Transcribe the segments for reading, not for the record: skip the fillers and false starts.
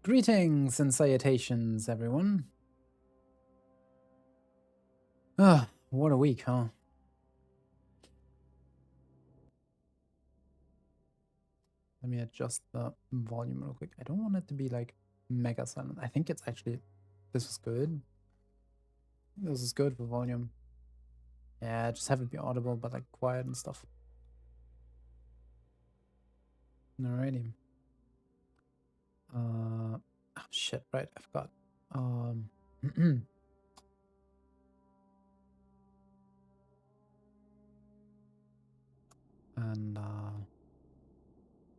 Greetings and salutations, everyone. Ah, what a week, huh? Let me adjust the volume real quick. I don't want it to be like mega silent. I think it's actually, this is good. This is good for volume. Yeah, just have it be audible, but like quiet and stuff. Alrighty. Oh shit, right, I forgot. And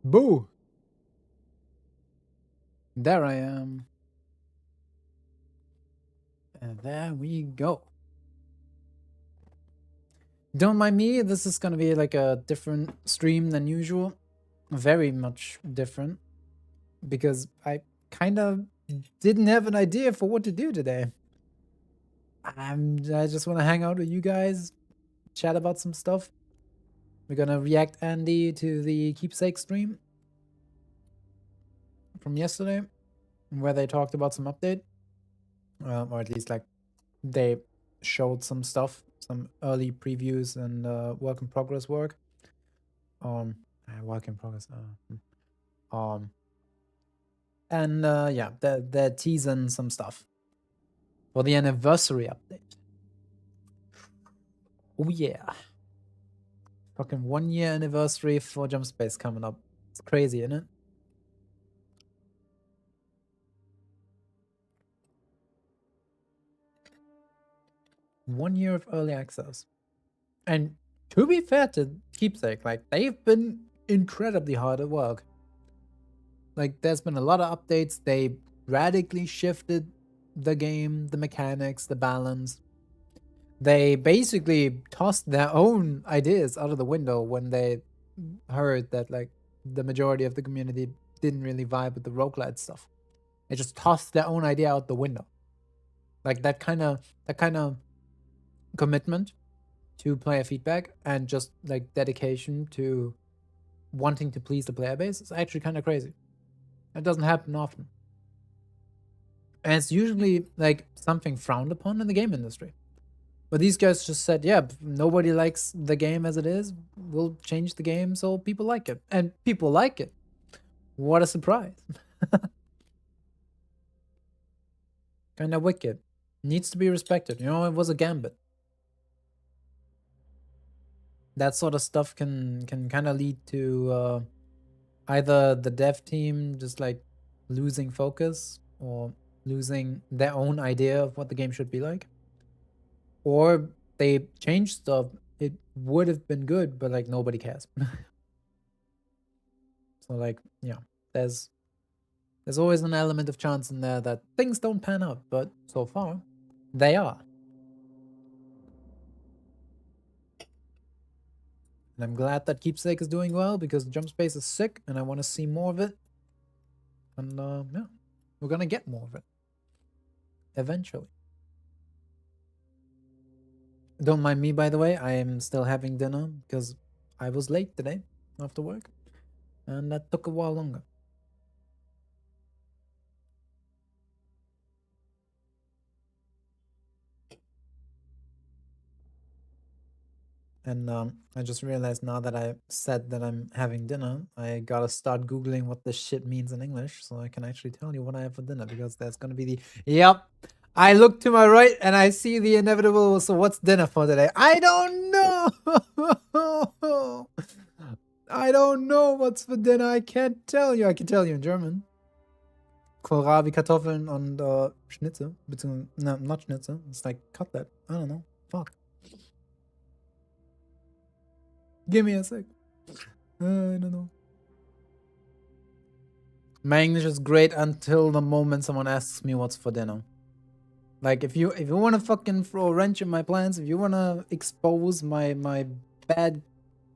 boo! There I am. And there we go. Don't mind me, this is gonna be like a different stream than usual. Very much different. Because I kind of didn't have an idea for what to do today. I just want to hang out with you guys, chat about some stuff. We're gonna react Andy to the keepsake stream from yesterday, where they talked about some update, or at least like they showed some stuff, some early previews and work in progress work. Work in progress. And yeah, they're teasing some stuff for the anniversary update. Oh yeah. Fucking 1 year anniversary for Jump Space coming up. It's crazy, isn't it? One year of early access. And to be fair to Keepsake, like they've been incredibly hard at work. Like there's been a lot of updates. They radically shifted the game, the mechanics, the balance. They basically tossed their own ideas out of the window when they heard that like the majority of the community didn't really vibe with the roguelite stuff. They just tossed their own idea out the window. Like that kind of commitment to player feedback and just like dedication to wanting to please the player base is actually kind of crazy. It doesn't happen often. And it's usually like something frowned upon in the game industry. But these guys just said, yeah, nobody likes the game as it is. We'll change the game so people like it. And people like it. What a surprise. Kind of wicked. Needs to be respected. You know, it was a gambit. That sort of stuff can kind of lead to either the dev team just like losing focus or losing their own idea of what the game should be like, or they change stuff. It would have been good, but like nobody cares. So like, yeah, there's always an element of chance in there that things don't pan out, but so far they are. And I'm glad that Keepsake is doing well because Jump Space is sick and I want to see more of it. And yeah, we're gonna get more of it eventually. Don't mind me, by the way. I am still having dinner because I was late today after work. And that took a while longer. And I just realized now that I said that I'm having dinner, I gotta start Googling what this shit means in English so I can actually tell you what I have for dinner because that's gonna be the. Yep. I look to my right and I see the inevitable. So what's dinner for today? I don't know. I don't know what's for dinner. I can't tell you. I can tell you in German. Kohlrabi, Kartoffeln und Schnitzel. Beziehungsweise, no, not Schnitzel. It's like cutlet. I don't know. Fuck. Give me a sec. I don't know. My English is great until the moment someone asks me what's for dinner. Like if you want to fucking throw a wrench in my plans, if you want to expose my bad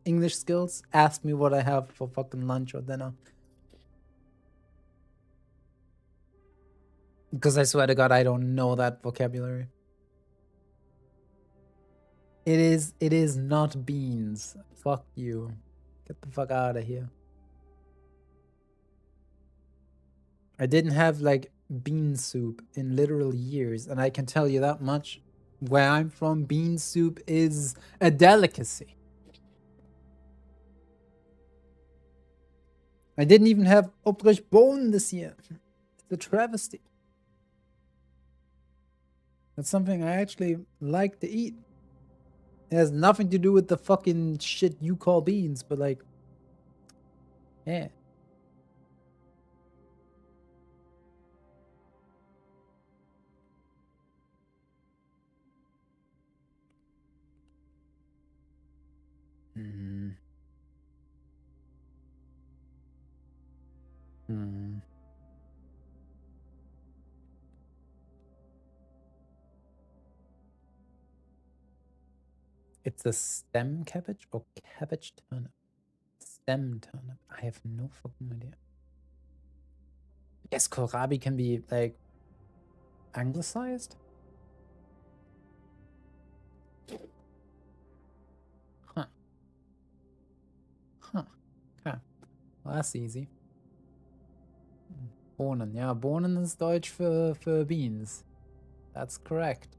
English skills, ask me what I have for fucking lunch or dinner. Because I swear to God, I don't know that vocabulary. It is not beans. Fuck you. Get the fuck out of here. I didn't have like bean soup in literal years, and I can tell you that much. Where I'm from, bean soup is a delicacy. I didn't even have Obrecht Bohnen this year. It's a travesty. That's something I actually like to eat. It has nothing to do with the fucking shit you call beans, but like, yeah. Mm. Mm. It's a stem cabbage or cabbage turnip? Stem turnip. I have no fucking idea. I guess kohlrabi can be like anglicized? Huh. Huh. Okay. Well, that's easy. Bohnen. Ja, Bohnen ist Deutsch für Beans. That's correct.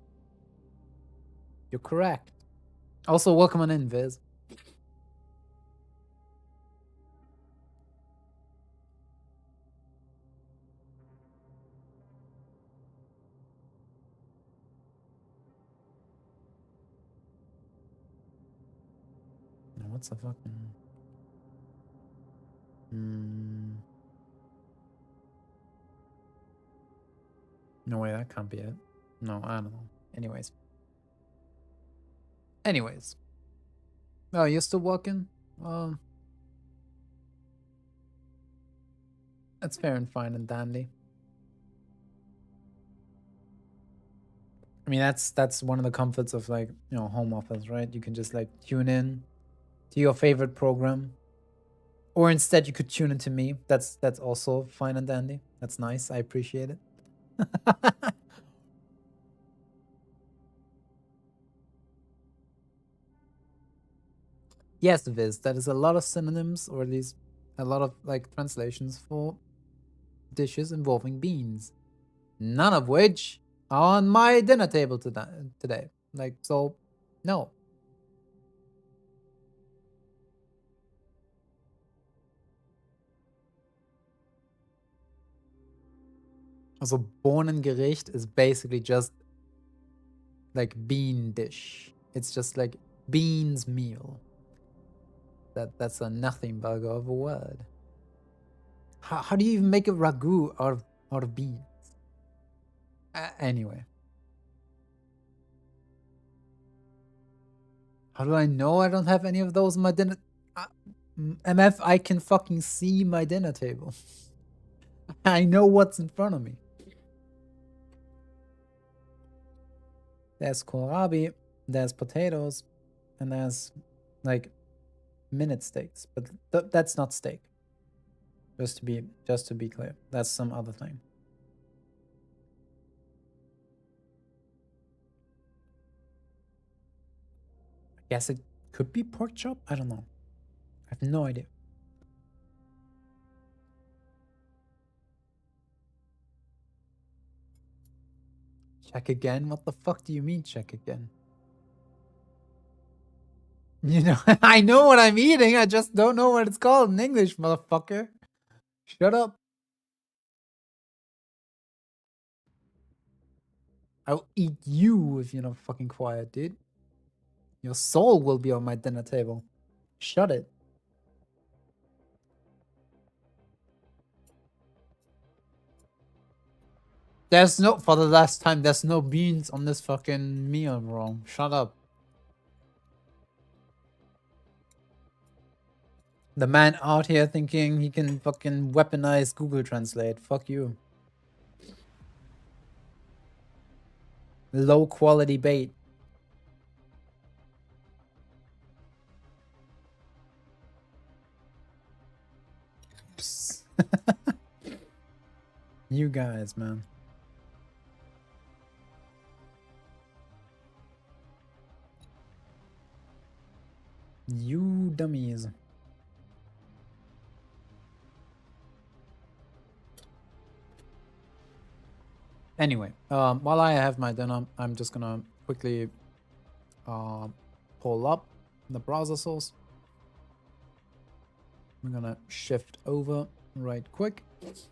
You're correct. Also, welcome on in, Viz. What's the fucking... No way, that can't be it. No, I don't know. Anyways. Oh, you're still walking? That's fair and fine and dandy. I mean, that's one of the comforts of like, you know, home office, right? You can just like tune in to your favorite program. Or instead you could tune into me. That's also fine and dandy. That's nice. I appreciate it. Yes, Viz, that is a lot of synonyms, or at least a lot of like translations for dishes involving beans. None of which are on my dinner table today. Like, so, no. Also, Bohnengericht is basically just like bean dish. It's just like beans meal. That's a nothing bugger of a word. How do you even make a ragu out of beans? Anyway. How do I know I don't have any of those on my dinner? MF, I can fucking see my dinner table. I know what's in front of me. There's kohlrabi, there's potatoes, and there's like minute steaks, but that's not steak. Just to be clear, that's some other thing. I guess it could be pork chop. I don't know. I have no idea. Check again? What the fuck do you mean check again? You know, I know what I'm eating. I just don't know what it's called in English, motherfucker. Shut up. I'll eat you if you're not fucking quiet, dude. Your soul will be on my dinner table. Shut it. There's no, for the last time, there's no beans on this fucking meal, bro. Shut up. The man out here thinking he can fucking weaponize Google Translate. Fuck you. Low quality bait. You guys, man. You dummies. Anyway, while I have my dinner, I'm just gonna quickly pull up the browser source. I'm gonna shift over right quick. It's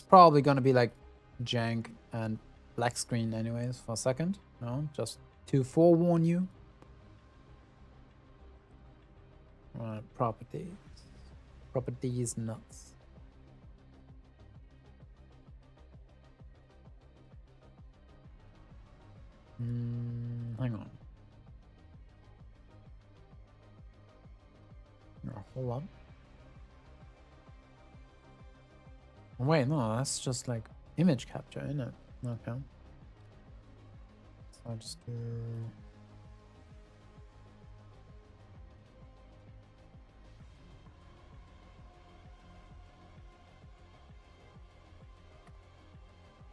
probably gonna be like jank and black screen anyways for a second. No, just to forewarn you. Properties. Properties nuts. Hang on. Oh, hold on. Wait, no, that's just like image capture, isn't it? Okay. So I'll just do...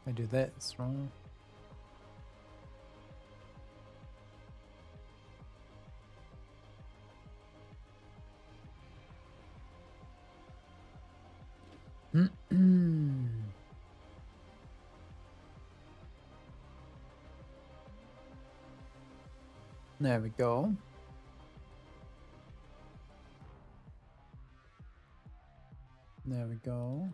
I do this, right? There we go. There we go.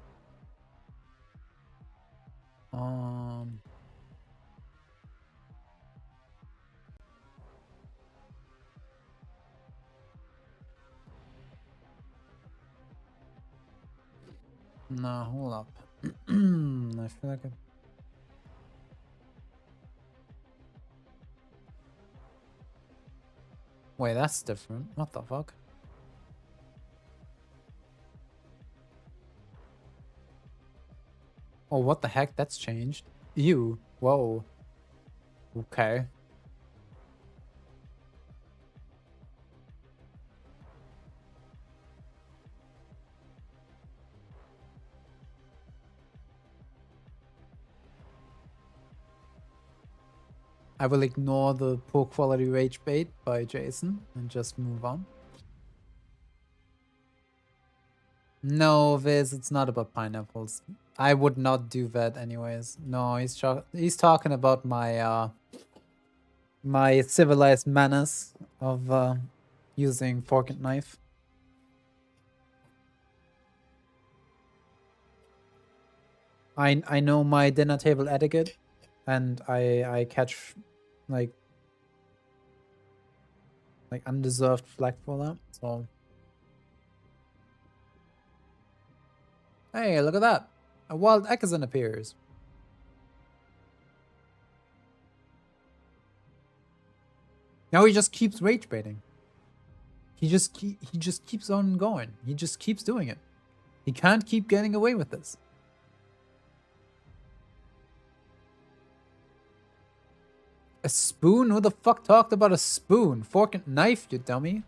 Nah, hold up. I feel like Wait, that's different. What the fuck? Oh, what the heck? That's changed. Ew. Whoa. Okay. I will ignore the poor quality rage bait by Jason and just move on. No, Viz, it's not about pineapples. I would not do that anyways. No, he's talking about my my civilized manners of using fork and knife. I know my dinner table etiquette, and I catch like undeserved flack for that. So hey, look at that! A wild Ekazan appears. Now he just keeps rage baiting. He just keeps on going. He just keeps doing it. He can't keep getting away with this. A spoon? Who the fuck talked about a spoon? Fork and knife, you dummy.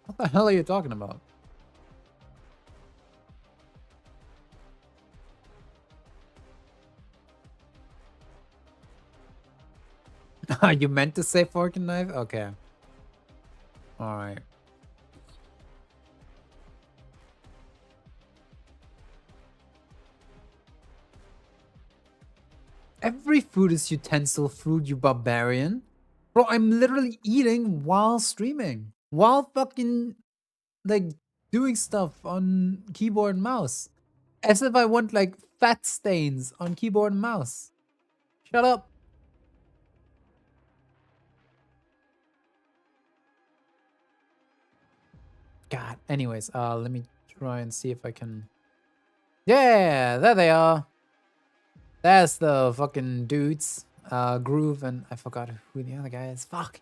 What the hell are you talking about? You meant to say fork and knife? Okay. Alright. Every food is utensil food, you barbarian. Bro, I'm literally eating while streaming. While fucking, like, doing stuff on keyboard and mouse. As if I want, like, fat stains on keyboard and mouse. Shut up. God. Anyways, let me try and see if I can... Yeah, there they are. That's the fucking dudes. Groove and I forgot who the other guy is. Fuck.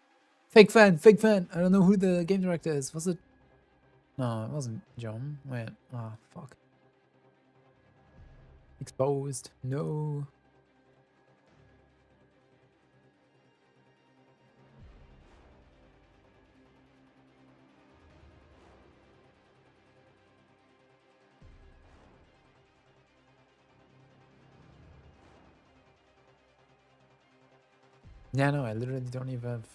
Fake fan. I don't know who the game director is. Was it? No, it wasn't John. Wait. Oh, fuck. Exposed. No. Yeah, no, I literally don't even have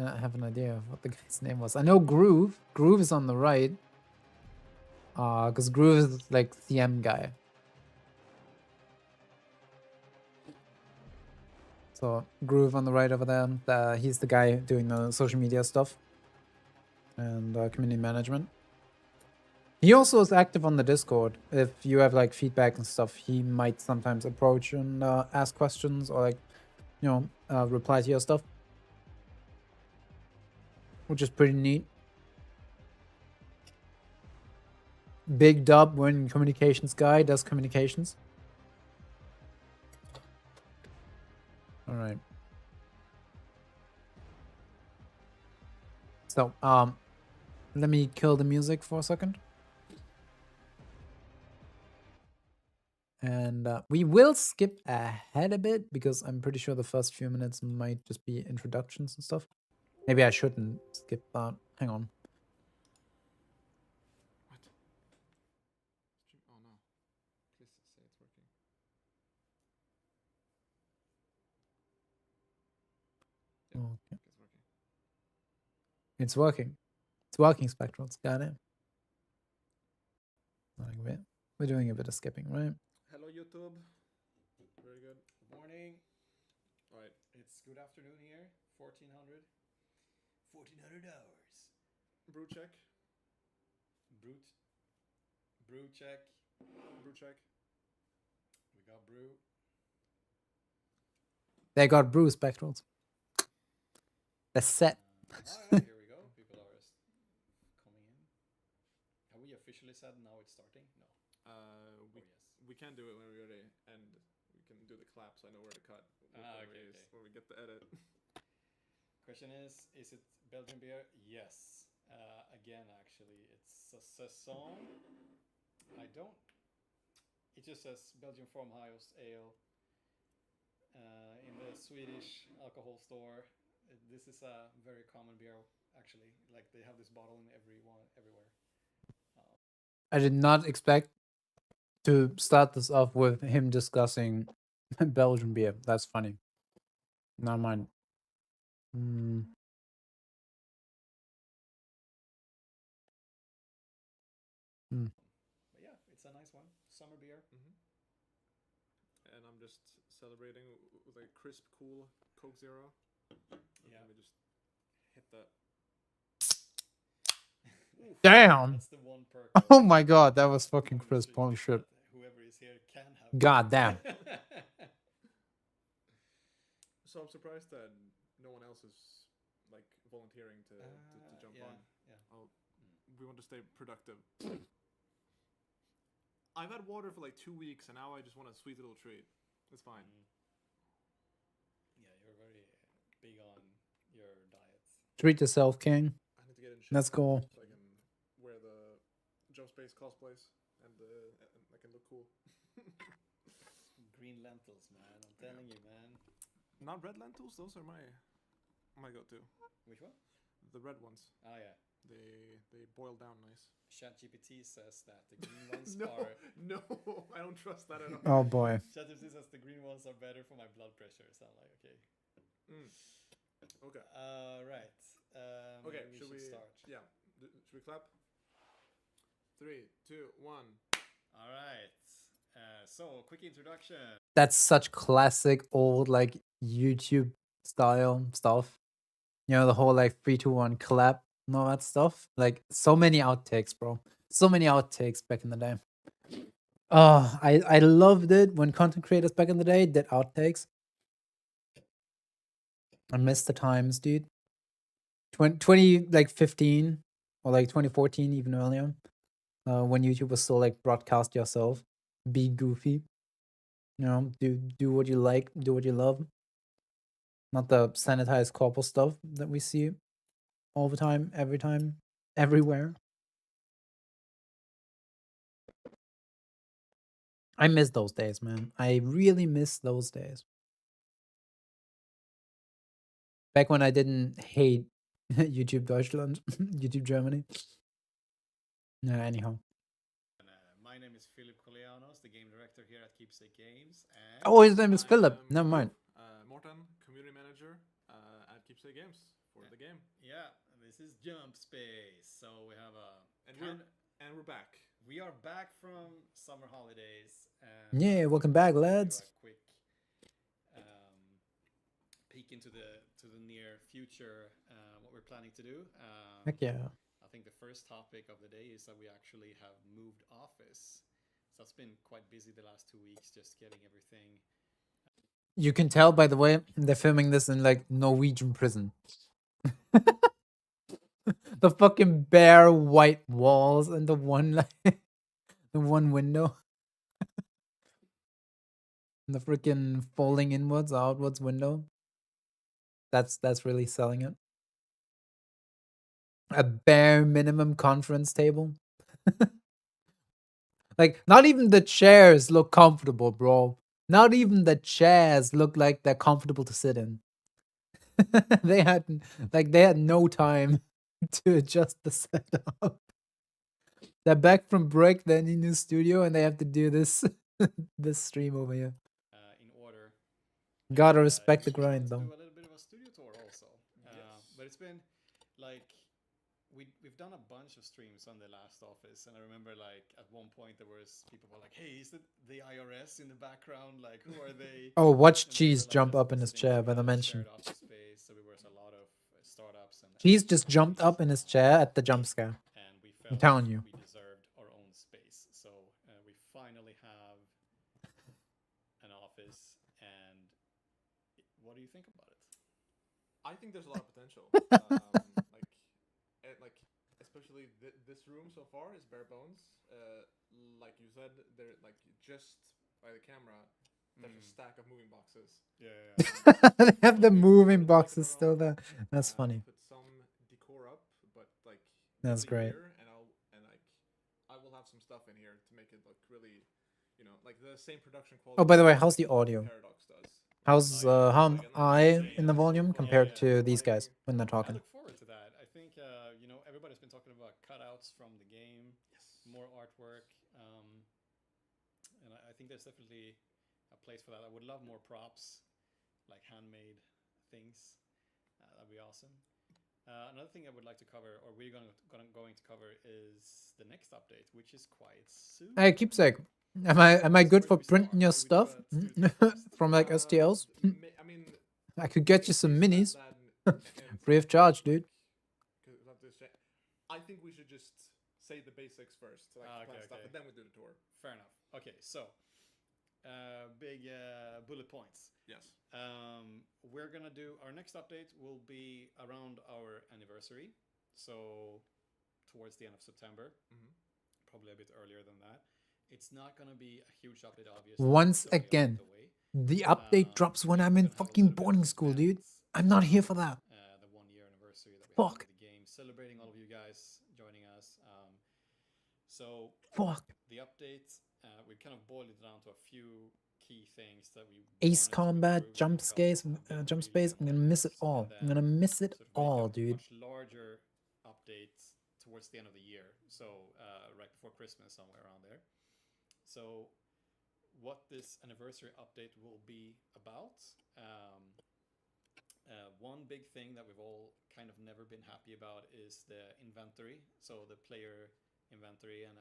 have an idea of what the guy's name was. I know Groove. Groove is on the right. Because Groove is like CM guy. So Groove on the right over there. He's the guy doing the social media stuff and community management. He also is active on the Discord. If you have like feedback and stuff, he might sometimes approach and ask questions or like, you know, reply to your stuff, which is pretty neat. Big Dub when communications guy does communications. All right. So, let me kill the music for a second. And we will skip ahead a bit because I'm pretty sure the first few minutes might just be introductions and stuff. Maybe I shouldn't skip that. Hang on. What? Oh no. Please say it's working. Yeah, Okay. it's working. It's working. It's working, Spectrals. Got it. We're doing a bit of skipping, right? Hello, YouTube. Very good. Good morning. All right. It's good afternoon here. 1400. 1400 hours. Brew check. Brew check. Brew check. We got brew. They got brew, Spectrals. That's set. All right, here we go. People are coming in. Have we officially said now it's starting? No. We can do it when we're ready, and we can do the clap so I know where to cut. Okay. When we get the edit. Question is it Belgian beer? Yes. Again, actually, it's a saison. It just says Belgian farmhouse ale. In the Swedish alcohol store, this is a very common beer. Actually, like they have this bottle in everywhere. I did not expect to start this off with him discussing Belgian beer. That's funny. Not mine. But yeah, it's a nice one. Summer beer. And I'm just celebrating with a crisp, cool Coke Zero. Yeah. Let me just hit that. Damn! That's the one perk. Oh my god, that was fucking crisp. Holy shit. Whoever is here can have. God damn. So I'm surprised that no one else is like volunteering to jump on. Yeah. We want to stay productive. I've had water for like 2 weeks, and now I just want a sweet little treat. It's fine. Yeah, you're very big on your diet. Treat yourself, King. I need to get in shape. Let's go. So I can wear the Jump Space cosplays and I can look cool. Green lentils, man. I'm telling you, man. Not red lentils. Those are my go-to. Which one? The red ones. Oh yeah. They boil down nice. ChatGPT says that the green ones No, are. no, I don't trust that at all. Oh boy. ChatGPT says the green ones are better for my blood pressure. So I'm like, okay. Okay. Right. Okay. We Should we start? Yeah. Should we clap? 3, 2, 1. All right. So quick introduction. That's such classic old like YouTube style stuff. You know, the whole like 3, 2, 1 clap and all that stuff. Like so many outtakes, bro. So many outtakes back in the day. Oh, I loved it when content creators back in the day did outtakes. I miss the times, dude. 20 like 15 or like 2014, even earlier. When YouTube was still like broadcast yourself, be goofy. You know, do what you like, do what you love. Not the sanitized corporal stuff that we see all the time, every time, everywhere. I miss those days, man. I really miss those days. Back when I didn't hate YouTube Deutschland, YouTube Germany. No, anyhow. My name is Philip Coleanos, the game director here at Keepsake Games. And Oh, his name is Philip. Never mind. Morten, community manager at Keepsake Games. for the game. Yeah, this is Jump Space. So we have a And we're back. We are back from summer holidays. And Yeah, welcome back, lads. do a quick peek into the near future. What we're planning to do. Heck yeah. I think the first topic of the day is that we actually have moved office. So it's been quite busy the last 2 weeks, just getting everything. You can tell by the way they're filming this in like Norwegian prison. The fucking bare white walls and the one like the one window. And the freaking folding inwards, outwards window. That's really selling it. A bare minimum conference table. Like, not even the chairs look comfortable, bro. Not even the chairs look like they're comfortable to sit in. they had no time to adjust the setup. They're back from break, they're in the studio, and they have to do this this stream over here. In order. Gotta respect the grind, though. Do a little bit of a studio tour also. But it's been like we've done a bunch of streams on the last office, and I remember like at one point there was people were like, "Hey, is it the IRS in the background? Like, who are they?" Oh, watch And Cheese like, jump just up in his sitting chair in by the a mention. shared office space, so we were a lot of startups and Cheese just jumped up in his chair at the jump scare. and we I'm felt telling you. we deserved our own space. So we finally have an office. And what do you think about it? I think there's a lot of potential. like especially this room so far is bare bones. Like you said, they're like just by the camera. There's a stack of moving boxes. They have the moving boxes still there. That's funny. Put some decor up, but like that's great. And I will have some stuff in here to make it look really, like the same production quality. Oh, by the way, how's the audio? Paradox does. How's how am I in the volume compared to these guys when they're I talking? look forward to that. I think everybody's been talking about cutouts from the game, more artwork, and I think there's definitely a place for that. I would love more props, like handmade things. That'd be awesome. Another thing I would like to cover, or we're going to cover, is the next update, which is quite soon. Hey, keepsake. Am I good for printing your stuff from like STLs? I mean, I could get you some minis, free of charge, dude. I think we should just say the basics first, like plan stuff, and then we do the tour. Fair enough. Okay, so big bullet points. Yes. We're gonna do our next update will be around our anniversary, so towards the end of September, probably a bit earlier than that. It's not gonna be a huge update, obviously. Once again, the update drops when I'm in fucking boarding school, dude. I'm not here for that. The 1 year anniversary that we had with the game, celebrating all of you guys joining us. So the update, we kind of boiled it down to a few key things that we Ace Combat, Jump Space. I'm gonna miss it all. I'm gonna miss it all, dude. Much larger update towards the end of the year, so right before Christmas, somewhere around there. So what this anniversary update will be about. One big thing that we've all kind of never been happy about is the inventory. So the player inventory and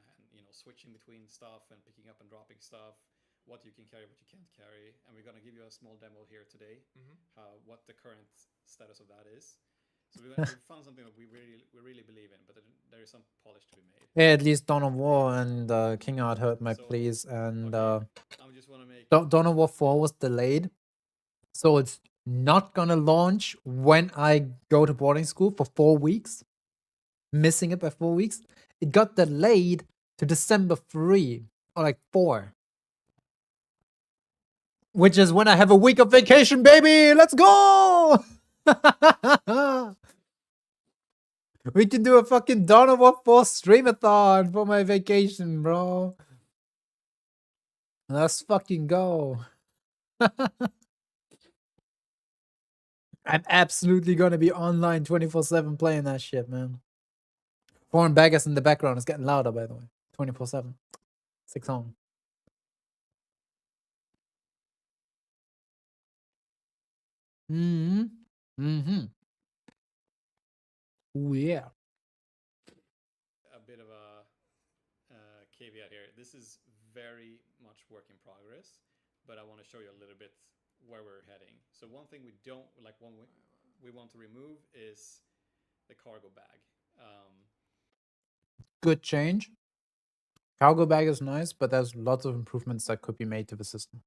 switching between stuff and picking up and dropping stuff, what you can carry, what you can't carry. And we're going to give you a small demo here today, what the current status of that is. So we found something that we really believe in, but there is some polish to be made. Yeah, at least Dawn of War and King Art heard my pleas, and I just want to make Dawn of War 4 was delayed, so it's not gonna launch when I go to boarding school for 4 weeks. Missing it by 4 weeks. It got delayed to December 3 or like 4. Which is when I have a week of vacation, baby! Let's go! We can do a fucking Dawn of War 4 streamathon for my vacation, bro. Let's fucking go. I'm absolutely gonna be online 24/7 playing that shit, man. Foreign baggers in the background is getting louder, by the way. 24/7. 6 home. Ooh, yeah. A bit of a caveat here. This is very much work in progress, but I want to show you a little bit where we're heading. So one thing we don't like, one we want to remove is the cargo bag. Good change. Cargo bag is nice, but there's lots of improvements that could be made to the system.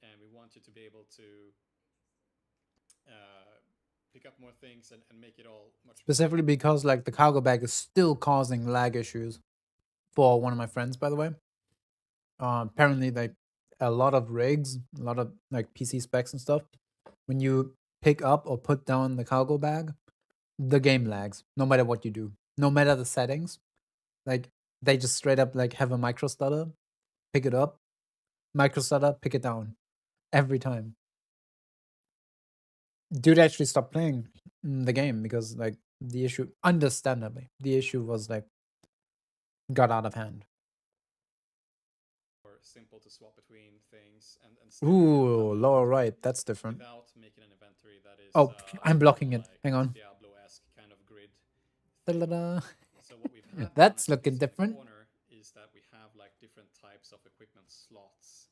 And we want you to be able to pick up more things and make it all much Specifically because like the cargo bag is still causing lag issues for one of my friends, by the way. Apparently, like a lot of rigs, a lot of like PC specs and stuff, when you pick up or put down the cargo bag, the game lags no matter what you do, no matter the settings. Like they just straight up like have a micro stutter, pick it up, micro stutter, pick it down every time. Dude actually stopped playing the game because like the issue, understandably, the issue was like got out of hand. or simple to swap between things and still have Ooh, an lower inventory right, that's different. without making an inventory that is Oh, I'm blocking it. like Hang on. Diablo-esque kind of grid. Ta-da-da. So what we've had That's done looking in the different. corner is that we have like different types of equipment slots.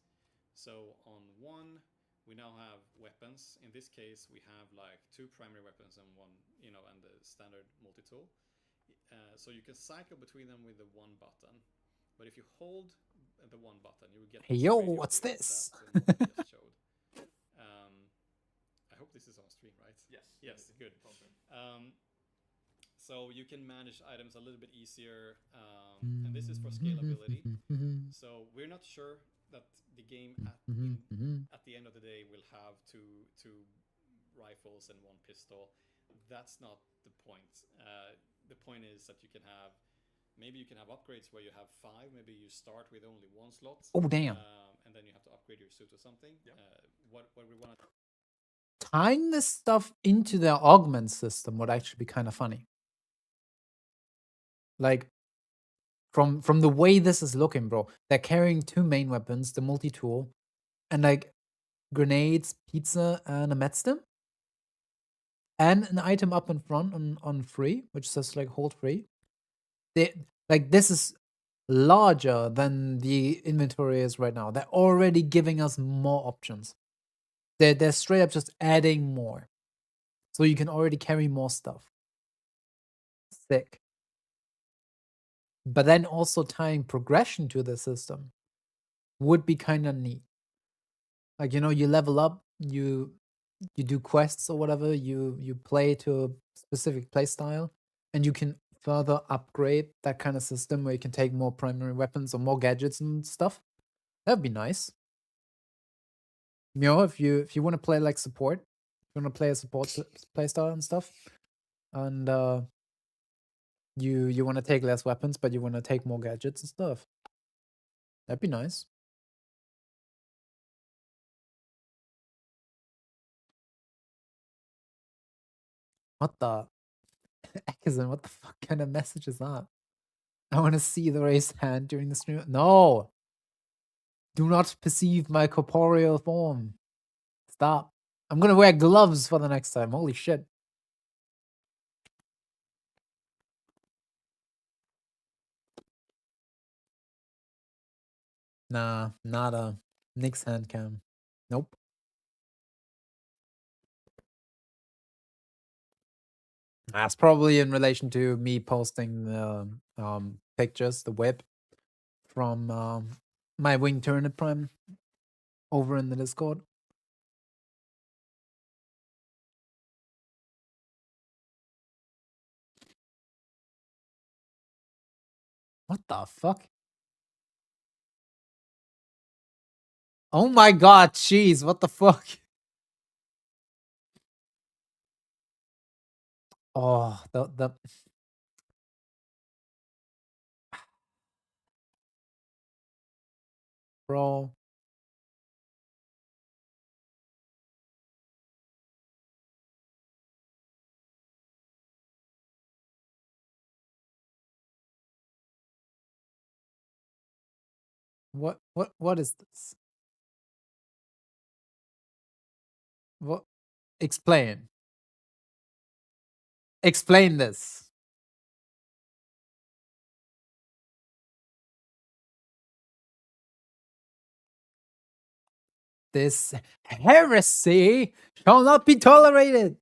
So on one, we now have weapons. In this case, we have like 2 primary weapons and one, and the standard multi-tool. So you can cycle between them with the one button. But if you hold the one button, you will get Hey, this yo, radio what's bit this? that Monkey just showed. I hope this is on stream, right? Yes, good. So you can manage items a little bit easier, and this is for scalability. So we're not sure that the game at the end of the day will have two rifles and one pistol. That's not the point. The point is that maybe you can have upgrades where you have 5. Maybe you start with only 1 slot. Oh, damn. And then you have to upgrade your suit or something. Yeah. What we want to Tying this stuff into their augment system would actually be kind of funny. Like from the way this is looking, bro, they're carrying 2 main weapons, the multi-tool, and like grenades, pizza, and a med stim, and an item up in front on free, which says like hold free. They like this is larger than the inventory is right now. They're already giving us more options. They're straight up just adding more, so you can already carry more stuff. Sick. But then also tying progression to the system would be kind of neat. Like you level up, you do quests or whatever, you play to a specific play style, and you can further upgrade that kind of system where you can take more primary weapons or more gadgets and stuff. That'd be nice. If you want to play like support, if you want to play a support playstyle and stuff, and you want to take less weapons, but you want to take more gadgets and stuff. That'd be nice. What the? Ekizan, what the fuck kind of message is that? I want to see the raised hand during the stream. No! Do not perceive my corporeal form. Stop. I'm gonna wear gloves for the next time. Holy shit. Nah, not a Nick's hand cam. Nope. That's probably in relation to me posting the pictures, the whip from my wing turnip prime over in the Discord. What the fuck? Oh my god, jeez, what the fuck? Oh, the bro. What is this? What? Explain. Explain this. This heresy shall not be tolerated.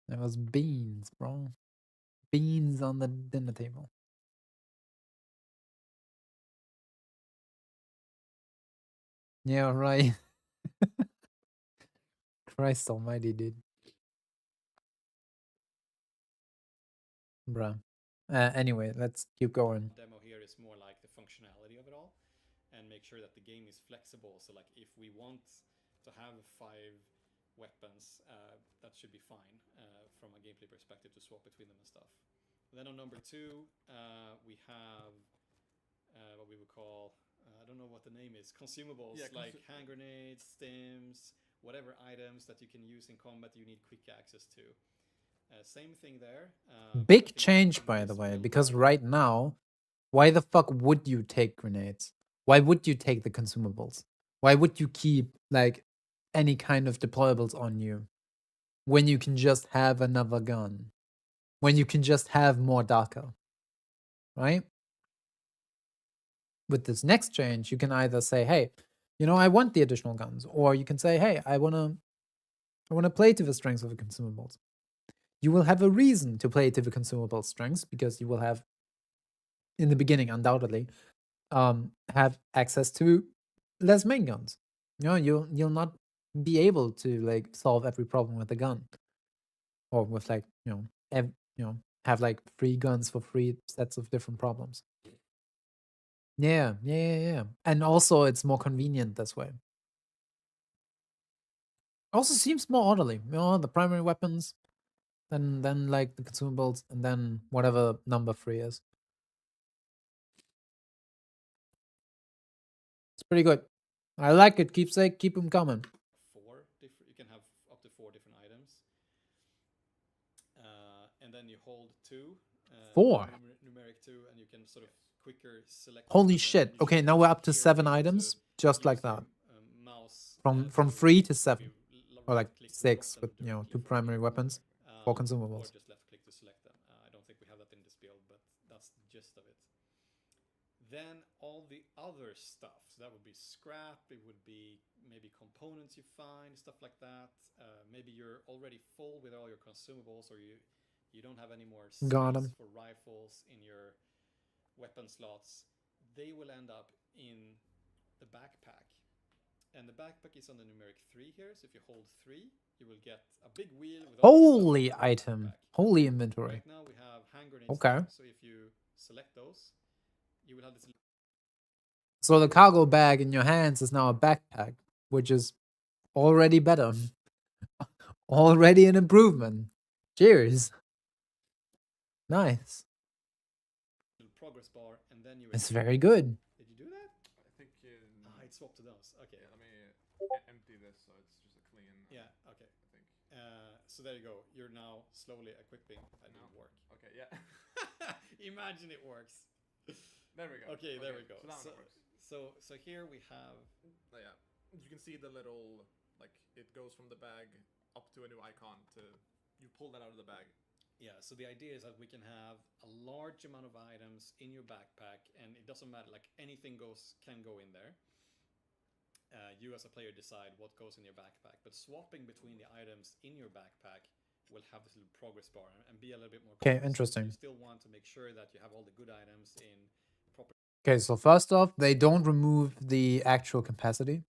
There was beans, bro. Beans on the dinner table. Yeah, right. Christ almighty, dude. Bruh. Anyway, let's keep going. Demo here is more like the functionality of it all and make sure that the game is flexible. So like if we want to have 5 weapons, that should be fine from a gameplay perspective to swap between them and stuff. And then on number 2, we have what we would call, I don't know what the name is, consumables, like hand grenades, stims, whatever items that you can use in combat you need quick access to. Same thing there. Big change, by the way, because right now, why the fuck would you take grenades? Why would you take the consumables? Why would you keep like any kind of deployables on you when you can just have another gun? When you can just have more DACA, right? With this next change, you can either say, hey, you know, I want the additional guns, or you can say, hey, I wanna play to the strengths of the consumables. You will have a reason to play to the consumable strengths because you will have, in the beginning, undoubtedly, have access to less main guns. You know, you'll not be able to like solve every problem with a gun, or with like have like 3 guns for 3 sets of different problems. Yeah. And also, it's more convenient this way. Also, seems more orderly. You know, the primary weapons, then like the consumables, and then whatever number 3 is. It's pretty good. I like it. Keep them coming. 4 different. You can have up to 4 different items, and then you hold 2. 4. Numeric 2, and you can sort of quicker select. Holy shit! Okay, now we're up to 7 items, just like that. From 3 to 7, or like 6 with 2 primary weapons, 4 consumables. Or just left click to select them. I don't think we have that in this build, but that's the gist of it. Then all the other stuff, so that would be scrap, it would be maybe components you find, stuff like that. Maybe you're already full with all your consumables, or you don't have any more space for rifles in your weapon slots. They will end up in the backpack. And the backpack is on the numeric 3 here, so if you hold 3, you will get a big wheel with all holy item, holy inventory. Right now we have hand grenades. Okay. There, so if you select those, you will have this. So the cargo bag in your hands is now a backpack, which is already better. Already an improvement. Cheers. Nice. Progress bar, and then you. It's very good. Did you do that? I think it swapped to those. Okay. Yeah, let me empty this so it's just a clean. Yeah. Okay. I think. So there you go. You're now slowly equipping. That didn't work. Okay. Yeah. Imagine it works. There we go. Okay. There we go. So now it works. So here we have. Yeah. You can see the little it goes from the bag up to a new icon to you pull that out of the bag. Yeah, so the idea is that we can have a large amount of items in your backpack, and it doesn't matter, like anything can go in there. You as a player decide what goes in your backpack, but swapping between the items in your backpack will have this little progress bar and be a little bit more. Okay, interesting. You still want to make sure that you have all the good items in proper. Okay, so first off, they don't remove the actual capacity.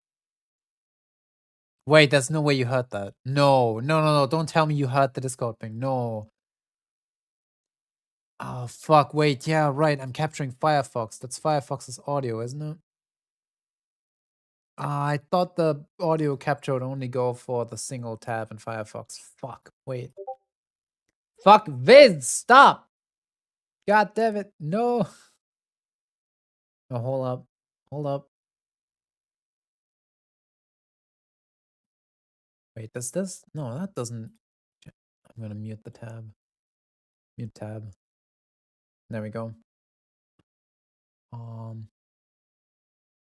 Wait, there's no way you heard that. No. Don't tell me you heard the Discord thing. No. Oh, fuck. Wait, yeah, right. I'm capturing Firefox. That's Firefox's audio, isn't it? I thought the audio capture would only go for the single tab in Firefox. Fuck. Wait. Fuck, Viz, stop! God damn it. No. Oh, hold up. Hold up. Wait, does this? No, that doesn't. I'm gonna mute the tab. Mute tab. There we go.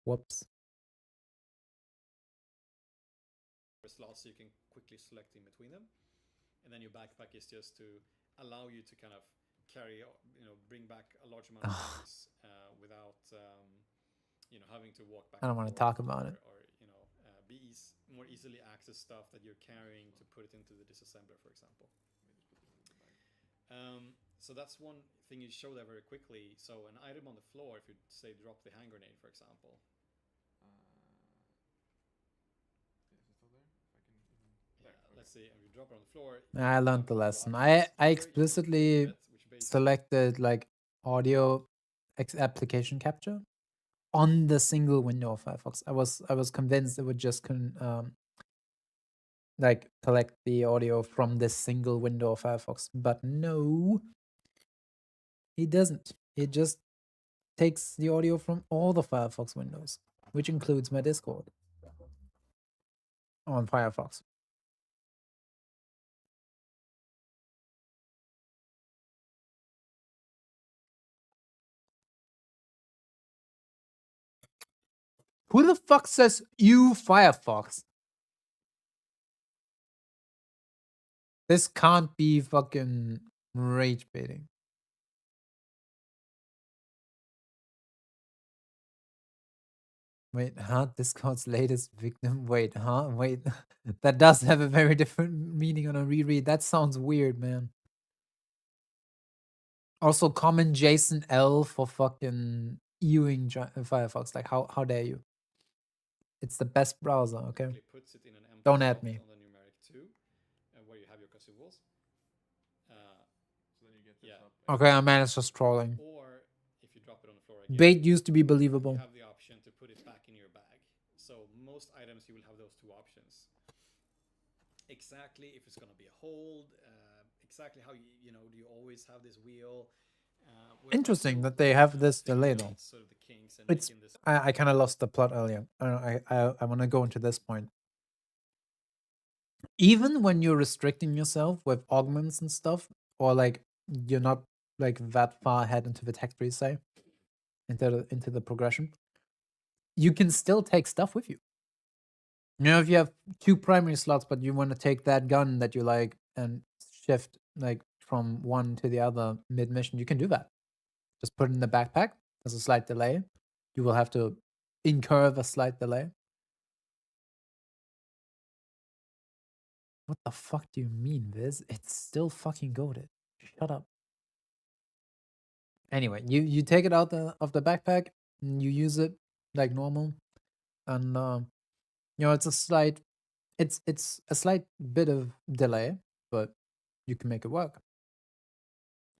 Whoops. Slots so you can quickly select in between them, and then your backpack is just to allow you to kind of carry, bring back a large amount of things without having to walk back. I don't want to talk about it. Or more easily access stuff that you're carrying to put it into the disassembler, for example. So that's one thing you show there very quickly. So an item on the floor, if you say drop the hand grenade, for example. Let's see, and you drop it on the floor. I learned the lesson. I explicitly selected like audio application capture on the single window of Firefox. I was convinced it would just like collect the audio from this single window of Firefox, but no, it doesn't. It just takes the audio from all the Firefox windows, which includes my Discord on Firefox. Who the fuck says you Firefox? This can't be fucking rage baiting. Wait, huh? Discord's latest victim? Wait, huh? Wait. That does have a very different meaning on a reread. That sounds weird, man. Also, comment Jason L for fucking Ewing Firefox. Like, how dare you? It's the best browser, okay? Puts it in an empty Don't add me. On the numeric 2, where you have your consumables. So then you get this up. Okay, I managed just trolling. Or if you drop it on the floor again, Bait used to be believable. You have the option to put it back in your bag. So most items you will have those two options. Exactly if it's going to be a hold, exactly how do you always have this wheel? Interesting that they have this delay though. Sort of the kinks and it's I kind of lost the plot earlier. I want to go into this point. Even when you're restricting yourself with augments and stuff, or like you're not like that far ahead into the tech tree, say, into the progression, you can still take stuff with you. If you have 2 primary slots, but you want to take that gun that you like and shift like from one to the other mid mission, you can do that. Just put it in the backpack. There's a slight delay. You will have to incur a slight delay. What the fuck do you mean, Viz? It's still fucking goated. Shut up. Anyway, you take it out of the backpack and you use it like normal, and it's a slight bit of delay, but you can make it work.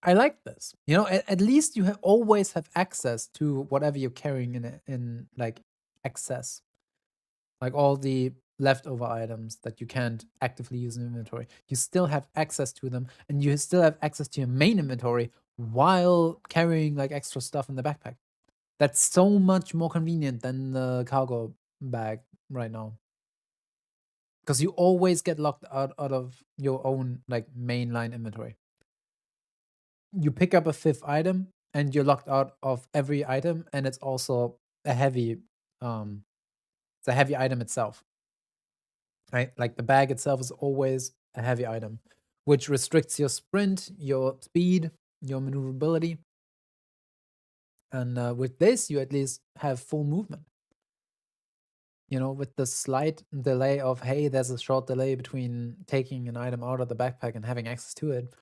I like this. At least you always have access to whatever you're carrying in like excess, like all the leftover items that you can't actively use in inventory. You still have access to them, and you still have access to your main inventory while carrying like extra stuff in the backpack. That's so much more convenient than the cargo bag right now, because you always get locked out of your own like mainline inventory. You pick up a 5th item and you're locked out of every item, and it's also a heavy it's a heavy item itself, right? Like the bag itself is always a heavy item, which restricts your sprint, your speed, your maneuverability. And with this, you at least have full movement. With the slight delay of, hey, there's a short delay between taking an item out of the backpack and having access to it,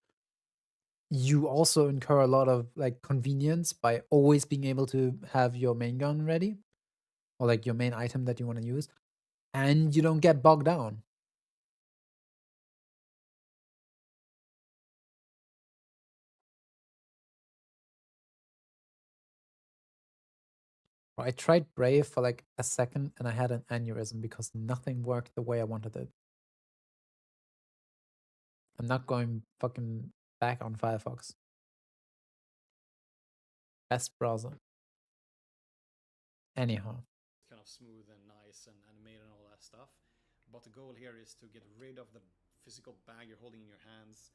you also incur a lot of like convenience by always being able to have your main gun ready, or like your main item that you want to use, and you don't get bogged down. I tried Brave for like a second and I had an aneurysm because nothing worked the way I wanted it. I'm not going fucking back on Firefox. Best browser. Anyhow. Kind of smooth and nice and animated and all that stuff. But the goal here is to get rid of the physical bag you're holding in your hands.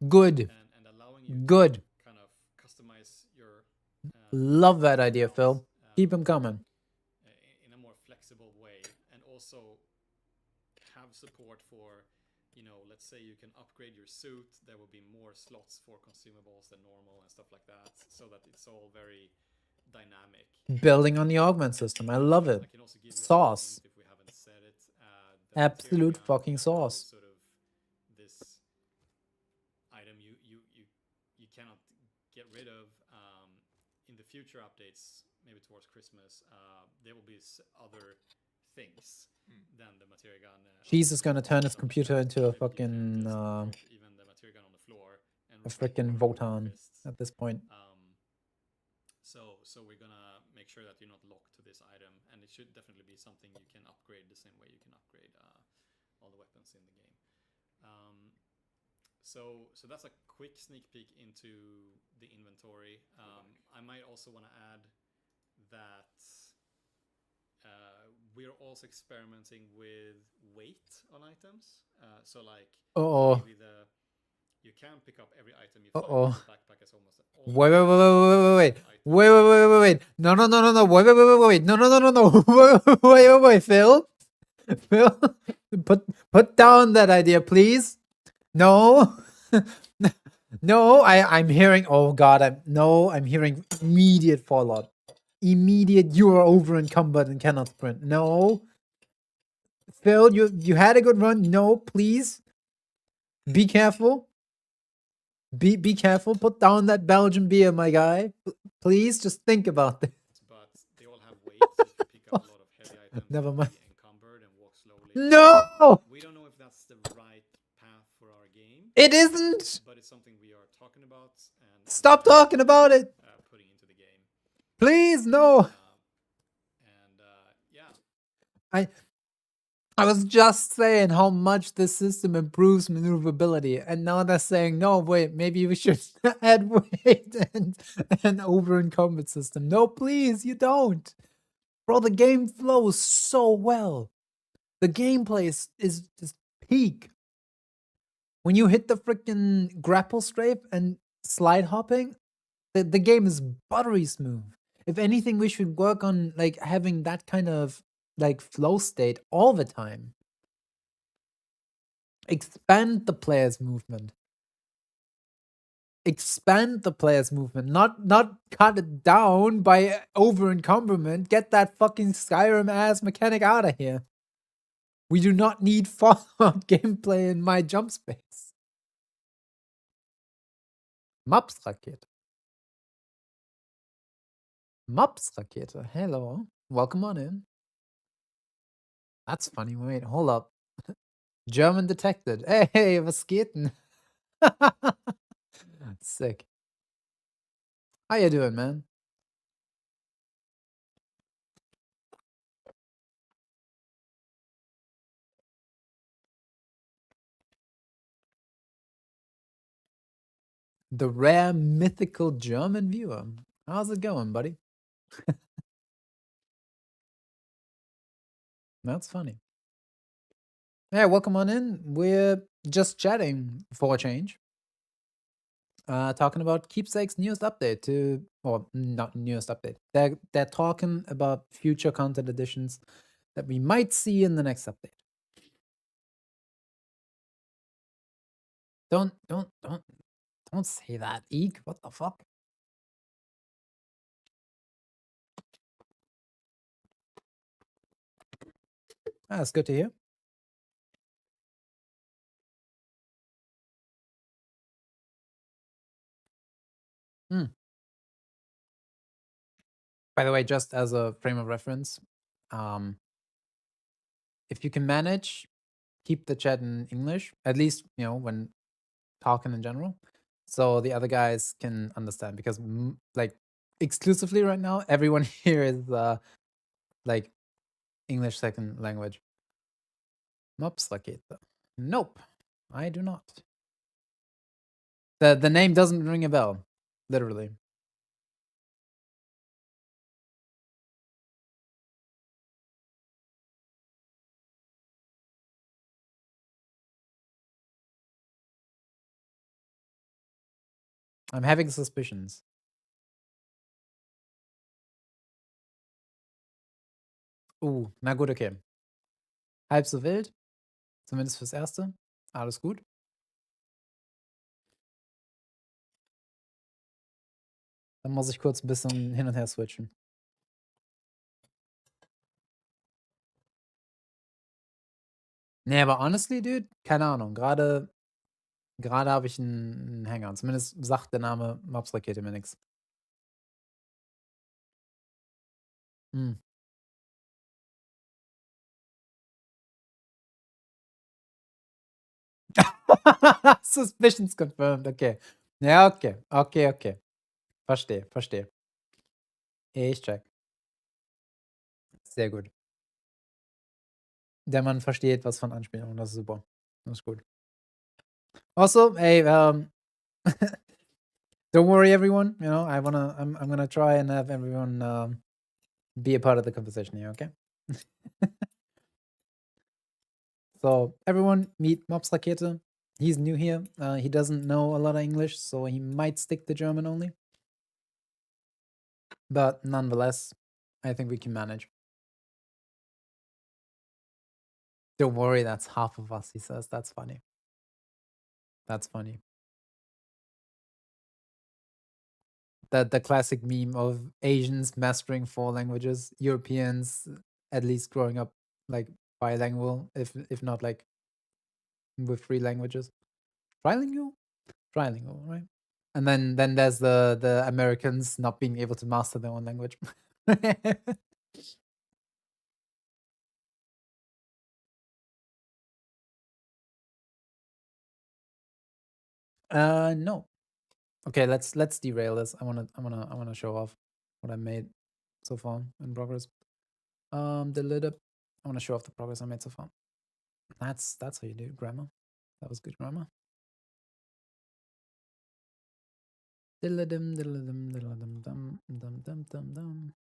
Good. And allowing you Good. to kind of customize your Love that idea, builds, Phil. Keep them coming. in a more flexible way, and also have support for, you know, let's say you can upgrade your suit, there will be more slots for consumables than normal and stuff like that, so that it's all very dynamic. Building on the augment system. I love it. I can also give you Sauce. a hint if we haven't said it. The Absolute Material Gun fucking is sauce. sort of this item you cannot get rid of. In the future updates, maybe towards Christmas, there will be other things than the Material Gun. Jesus gonna turn his So computer into a maybe you can fucking just drop even the Material Gun on the floor and a rotate freaking your Votan fists. at this point. So we're gonna make sure that you're not locked to this item, and it should definitely be something you can upgrade the same way you can upgrade all the weapons in the game. So that's a quick sneak peek into the inventory. I might also want to add that we're also experimenting with weight on items. So like maybe you can pick up every item you find. The backpack is almost Wait. No. Wait. No. Wait, Phil. Phil, put down that idea, please. No. No, I'm hearing, oh god, I'm hearing immediate fallout. Immediate, you are over encumbered and cannot sprint. No. Phil, you had a good run. No, please. Be careful. Be careful. Put down that Belgian beer, my guy. Please just think about this. But they all have weight, so if you pick up a lot of heavy items, Never mind. be encumbered and walk slowly. No! We don't know if that's the right path for our game. It isn't! But it's something we are talking about. And stop talking about it! Putting into the game. Please, no! Yeah. I was just saying how much the system improves maneuverability, and now they're saying, no, wait, maybe we should add weight and over encumbered system. No, please, you don't. Bro, the game flows so well. The gameplay is just peak. When you hit the freaking grapple strafe and slide hopping, the game is buttery smooth. If anything, we should work on like having that kind of like flow state all the time. Expand the player's movement. Expand the player's movement, not cut it down by over encumberment. Get that fucking Skyrim ass mechanic out of here. We do not need Fallout gameplay in my jump space. Maps-Rakete. Maps-Rakete. Hello. Welcome on in. That's funny. Wait, hold up. German detected. Hey, was geht denn? Sick. How you doing, man? The rare mythical German viewer. How's it going, buddy? That's funny. Yeah, welcome on in. We're just chatting for a change. Talking about Keepsake's newest update or not newest update. They're talking about future content additions that we might see in the next update. Don't say that, Eek. What the fuck? That's good to hear. By the way, just as a frame of reference, if you can manage, keep the chat in English, at least, you know, when talking in general, so the other guys can understand, because like exclusively right now, everyone here is like English second language. Maps-Rakete. Nope, I do not. The name doesn't ring a bell, literally. I'm having suspicions. Na gut, okay. Halb so wild. Zumindest fürs Erste. Alles gut. Dann muss ich kurz ein bisschen hin und her switchen. Ne, aber honestly, dude, keine Ahnung. Gerade habe ich einen Hangout. Zumindest sagt der Name Mobs-Rakete mir nix. Hm. Suspicions confirmed, okay. Ja, okay. Okay. Verstehe. Ich check. Sehr gut. Der Mann versteht was von Anspielungen, das ist super. Das ist gut. Also, ey, don't worry, everyone. You know, I'm gonna try and have everyone be a part of the conversation here, okay? So, everyone, meet Mobs Rakete. He's new here. He doesn't know a lot of English, so he might stick to German only. But nonetheless, I think we can manage. Don't worry, that's half of us, he says. That's funny. That's funny. The classic meme of Asians mastering 4 languages, Europeans at least growing up like bilingual, if not like with 3 languages. Trilingual? Trilingual, right? And then there's the Americans not being able to master their own language. No. Okay, let's derail this. I wanna show off what I made so far in progress. Delete it. I wanna show off the progress I made so far. That's how you do grammar. That was good grammar. Diddle-a-dum, diddle-a-dum, diddle-a-dum, dum, dum, dum, dum, dum.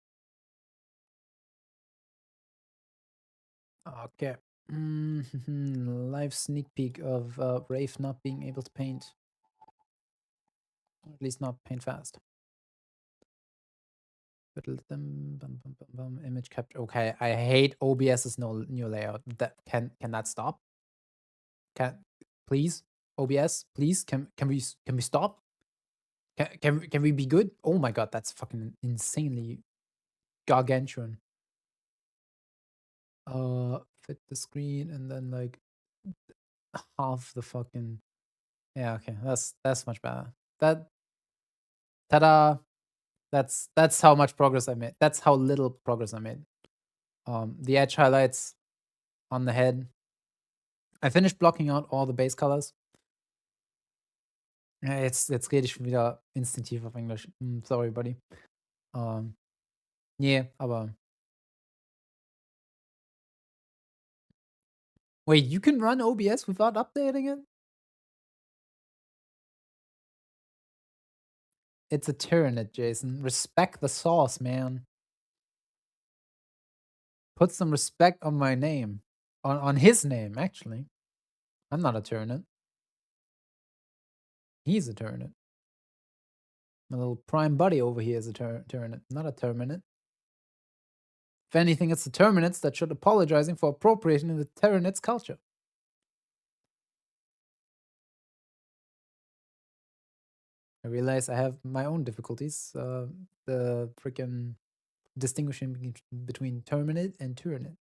Okay. Live sneak peek of Rafe not being able to paint. Or at least not paint fast. Image capture. Okay, I hate OBS's new layout. That can that stop? Can please OBS? Please can we stop? Can we be good? Oh my god, that's fucking insanely gargantuan. Fit the screen and then like half the fucking. Yeah, okay, that's much better. That ta-da! That's how much progress I made. That's how little progress I made. The edge highlights on the head. I finished blocking out all the base colors. Ja, jetzt rede ich schon wieder instinktiv auf Englisch. Sorry, buddy. Ne, aber wait, you can run OBS without updating it? It's a Tyranid, Jason. Respect the sauce, man. Put some respect on my name. On his name, actually. I'm not a Tyranid. He's a Tyranid. My little prime buddy over here is a Tyranid, not a Terminate. If anything, it's the Terminates that should apologizing for appropriating the Tyranids culture. I realize I have my own difficulties. The freaking distinguishing between Terminate and Tyranid.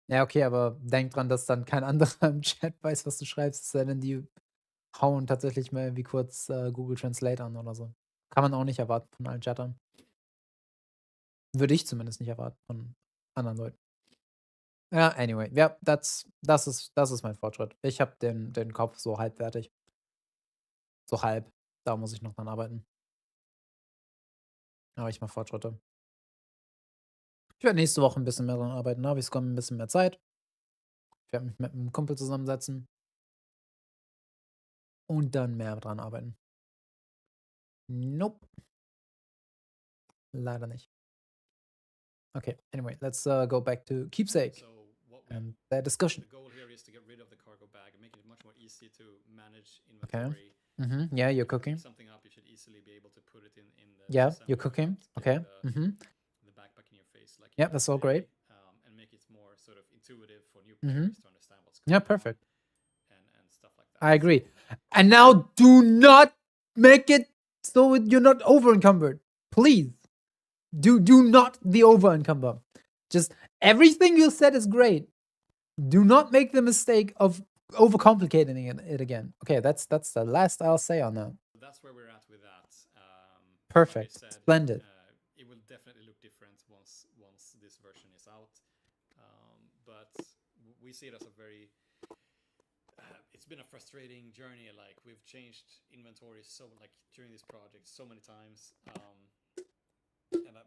Ja, okay, aber denk dran, dass dann kein anderer im Chat weiß, was du schreibst, es sei denn, die hauen tatsächlich mal irgendwie kurz Google Translate an oder so. Kann man auch nicht erwarten von allen Chattern. Würde ich zumindest nicht erwarten von anderen Leuten. Ja, anyway. Ja, das ist mein Fortschritt. Ich habe den Kopf so halb fertig. So halb. Da muss ich noch dran arbeiten. Aber ich mache Fortschritte. Ich werde nächste Woche ein bisschen mehr dran arbeiten. Da habe ich sogar ein bisschen mehr Zeit. Ich werde mich mit einem Kumpel zusammensetzen und dann mehr dran arbeiten. Nope. Leider nicht. Okay, anyway, let's go back to Keepsake So what and their discussion. the goal here is to get rid of the cargo bag and make it much more easy to manage Okay. inventory. Yeah, you're If you cooking. pick something up, you should easily be able to put it in the Yeah, assembly you're without cooking. getting Okay. the backpack in your face like you Yeah, do that's all today, great. and make it more sort of intuitive for new Mhm. players to understand what's going Yeah, on perfect. and stuff like that. I agree. And now do not make it so you're not over encumbered. Please. Do not be over encumbered. Just everything you said is great. Do not make the mistake of overcomplicating it again. Okay, that's the last I'll say on that. So that's where we're at with that. Perfect. Like I said, Splendid. it will definitely look different once this version is out. But we see it as a very it's been a frustrating journey. Like we've changed inventory during this project so many times.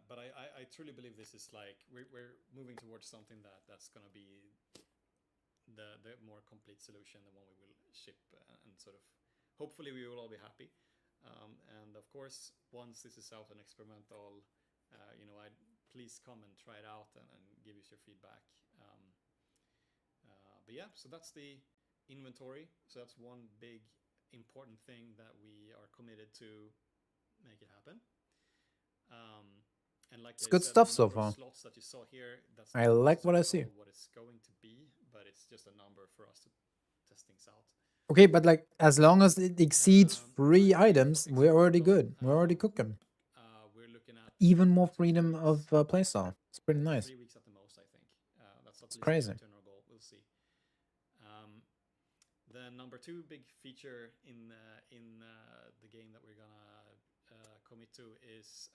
But I truly believe this is like we're moving towards something that's gonna be the more complete solution, the one we will ship, and sort of hopefully we will all be happy. And of course, once this is out and experimental, I please come and try it out and give us your feedback. But yeah, so that's the inventory. So that's one big important thing that we are committed to make it happen. And like It's I good said, stuff the so number of far. slots that you saw here, that's I not like what I necessarily see. what it's going to be, but it's just a number for us to test things out. Okay, but like as long as it exceeds three Timeframe for items, we're already experimental, good. We're already cooking. we're looking at Even more 2 to 3 freedom weeks. of playstyle. It's pretty nice. 3 weeks at the most, I think. That's at It's least the crazy. internal goal. We'll see. The number 2 big feature in the game that we're gonna commit to is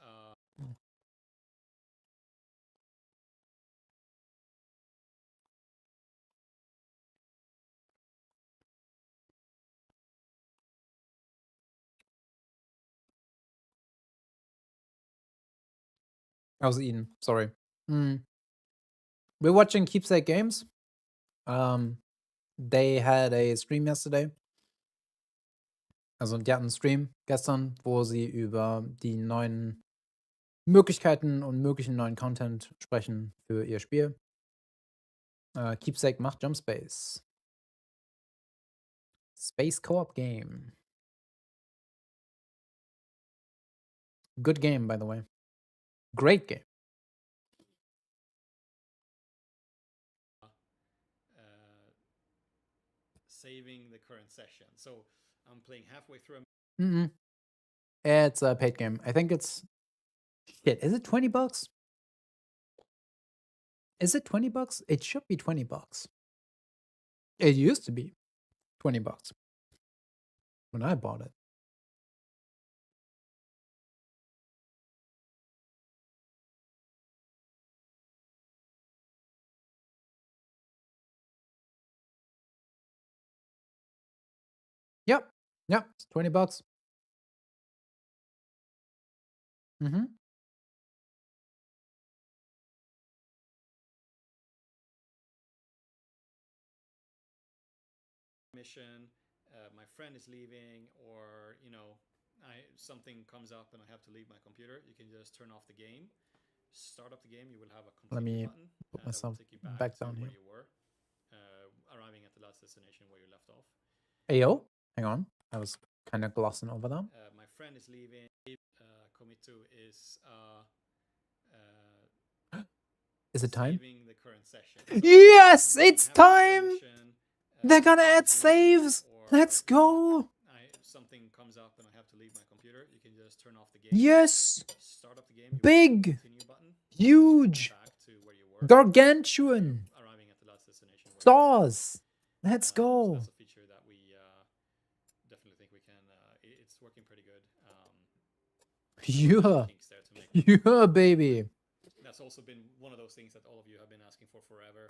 I was eating. Sorry. We're watching Keepsake Games. They had a Stream yesterday. Also, die hatten einen Stream gestern, wo sie über die neuen Möglichkeiten und möglichen neuen Content sprechen für ihr Spiel. Keepsake macht Jump Space. Space Co-op Game. Good game, by the way. Great game. saving the current session. So I'm playing halfway through. It's a paid game. I think it's shit. Is it $20? Is it $20? It should be $20. It used to be $20 when I bought it. Yep. It's $20. Mission, my friend is leaving, or something comes up and I have to leave my computer. You can just turn off the game, start up the game. You will have a Let continue me button put that will myself take you back to down where here. you were, arriving at the last destination where you left off. Ayo, hang on. I was kind of glossing over that. My friend is leaving. Commit to is Is it time? saving the current session. Yes, I'm playing it's halfway through a time. mission, They're gonna my add friend is leaving, saves. or, Let's go. something comes up and I have to leave my computer. You can just turn off the game. Yes. Start up the game. You Big. continue button. Huge. Back to where you were. Gargantuan. Arriving at the last destination. Stars. Let's So go. that's a feature that we definitely think we can. It's working pretty good. Yeah. Kinks there to make it. Yeah, baby. That's also been one of those things that all of you have been asking for forever.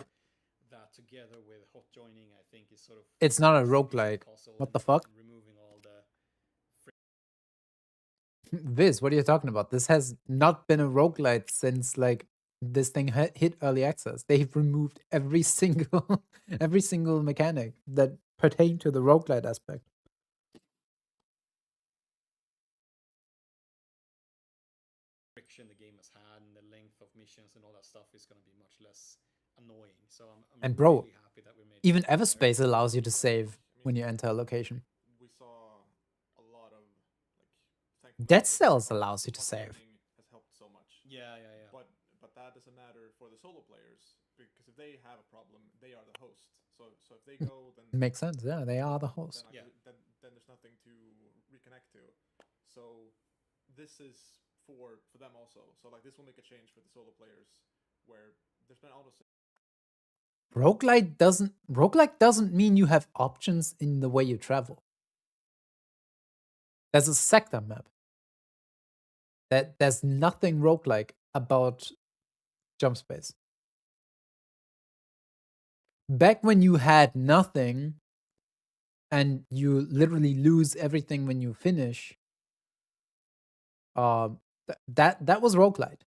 That together with hot joining, I think is sort of. It's not a roguelike. What the fuck? Removing all the. Viz, what are you talking about? This has not been a roguelite since like this thing hit early access. They've removed every single mechanic that pertained to the roguelite aspect. Friction the game has had and the length of missions and all that stuff is going to be much less annoying. So I'm And bro, really happy that we made even Everspace allows you to save when you enter a location. We saw a Dead Cells allows you to save. Has helped so much. Yeah. But that doesn't matter for the solo players because if they have a problem, they are the host. So if they go, then Makes sense. Yeah, they are the host. Then there's nothing to reconnect to. So this is for them also. So like this will make a change for the solo players where there's been almost roguelike doesn't mean you have options in the way you travel. There's a sector map. There's nothing roguelike about jump space. Back when you had nothing and you literally lose everything when you finish, that was roguelite.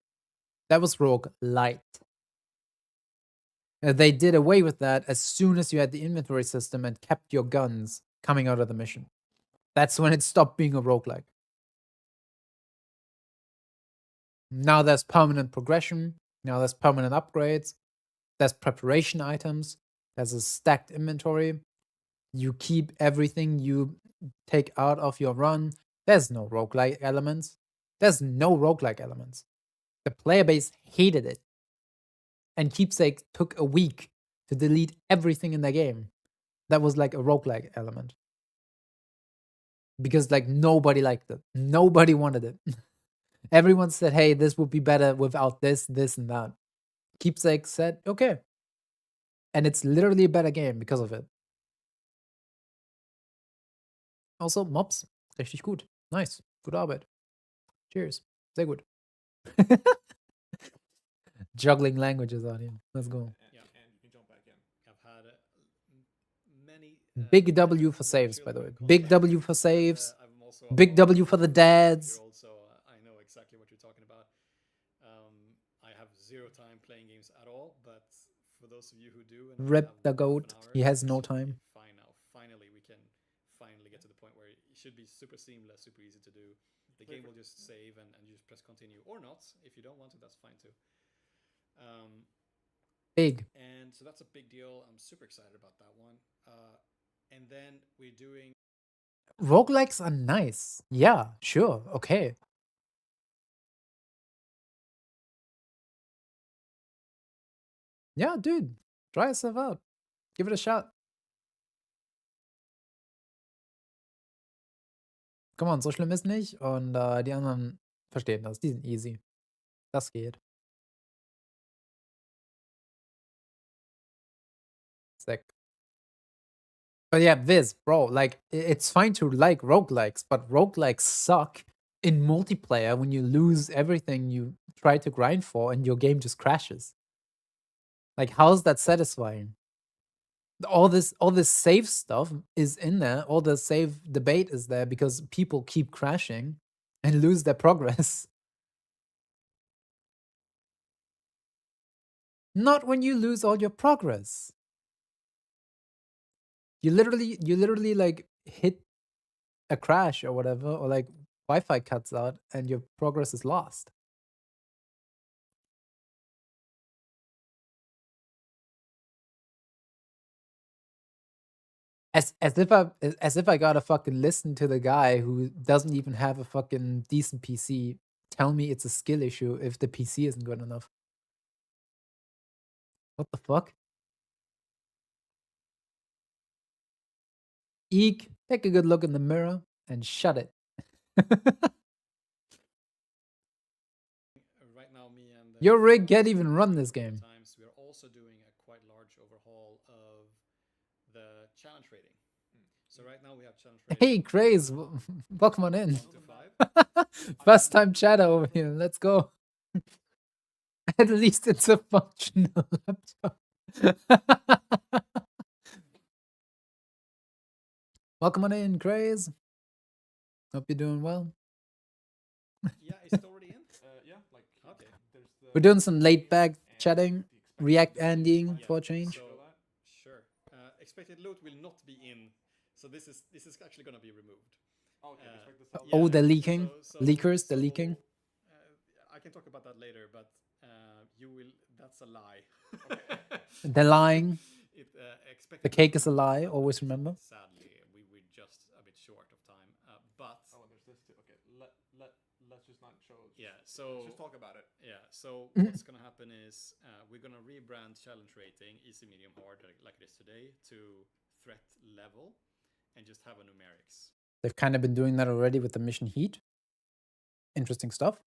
That was roguelite. They did away with that as soon as you had the inventory system and kept your guns coming out of the mission. That's when it stopped being a roguelike. Now there's permanent progression. Now there's permanent upgrades. There's preparation items. There's a stacked inventory. You keep everything you take out of your run. There's no roguelike elements. There's no roguelike elements. The player base hated it. And Keepsake took a week to delete everything in the game. That was like a roguelike element. Because like nobody liked it. Nobody wanted it. Everyone said, hey, this would be better without this, this, and that. Keepsake said, okay. And it's literally a better game because of it. Also, Mobs, richtig gut. Nice. Gute Arbeit. Cheers. Sehr gut. Juggling languages on you. Let's go. and you can jump back in. I've had many. Big W for saves, by the way. Big W for saves. Big W for the dads. Also, I know exactly what you're talking about. I have zero time playing games at all, but for those of you who do, and Rip have the half an goat. hour, He has no it's gonna be time. Fine now. Finally, we can finally get to the point where it should be super seamless, super easy to do. The game will just save and you just press continue or not. If you don't want to, that's fine too. Big. And so that's a big deal. I'm super excited about that one. And then we're doing Roguelikes are nice. Yeah, sure. Okay. Yeah, dude. Try yourself out. Give it a shot. Come on, so schlimm ist nicht. Und die anderen verstehen das. Die sind easy. Das geht. Sick. But yeah, Viz, bro, like, it's fine to like roguelikes, but roguelikes suck in multiplayer when you lose everything you try to grind for and your game just crashes. Like, how's that satisfying? All this save stuff is in there. All the save debate is there because people keep crashing and lose their progress. Not when you lose all your progress. You literally like hit a crash or whatever, or like Wi-Fi cuts out and your progress is lost. As if I gotta fucking listen to the guy who doesn't even have a fucking decent PC tell me it's a skill issue if the PC isn't good enough. What the fuck? Eek, take a good look in the mirror and shut it. right now, me and Your rig can't even run this game. Times we're also doing a quite large overhaul of the challenge rating. So right now we have challenge rating. Hey, Craze, welcome on in. 1 to 5. First time chatter over here. Let's go. At least it's a functional laptop. Welcome on in, Craze. Hope you're doing well. Yeah, is it already in? Yeah, like Okay. We're doing some laid back chatting, React ending for a change. So, sure. Expected loot will not be in. So this is actually going to be removed. Okay, Oh, they're leaking. Leakers, they're leaking. I can talk about that later, but you will. That's a lie. They're lying. Expected The cake is a lie. Always remember. Sadly, we're just a bit short of time. But there's this too. Okay, let Yeah, so Let's just talk about it. yeah, so Mhm. what's gonna happen is we're gonna rebrand challenge rating, easy, medium, hard, like it is today, to threat level, and just have a numerics. They've kind of been doing that already with the mission Heat. Interesting stuff.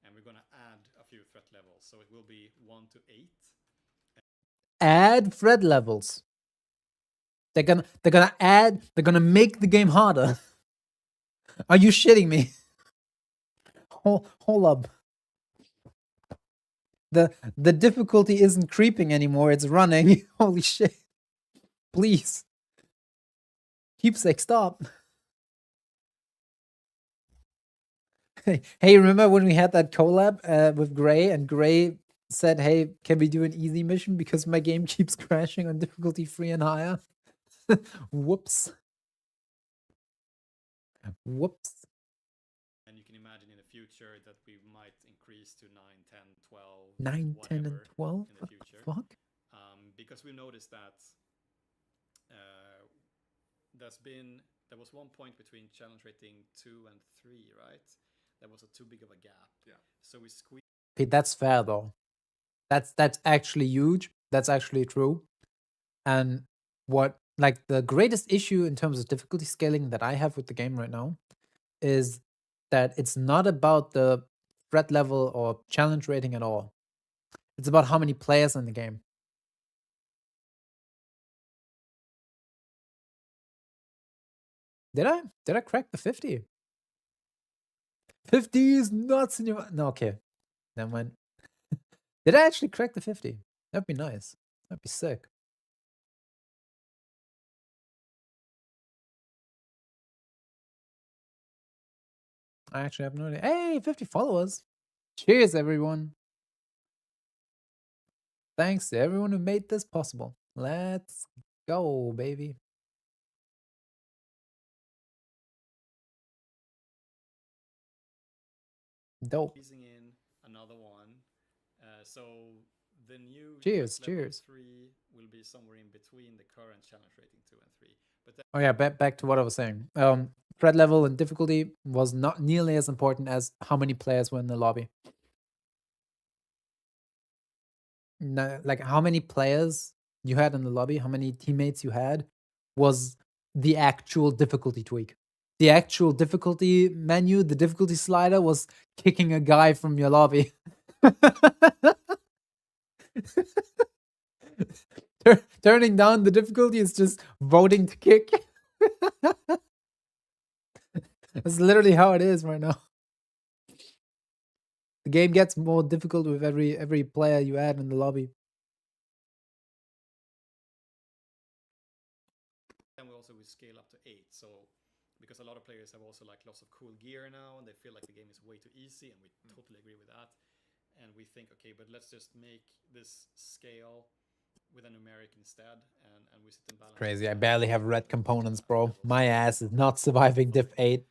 And we're gonna add a few threat levels, so it will be 1 to 8. Add threat levels. They're gonna make the game harder. Are you shitting me? Hold up. The difficulty isn't creeping anymore, it's running. Holy shit. Please. Keepsake, stop. Hey, remember when we had that collab with Gray and Gray said, hey, can we do an easy mission because my game keeps crashing on difficulty 3 and higher? Whoops. Whoops. And you can imagine in the future that we might increase to 9, 10, 12, 9, 10, and whatever 12? in the future. Fuck? Because we noticed that there was one point between challenge rating 2 and 3, right? That was too big of a gap. Yeah. So we squeezed. Okay, that's fair though. That's actually huge. That's actually true. And what like the greatest issue in terms of difficulty scaling that I have with the game right now is that it's not about the threat level or challenge rating at all. It's about how many players in the game. Did I crack the 50? 50 is nuts in your no, okay. Never mind. Did I actually crack the 50? That'd be nice. That'd be sick. I actually have no idea. Hey, 50 followers. Cheers, everyone. Thanks to everyone who made this possible. Let's go, baby. Dope. Squeezing in another one. So the new Cheers, threat level cheers. 3 will be somewhere in between the current challenge rating 2 and 3. But then Oh yeah, back to what I was saying. Threat level and difficulty was not nearly as important as how many players were in the lobby. No, like how many players you had in the lobby, how many teammates you had, was the actual difficulty tweak. The actual difficulty menu, the difficulty slider was kicking a guy from your lobby. Turning down the difficulty is just voting to kick. That's literally how it is right now. The game gets more difficult with every player you add in the lobby. then we also will scale up to 8. So because a lot of players have also like lots of cool gear now and they feel like the game is way too easy, and we totally agree with that. And we think, okay, but let's just make this scale with a numeric instead, and we sit and balance. Crazy. I barely have red components, bro. My ass is not surviving diff 8.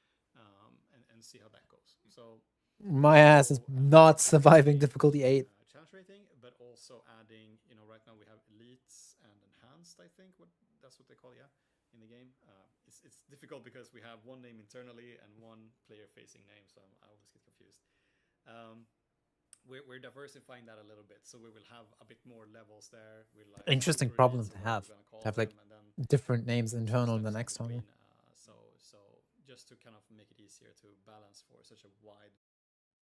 And see how that goes. So my ass is not surviving difficulty 8. Challenge rating, but also adding, right now we have elites and enhanced, I think that's what they call, in the game. It's difficult because we have one name internally and one player facing name, so I always get confused. We're diversifying that a little bit, so we will have a bit more levels there. Like interesting problem to have like different names internal and then external. So just to kind of make it easier to balance for such a wide.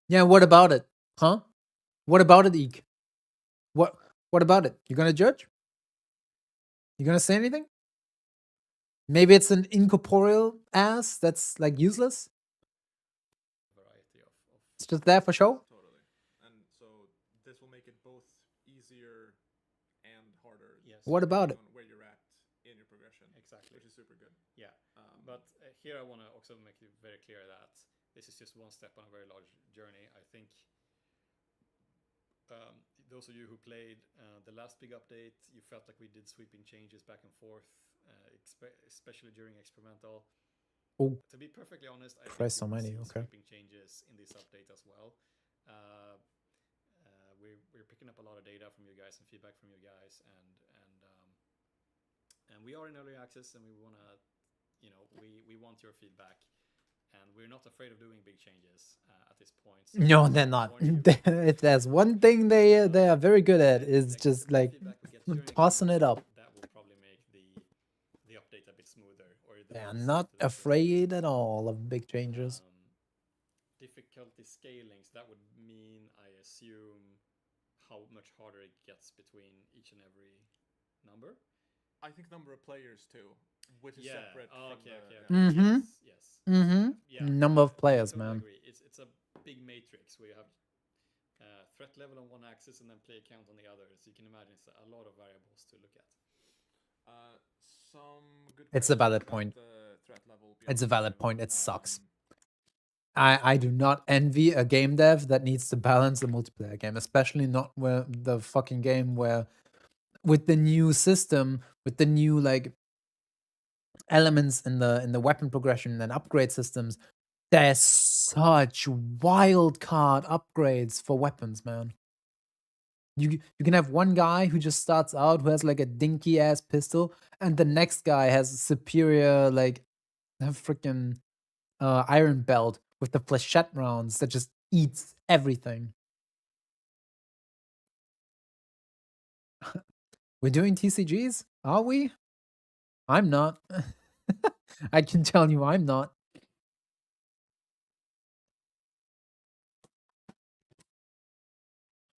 Yeah, what about it? Huh? What about it, Eek? What about it? You gonna judge? You gonna say anything? Maybe it's an incorporeal ass that's like useless. Variety of it's just there for show. Totally. And so this will make it both easier and harder. Yes. What about it? Where you're at in your progression. Exactly. Which is super good. Yeah. But here I want to also make it very clear that this is just one step on a very large journey. I think those of you who played the last big update, you felt like we did sweeping changes back and forth, especially during experimental. Oh, to be perfectly honest, I Christ think almighty, we'll see okay. sweeping changes in this update as well. We're picking up a lot of data from you guys and feedback from you guys, and we are in early access, and we want to, we want your feedback. and we're not afraid of doing big changes at this point. So No, they're not. If there's one thing they are very good at, is just like tossing it up. That will probably make the update a bit smoother. Or They are not afraid at all of big changes. Difficulty scalings, that would mean, I assume, how much harder it gets between each and every number. I think number of players too, which is separate from Mm-hmm. Yes. Mm-hmm. Yeah. Number of players, I totally man. agree. It's a big matrix where you have threat level on one axis and then player count on the other. So you can imagine it's a lot of variables to look at. It's a valid point. It's a valid point. It sucks. I do not envy a game dev that needs to balance a multiplayer game, especially not where the fucking game where with the new system, with the new like elements in the weapon progression and upgrade systems, there's such wild card upgrades for weapons, man. You can have one guy who just starts out who has like a dinky ass pistol, and the next guy has a superior like a freaking iron belt with the flechette rounds that just eats everything. We're doing TCGs? Are we? I'm not. I can tell you I'm not.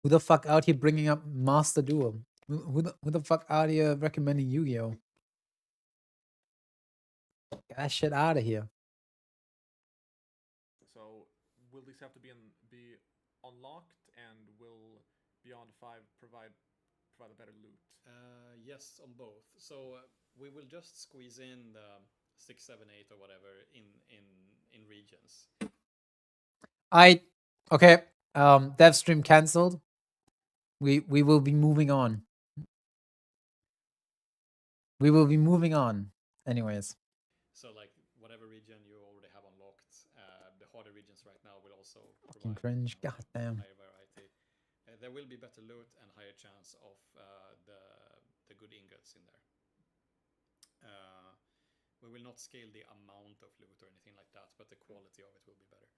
Who the fuck out here bringing up Master Duel? Who the fuck out here recommending Yu-Gi-Oh? Get that shit out of here. So will these have to be unlocked, and will Beyond 5 provide a better loot? Yes, on both. So we will just squeeze in the 6, 7, 8 or whatever in regions. Okay. Dev stream cancelled. We will be moving on. We will be moving on. Anyways. So like whatever region you already have unlocked, the harder regions right now will also fucking cringe. God damn. Higher variety. There will be better loot and higher chance of the good ingots in there. We will not scale the amount of loot or anything like that, but the quality of it will be better.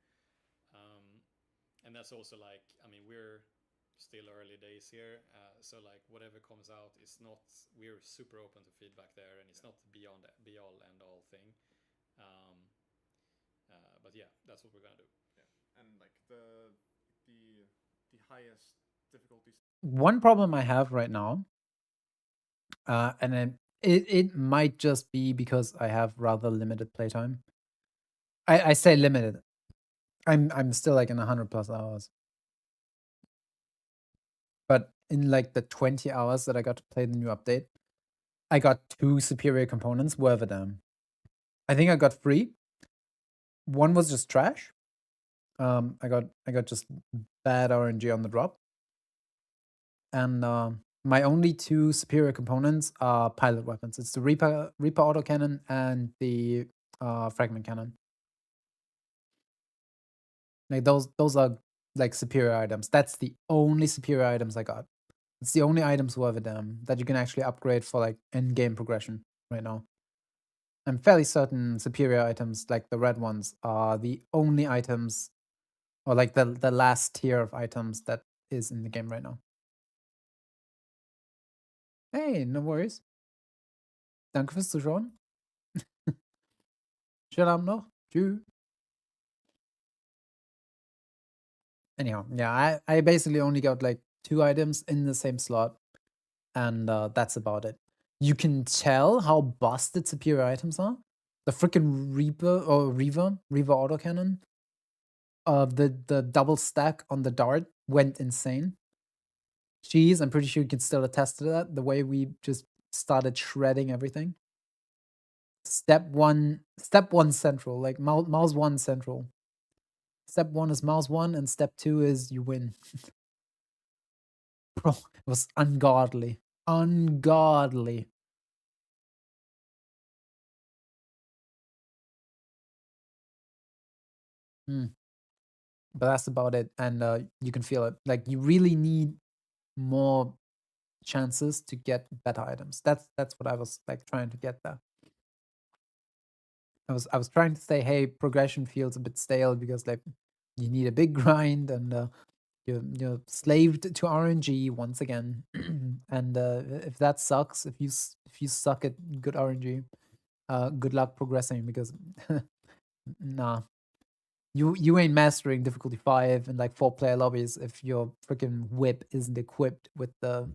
And that's also like, I mean, we're still early days here, so like whatever comes out is not, we're super open to feedback there, and it's not be all end all thing. But yeah, that's what we're gonna do. Yeah, and like the highest difficulties. One problem I have right now, and it might just be because I have rather limited playtime. I say limited. I'm still like in 100+ hours. But in like the 20 hours that I got to play the new update, I got 2 superior components worth a damn. I think I got 3. One was just trash. I got just bad RNG on the drop. And my only 2 superior components are pilot weapons. It's the Reaper autocannon and the fragment cannon. Like those are like superior items. That's the only superior items I got. It's the only items worth a damn that you can actually upgrade for like end game progression right now. I'm fairly certain superior items like the red ones are the only items, or like the last tier of items that is in the game right now. Hey, no worries. Danke fürs Zuschauen. Schönen Abend noch. Tschüss. Anyhow, yeah, I basically only got like 2 items in the same slot, and that's about it. You can tell how busted superior items are. The freaking Reaper autocannon. The double stack on the dart went insane. Jeez, I'm pretty sure you can still attest to that. The way we just started shredding everything. Step one central, like mouse 1 central. Step 1 is mouse 1, and step 2 is you win. Bro, it was ungodly. Ungodly. But that's about it, and you can feel it. Like you really need more chances to get better items. That's what I was like trying to get there. I was trying to say, hey, progression feels a bit stale because like you need a big grind and you're slaved to RNG once again. And if that sucks, if you suck at good RNG, good luck progressing because nah, you ain't mastering difficulty 5 in like 4-player lobbies if your freaking whip isn't equipped with the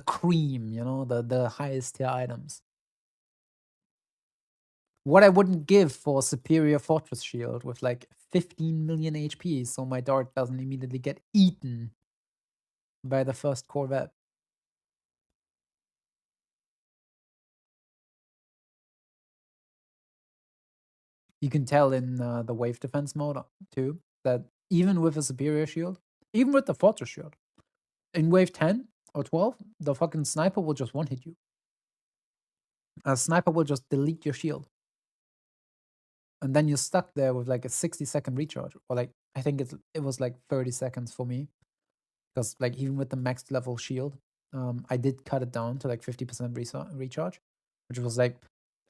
cream, you know, the highest tier items. What I wouldn't give for a superior fortress shield with like 15 million HP, so my dart doesn't immediately get eaten by the first Corvette. You can tell in the wave defense mode too that even with a superior shield, even with the fortress shield, in wave 10 or 12, the fucking sniper will just one hit you. A sniper will just delete your shield. And then you're stuck there with like a 60-second recharge. Or like, I think it was like 30 seconds for me. Because like even with the max level shield, I did cut it down to like 50% recharge, which was like,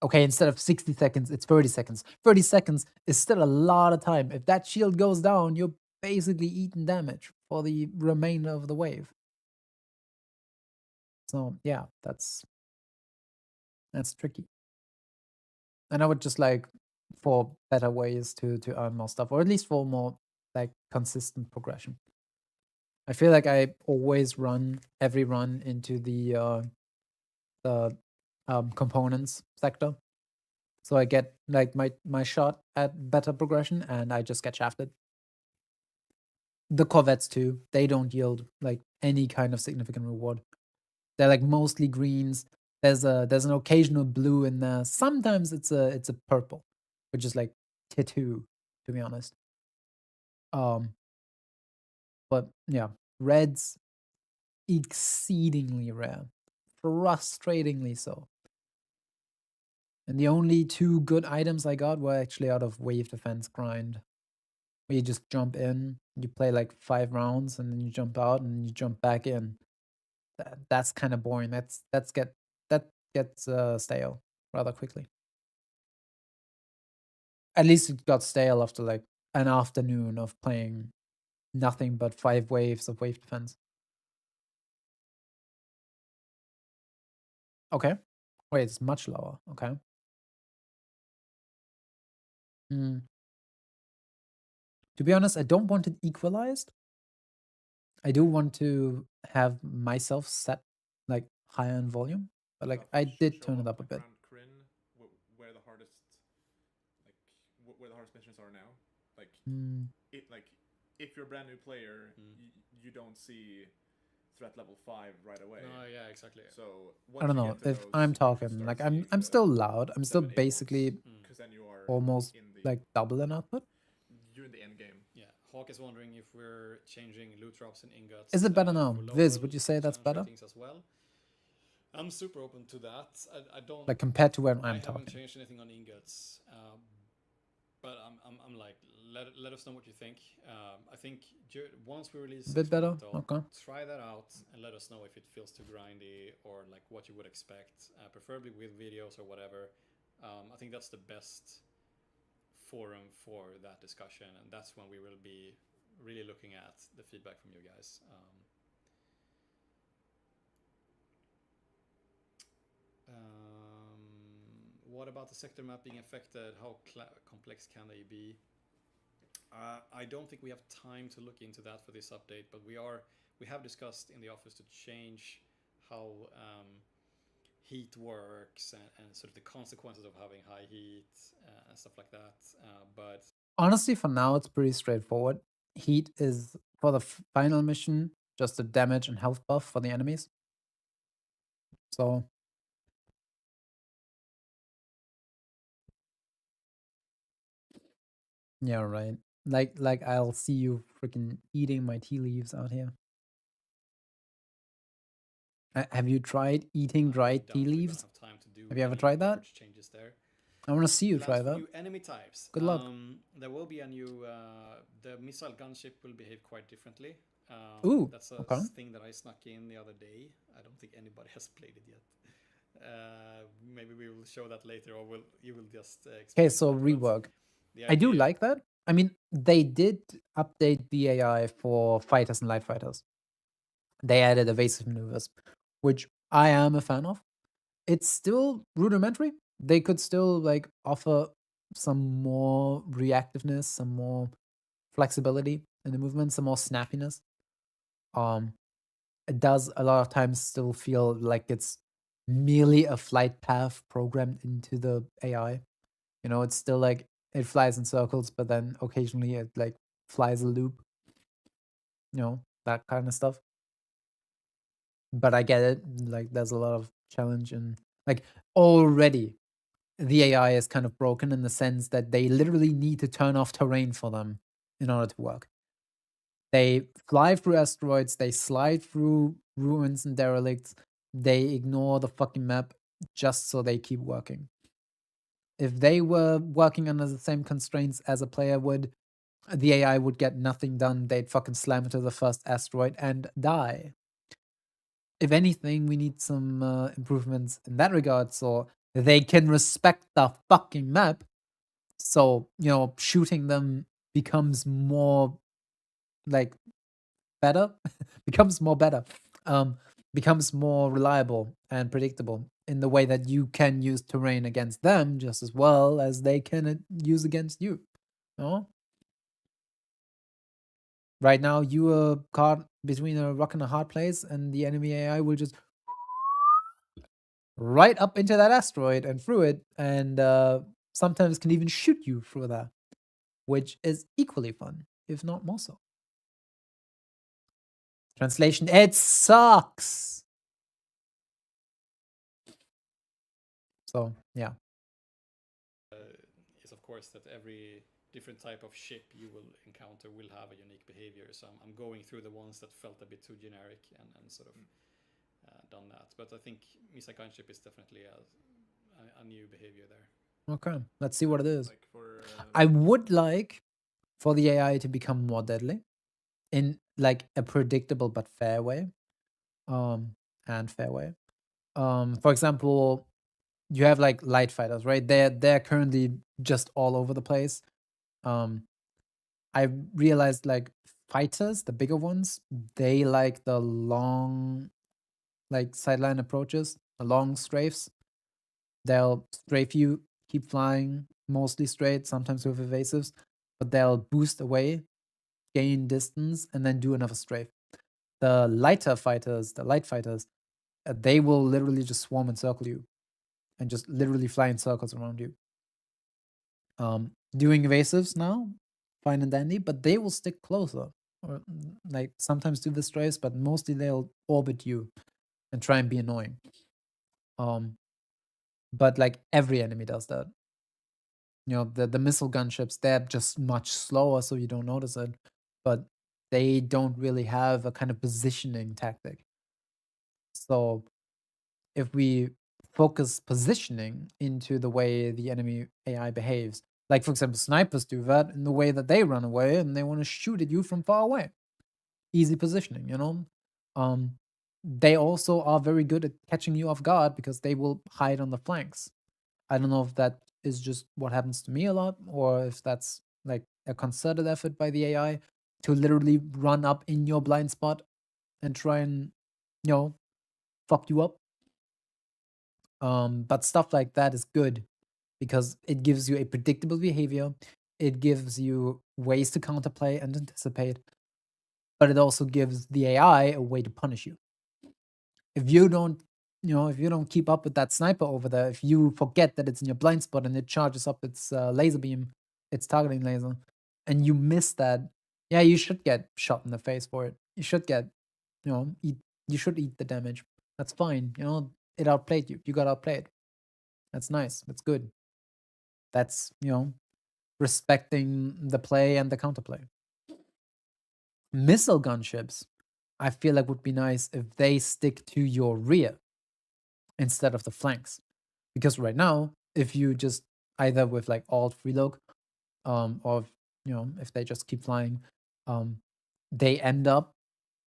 okay, instead of 60 seconds, it's 30 seconds. 30 seconds is still a lot of time. If that shield goes down, you're basically eating damage for the remainder of the wave. So yeah, that's tricky. And I would just like for better ways to earn more stuff, or at least for more like consistent progression. I feel like I always run every run into the components sector, so I get like my shot at better progression, and I just get shafted. The Corvettes too, they don't yield like any kind of significant reward. They're like mostly greens. There's an occasional blue in there. Sometimes it's a purple, which is like tattoo, to be honest. But yeah, reds exceedingly rare, frustratingly so. And the only 2 good items I got were actually out of wave defense grind, where you just jump in, you play like 5 rounds, and then you jump out and you jump back in. That's kind of boring. That gets stale rather quickly. At least it got stale after like an afternoon of playing nothing but 5 waves of wave defense. Okay. Wait, it's much lower. Okay. Hmm. To be honest, I don't want it equalized. I do want to have myself set like higher in volume, but like I did turn it up a bit. Kryn, where the hardest, like where the hardest missions are now. Like it, like if you're a brand new player, you don't see threat level 5 right away. No, yeah, exactly. So I don't know if I'm talking like I'm still loud. I'm still basically then you are almost in the, like double in output. you're in the end game. Yeah, Hawk is wondering if we're changing loot drops and ingots. Is it better now? for Viz, local would you say that's challenge better? ratings as well. I'm super open to that. I don't Like compared to when I'm I haven't talking. changed anything on ingots, but I'm like let us know what you think. I think once we release A bit better? experimental, Okay. try that out and let us know if it feels too grindy or like what you would expect, preferably with videos or whatever. I think that's the best forum for that discussion, and that's when we will be really looking at the feedback from you guys. What about the sector map being affected? How complex can they be? I don't think we have time to look into that for this update, but we have discussed in the office to change how heat works and sort of the consequences of having high heat and stuff like that. But honestly, for now, it's pretty straightforward. Heat is for the final mission just a damage and health buff for the enemies. So yeah, right. Like I'll see you freaking eating my tea leaves out here. Have you tried eating dried tea leaves? Have you ever tried that? changes there. I want to see you try that. New enemy types. Good luck. There will be a new. The missile gunship will behave quite differently. Ooh, That's a okay. thing that I snuck in the other day. I don't think anybody has played it yet. Maybe we will show that later, or you will just Okay, explain so that. But rework. the I do idea, like that. I mean, they did update the AI for fighters and light fighters. They added evasive maneuvers, which I am a fan of. It's still rudimentary. They could still like offer some more reactiveness, some more flexibility in the movement, some more snappiness. Um, it does a lot of times still feel like it's merely a flight path programmed into the AI. You know, it's still like it flies in circles, but then occasionally it like flies a loop, you know, that kind of stuff. But I get it. Like, there's a lot of challenge and like already the AI is kind of broken in the sense that they literally need to turn off terrain for them in order to work. They fly through asteroids, they slide through ruins and derelicts, they ignore the fucking map just so they keep working. If they were working under the same constraints as a player would, the AI would get nothing done. They'd fucking slam into the first asteroid and die. If anything, we need some improvements in that regard so they can respect the fucking map. So, you know, shooting them becomes more like better, becomes more better, um, becomes more reliable and predictable in the way that you can use terrain against them just as well as they can use against you. No? Right now, you are caught between a rock and a hard place, and the enemy AI will just right up into that asteroid and through it, and sometimes can even shoot you through that, which is equally fun, if not more so. Translation: it sucks. So yeah, is of course that every different type of ship you will encounter will have a unique behavior. So I'm going through the ones that felt a bit too generic and sort of done that. But I think Misa Gunship is definitely a new behavior there. okay. Let's see what it is. Like for I would like for the AI to become more deadly in like a predictable but fair way. And fair way. For example, you have like light fighters, right? They're currently just all over the place. Um, I realized like fighters, the bigger ones, they like the long, like sideline approaches, the long strafes. They'll strafe you, keep flying, mostly straight, sometimes with evasives, but they'll boost away, gain distance, and then do another strafe. The lighter fighters, the light fighters, they will literally just swarm and circle you and just literally fly in circles around you. Doing evasives now, fine and dandy, but they will stick closer. Or like sometimes do the strays, but mostly they'll orbit you and try and be annoying. But like every enemy does that. You know, the missile gunships, they're just much slower, so you don't notice it. But they don't really have a kind of positioning tactic. So if we focus positioning into the way the enemy AI behaves, like for example, snipers do that in the way that they run away and they want to shoot at you from far away. Easy positioning, you know? Um, they also are very good at catching you off guard because they will hide on the flanks. I don't know if that is just what happens to me a lot or if that's like a concerted effort by the AI to literally run up in your blind spot and try and, you know, fuck you up. But stuff like that is good because it gives you a predictable behavior. It gives you ways to counterplay and anticipate, but it also gives the AI a way to punish you. If you don't, you know, if you don't keep up with that sniper over there, if you forget that it's in your blind spot and it charges up its laser beam, its targeting laser, and you miss that, yeah, you should get shot in the face for it. You should get, you know, you should eat the damage. That's fine. You know, it outplayed you. You got outplayed. That's nice. That's good. That's, you know, respecting the play and the counterplay. Missile gunships, I feel like would be nice if they stick to your rear instead of the flanks. Because right now, if you just either with like alt reload, or you know, if they just keep flying, um, they end up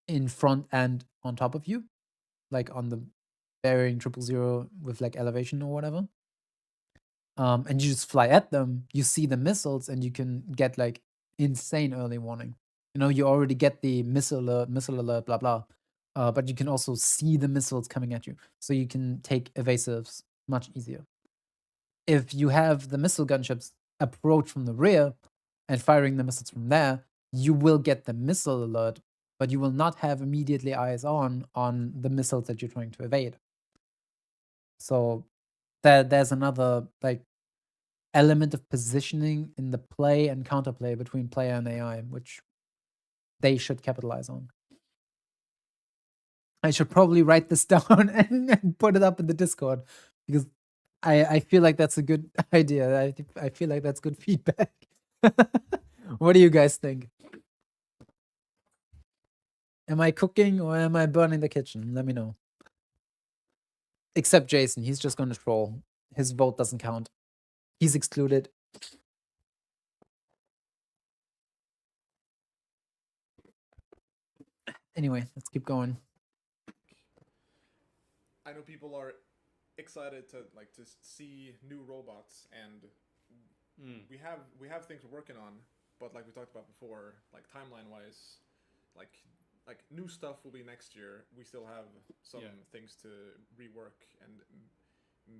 in front and on top of you, like on the bearing 000 with like elevation or whatever. And you just fly at them, you see the missiles, and you can get like insane early warning. You know, you already get the missile alert, blah blah. But you can also see the missiles coming at you, so you can take evasives much easier. If you have the missile gunships approach from the rear and firing the missiles from there, you will get the missile alert, but you will not have immediately eyes on the missiles that you're trying to evade. So there's another like element of positioning in the play and counterplay between player and AI, which they should capitalize on. I should probably write this down and put it up in the Discord, because I feel like that's a good idea. I feel like that's good feedback. What do you guys think? Am I cooking or am I burning the kitchen? Let me know. Except Jason, he's just gonna troll. His vote doesn't count. He's excluded. Anyway, let's keep going. I know people are excited to see new robots, and we have things we're working on, but like we talked about before, like timeline wise, like new stuff will be next year. We still have some things to rework and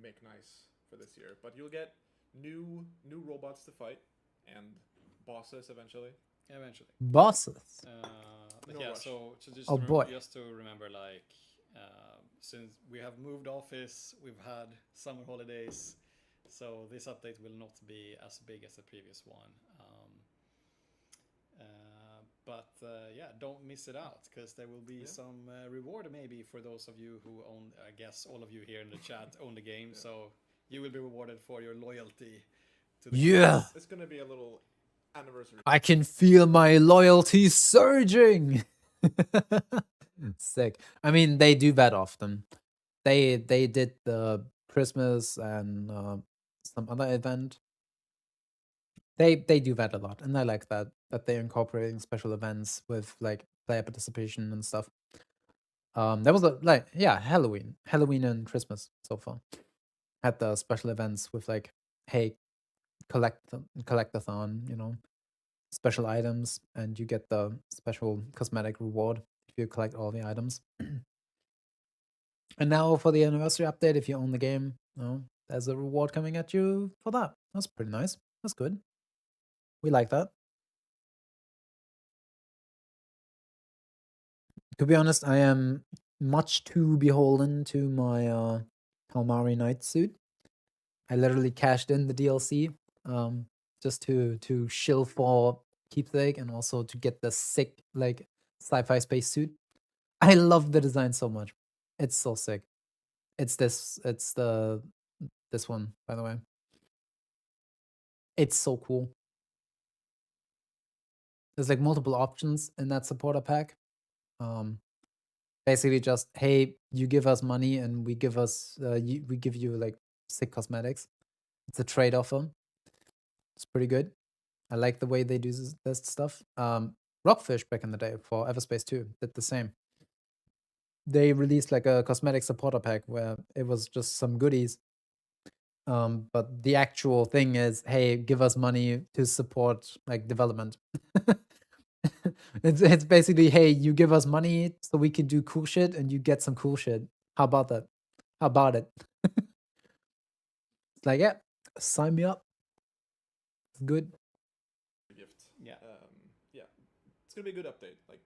make nice for this year, but you'll get new robots to fight and bosses eventually. Bosses. No rush. So just just to remember, like, since we have moved office, we've had summer holidays, so this update will not be as big as the previous one. But don't miss it out, because there will be some reward maybe for those of you who own. I guess all of you here in the chat own the game, so you will be rewarded for your loyalty to the game. It's gonna be a little anniversary. I can feel my loyalty surging. Sick. I mean, they do that often. They did the Christmas and some other event. They do that a lot, and I like that they're incorporating special events with like player participation and stuff. There was Halloween and Christmas so far had the special events with like, hey, collectathon, you know, special items, and you get the special cosmetic reward if you collect all the items. And now for the anniversary update, if you own the game, there's a reward coming at you for that. That's pretty nice. That's good. We like that. To be honest, I am much too beholden to my Calamari Knight suit. I literally cashed in the DLC just to shill for keepsake, and also to get the sick like sci-fi space suit. I love the design so much. It's so sick. It's this one, by the way. It's so cool. There's like multiple options in that supporter pack. Basically just, hey, you give us money and we give you like sick cosmetics. It's a trade offer. It's pretty good. I like the way they do this stuff. Rockfish back in the day for Everspace 2 did the same. They released like a cosmetic supporter pack where it was just some goodies. But the actual thing is, hey, give us money to support like development. It's basically, hey, you give us money so we can do cool shit and you get some cool shit. How about that? How about it? It's like, yeah, sign me up. It's good. Gift. It's gonna be a good update. Like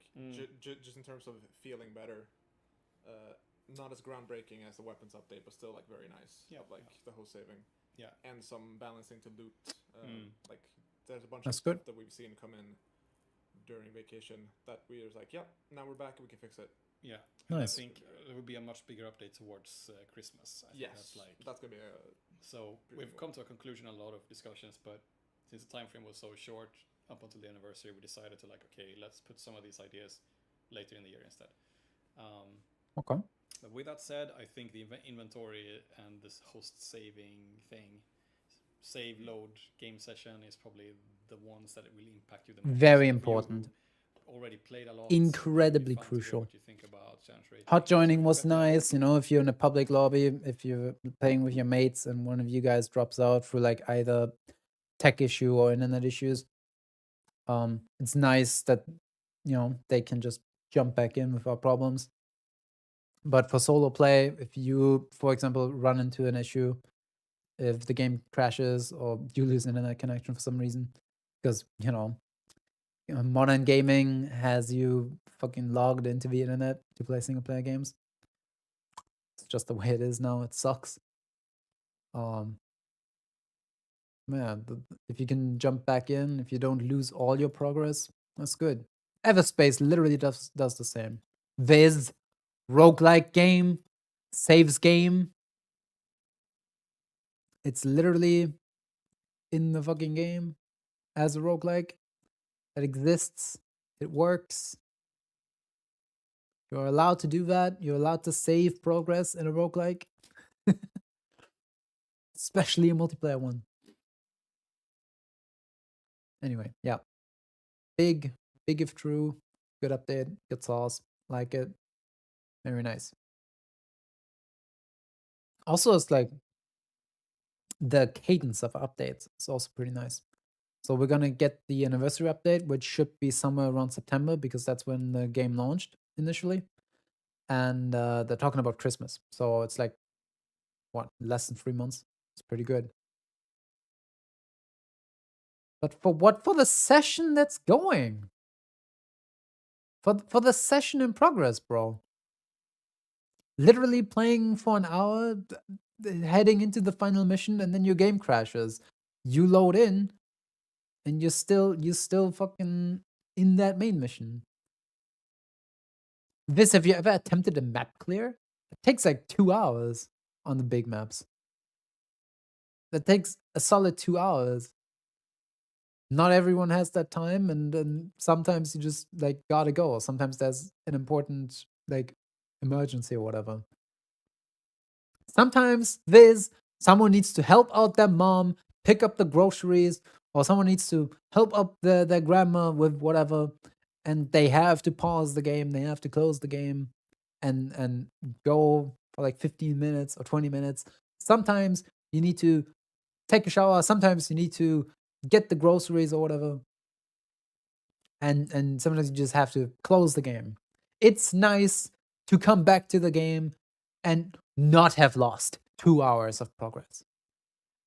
just in terms of feeling better. Not as groundbreaking as the weapons update, but still like very nice. Like the host saving. And some balancing to loot. Like there's a bunch of stuff that we've seen come in during vacation that we was like, now we're back and we can fix it. Nice. I think there will be a much bigger update towards Christmas. That's gonna be so we've come to a conclusion, a lot of discussions, but since the time frame was so short up until the anniversary, we decided to like, okay, let's put some of these ideas later in the year instead. Okay. But with that said, I think the inventory and this host saving thing, save load game session, is probably the ones that will impact you the most. Very important. already played a lot. incredibly It'd be fun to hear crucial. what you think about challenge rating. Hot joining was But yeah, nice, you know, if you're in a public lobby, if you're playing with your mates and one of you guys drops out through like either tech issue or internet issues, it's nice that, you know, they can just jump back in without problems. But for solo play, if you, for example, run into an issue, if the game crashes or you lose internet connection for some reason, because, you know, modern gaming has you fucking logged into the internet to play single player games. It's just the way it is now. It sucks. Man, if you can jump back in, if you don't lose all your progress, that's good. Everspace literally does the same. Viz, roguelike game, saves game. It's literally in the fucking game as a roguelike. It exists. It works. You're allowed to do that. You're allowed to save progress in a roguelike. Especially a multiplayer one. Anyway, yeah. Big if true. Good update. Good sauce. Like it. Very nice. Also, it's like the cadence of updates is also pretty nice. So we're gonna get the anniversary update, which should be somewhere around September because that's when the game launched initially. And they're talking about Christmas. So it's like, what, less than 3 months? It's pretty good. But for what? For the session that's going. For the session in progress, bro. Literally playing for an hour, heading into the final mission, and then your game crashes. You load in, and you're still fucking in that main mission. This, have you ever attempted a map clear? It takes like 2 hours on the big maps. That takes a solid 2 hours. Not everyone has that time, and sometimes you just like gotta go. Sometimes there's an important like emergency or whatever. Sometimes someone needs to help out their mom, pick up the groceries, or someone needs to help up their grandma with whatever, and they have to pause the game, they have to close the game and go for like 15 minutes or 20 minutes. Sometimes you need to take a shower, sometimes you need to get the groceries or whatever. And sometimes you just have to close the game. It's nice to come back to the game and not have lost 2 hours of progress.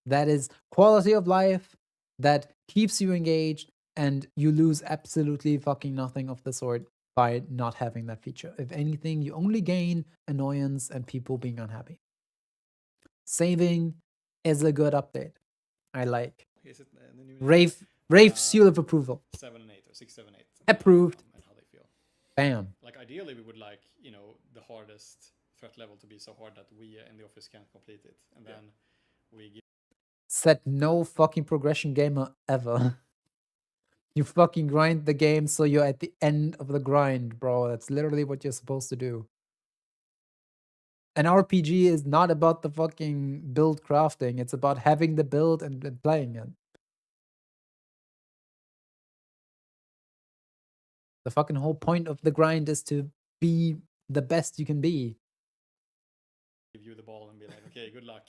That is quality of life that keeps you engaged, and you lose absolutely fucking nothing of the sort by not having that feature. If anything, you only gain annoyance and people being unhappy. Saving is a good update. I like. Is it the new Rave seal of approval. 7 and 8 or 6, 7, 8? Approved. And how they feel. Bam. Like ideally, we would like, you know, the hardest threat level to be so hard that we in the office can't complete it, and then we give. Said no fucking progression gamer ever. You fucking grind the game so you're at the end of the grind, bro. That's literally what you're supposed to do. An RPG is not about the fucking build crafting. It's about having the build and playing it. The fucking whole point of the grind is to be the best you can be. Give you the ball and be like, okay, good luck.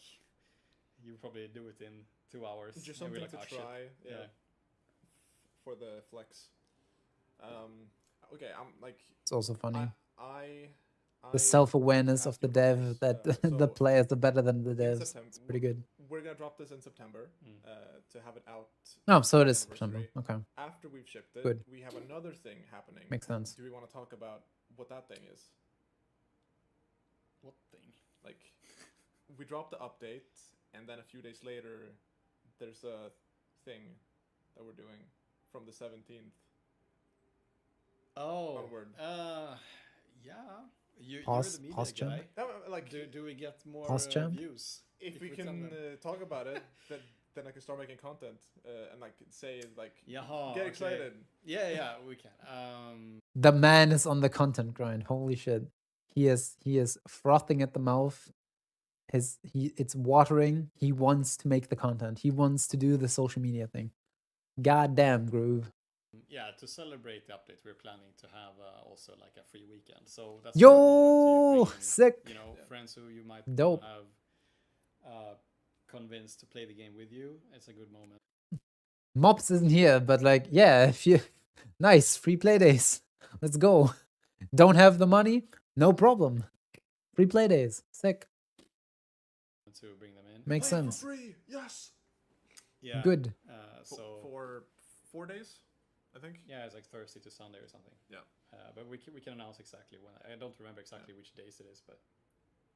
You probably do it in 2 hours. Just and something we're like, to "Ah, shit." try. Yeah. Yeah. For the flex. Okay, I'm like. It's also funny. I The self-awareness of asked the you dev about that this, the so players are better than the in devs. September, It's pretty good. We're gonna drop this in September Mm. to have it out. Oh, so it for is the September. anniversary. Okay, After we've shipped it, Good. we have another thing happening. makes sense. Do we want to talk about what that thing is? What thing? Like, we dropped the update, and then a few days later, there's a thing that we're doing from the 17th Oh. onward. Yeah. You're Pause- the media pause guy. champ. No, like, Do we get more Pause champ? views? if we we tell can them? talk about it, then I can start making content and like say like Yaha, get okay. excited. Yeah, we can. The man is on the content grind. Holy shit. He is frothing at the mouth. It's watering. He wants to make the content. He wants to do the social media thing. God damn, Groove. yeah, to celebrate the update, we're planning to have also like a free weekend. So that's a good moment Yo, to bring in, sick. you know, friends who you might Dope. have convinced to play the game with you. It's a good moment. Mops isn't here, but like, yeah, if you nice free play days. Let's go. Don't have the money? No problem. Free play days. Sick. To bring them in. Makes Play sense. for free. Yes. Yeah. Good. So For 4 days, I think. yeah, it's like Thursday to Sunday or something. Yeah. But we can announce exactly when. I don't remember exactly which days it is, but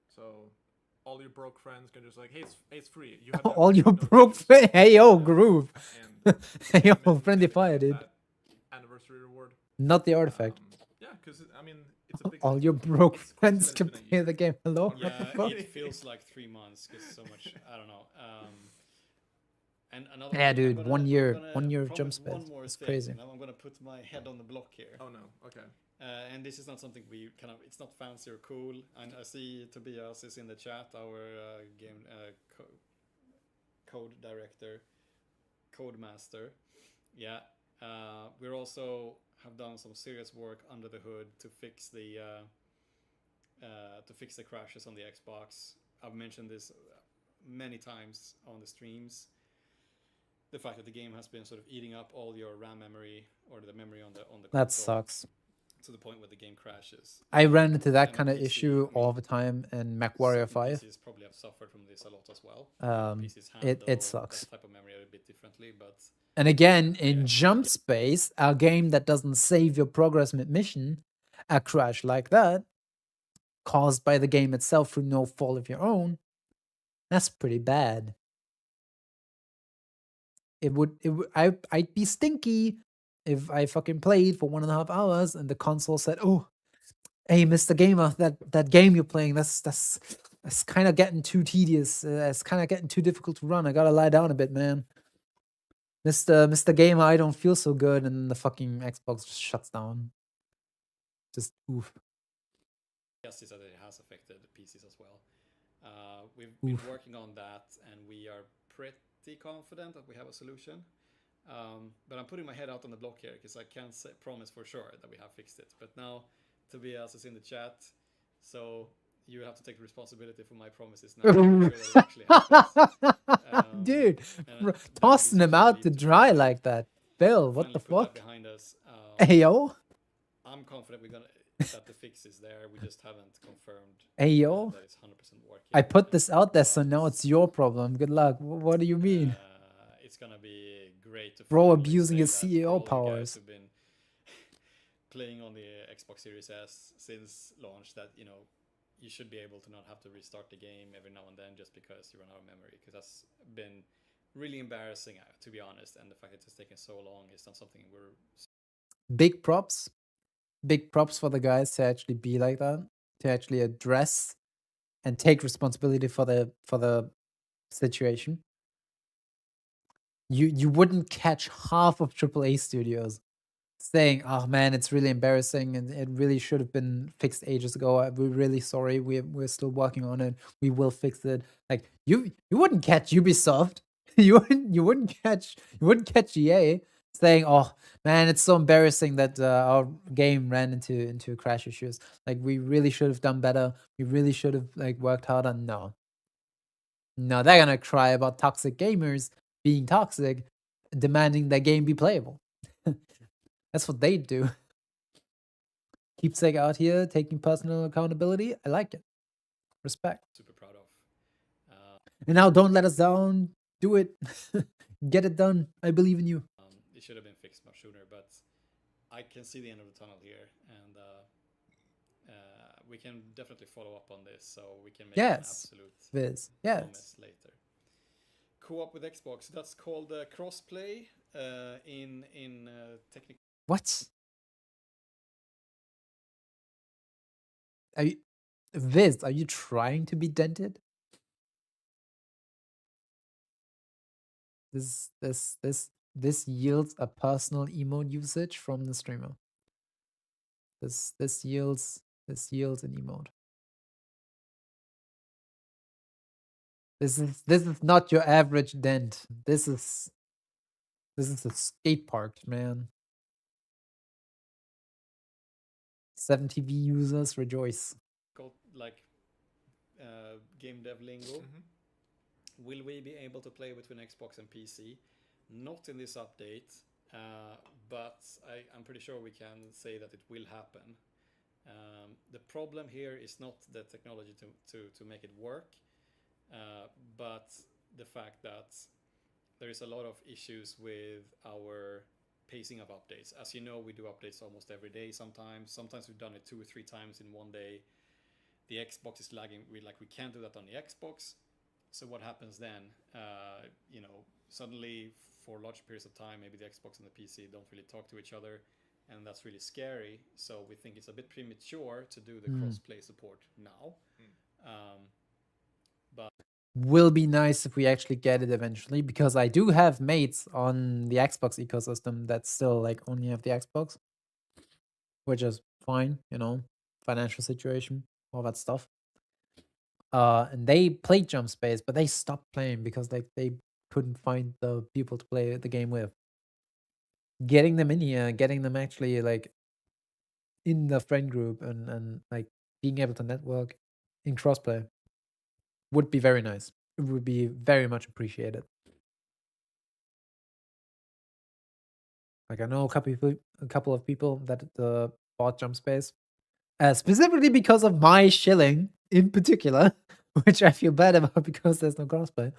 So all your broke friends can just like, hey, it's free. You have to All have your no broke notifications. friends. Hey yo, Yeah. groove. And Hey yo, come in and friendly you fire, get dude. that anniversary reward. Not the artifact. Yeah, because I mean, it's a big All thing. your broke It's friends coincidence can been a play year. the game. Hello? yeah, What the fuck? it feels like 3 months because so much. I don't know. And another Yeah, thing, dude, 1 year. I'm gonna 1 year of jump promise space. one more It's thing. crazy. Now I'm gonna put my head on the block here. Oh no. Okay. And this is not something we kind of. It's not fancy or cool. And I see Tobias is in the chat. Our game code director, code master. Yeah. We're also have done some serious work under the hood to fix the crashes on the Xbox. I've mentioned this many times on the streams. The fact that the game has been sort of eating up all your RAM memory or the memory on the That console sucks. to the point where the game crashes. I ran into that And kind of PC, issue I mean, all the time in MechWarrior certain 5. PCs probably have suffered from this a lot as well. PCs It handle sucks. that type of memory a bit differently, but And again, in Jump Space, a game that doesn't save your progress mid-mission, a crash like that, caused by the game itself through no fault of your own, that's pretty bad. I'd be stinky if I fucking played for 1.5 hours and the console said, "Oh, hey, Mr. Gamer, that game you're playing, that's kind of getting too tedious. It's kind of getting too difficult to run. I gotta lie down a bit, man. Mr. Gamer, I don't feel so good," and then the fucking Xbox just shuts down. Just oof. yes, is that it has affected PCs as well. We've been working on that, and we are pretty confident that we have a solution. But I'm putting my head out on the block here because I can't promise for sure that we have fixed it. But now Tobias is in the chat, so you have to take responsibility for my promises now. To make sure that it actually happens. Dude, and tossing him out to dry finally like that. Bill, what the put that fuck? behind us. Hey yo, I'm confident that the fix is there. We just haven't confirmed hey yo. that it's 100% working. I put this out there, so now it's your problem. Good luck. What do you mean? It's gonna be great to Bro finally abusing say his that for CEO all you guys powers. who've been playing on the Xbox Series S since launch, that you should be able to not have to restart the game every now and then just because you run out of memory, because that's been really embarrassing, to be honest. And the fact that it's taken so long is not something we're Big props. Big props for the guys to actually be like that, to actually address and take responsibility for the situation. You wouldn't catch half of AAA studios saying, "Oh man, it's really embarrassing and it really should have been fixed ages ago. We're really sorry. We're still working on it. We will fix it." Like you wouldn't catch Ubisoft. You wouldn't catch EA saying, "Oh man, it's so embarrassing that our game ran into crash issues. Like we really should have done better. We really should have like worked harder." No, they're gonna cry about toxic gamers being toxic, demanding their game be playable. That's what they do. Keepsake out here taking personal accountability. I like it. Respect. super proud of. And now don't let us down. Do it. Get it done. I believe in you. It should have been fixed much sooner, but I can see the end of the tunnel here, and we can definitely follow up on this, so we can make an absolute Viz. Yes. promise later. Co-op with Xbox. That's called crossplay in technical. What? Are you, Viz, are you trying to be dented? This yields a personal emote usage from the streamer. This yields an emote. This is not your average dent. This is a skate park, man. 7TV users rejoice. Like game dev lingo. Will we be able to play between Xbox and PC? Not in this update, but I'm pretty sure we can say that it will happen. The problem here is not the technology to make it work, but the fact that there is a lot of issues with our pacing of updates. As you know, we do updates almost every day sometimes. Sometimes we've done it 2 or 3 times in one day. The Xbox is lagging. We can't do that on the Xbox. So what happens then? Suddenly for large periods of time, maybe the Xbox and the PC don't really talk to each other, and that's really scary. So we think it's a bit premature to do the cross-play support now. But will be nice if we actually get it eventually, because I do have mates on the Xbox ecosystem that still like only have the Xbox, which is fine, financial situation, all that stuff. And they played Jump Space, but they stopped playing because they couldn't find the people to play the game with. Getting them in here, getting them actually like in the friend group and like being able to network in crossplay would be very nice. It would be very much appreciated. Like I know a couple of people that bought Jump Space, specifically because of my shilling in particular, which I feel bad about because there's no crossplay.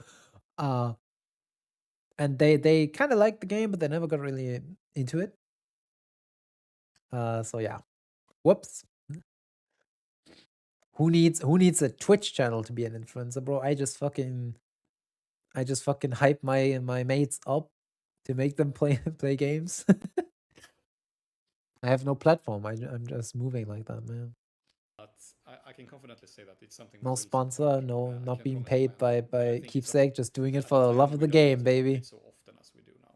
And they kind of liked the game, but they never got really into it. So yeah, whoops. Who needs a Twitch channel to be an influencer, bro? I just fucking hype my mates up to make them play games. I have no platform. I'm just moving like that, man. But I can confidently say that it's something. No we will sponsor, support. no, I not can't being promise paid when, but I by think it's Keepsake, just doing it at for a the time love when of we the don't game, need to baby. update so often as we do now.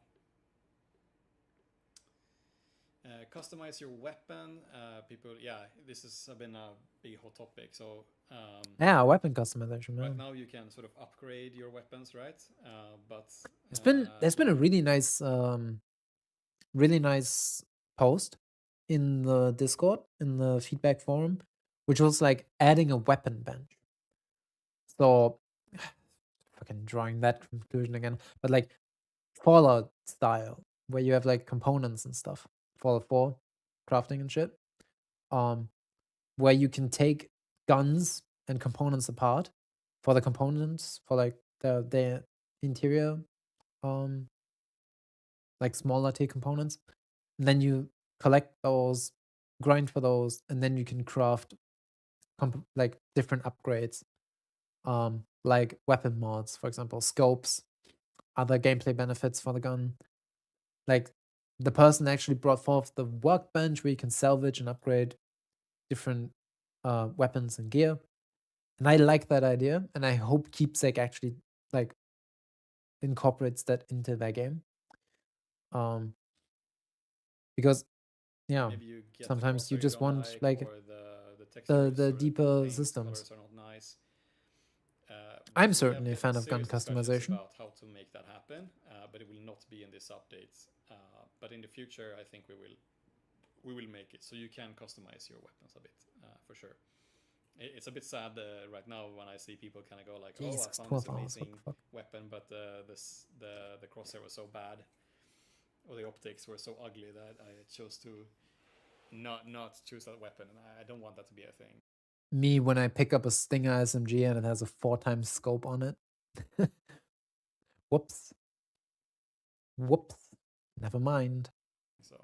Customize your weapon. This has been a big hot topic. So Yeah, weapon customization, man. right now you can sort of upgrade your weapons, right? But There's been a really nice post in the Discord, in the feedback forum, which was like adding a weapon bench. So fucking drawing that conclusion again, but like Fallout style, where you have like components and stuff. Fallout 4 crafting and shit. Where you can take guns and components apart for the components, for like the interior like smaller T components. And then you collect those, grind for those, and then you can craft like different upgrades, like weapon mods, for example, scopes, other gameplay benefits for the gun. Like the person actually brought forth the workbench where you can salvage and upgrade different weapons and gear. And I like that idea, and I hope Keepsake actually like incorporates that into their game. Because maybe you get sometimes you crosshair just don't want like or the textures the or deeper paint systems. colors are not nice. I'm We certainly a have fan of gun serious discussions customization. about how to make that happen, but it will not be in this update. But in the future, I think we will make it so you can customize your weapons a bit, for sure. It's a bit sad right now when I see people kind of go like, Jesus, "Oh, I found 12 this hours, amazing what weapon, but the crosshair was so bad, or the optics were so ugly that I chose to not choose that weapon, and I don't want that to be a thing." Me, when I pick up a Stinger SMG and it has a 4x scope on it. Whoops. Never mind. So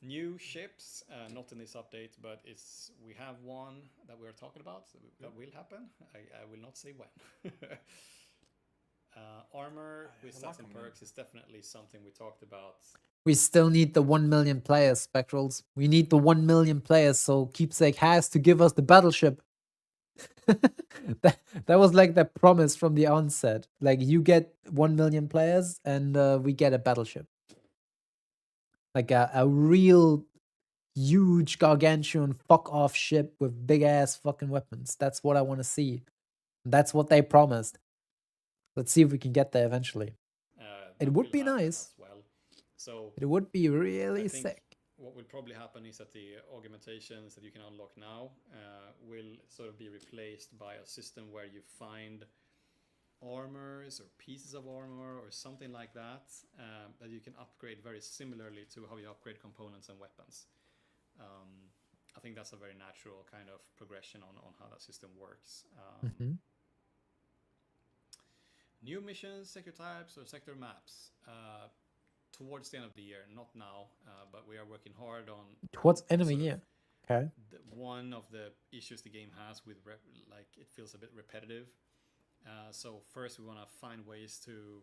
new ships, not in this update, but we have one that we're talking about that will happen. I will not say when. Armor with stats and perks is definitely something we talked about. We still need the 1 million players, Spectrals. We need the 1 million players, so Keepsake has to give us the battleship. that was like the promise from the onset. Like you get 1 million players and we get a battleship. Like a real huge gargantuan fuck off ship with big ass fucking weapons. That's what I want to see. That's what they promised. Let's see if we can get there eventually. It would be nice. As well. So it would be really sick. what will probably happen is that the augmentations that you can unlock now will sort of be replaced by a system where you find armors or pieces of armor or something like that that you can upgrade very similarly to how you upgrade components and weapons. I think that's a very natural kind of progression on how that system works. New missions, sector types, or sector maps towards the end of the year. Not now, but we are working hard on towards end of the year. Okay. One of the issues the game has with like it feels a bit repetitive. So first we want to find ways to,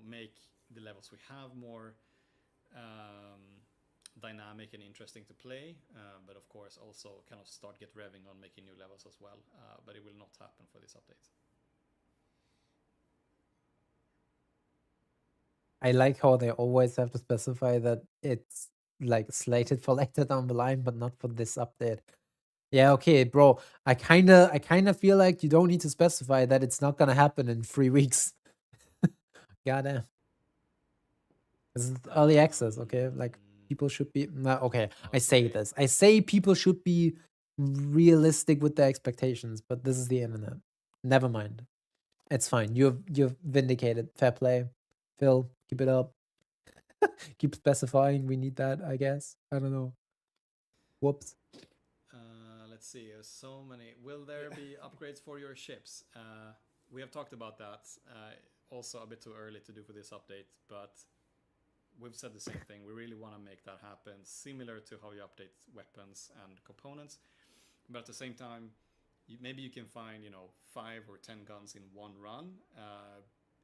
make the levels we have more dynamic and interesting to play, but of course also kind of get revving on making new levels as well. But it will not happen for this update. I like how they always have to specify that it's like slated for later down the line, but not for this update. Yeah, okay, bro. I kinda feel like you don't need to specify that it's not gonna happen in 3 weeks. Goddamn. This is early access, okay? Like people should be okay. I say this. I say people should be realistic with their expectations, but this is the internet. Never mind. It's fine. You've vindicated. Fair play. Phil, keep it up. Keep specifying. We need that, I guess. I don't know. Whoops. Let's see. There's so many. Will there be upgrades for your ships? We have talked about that. Also a bit too early to do for this update, but we've said the same thing. We really want to make that happen, similar to how you update weapons and components. But at the same time, maybe you can find 5 or 10 guns in one run.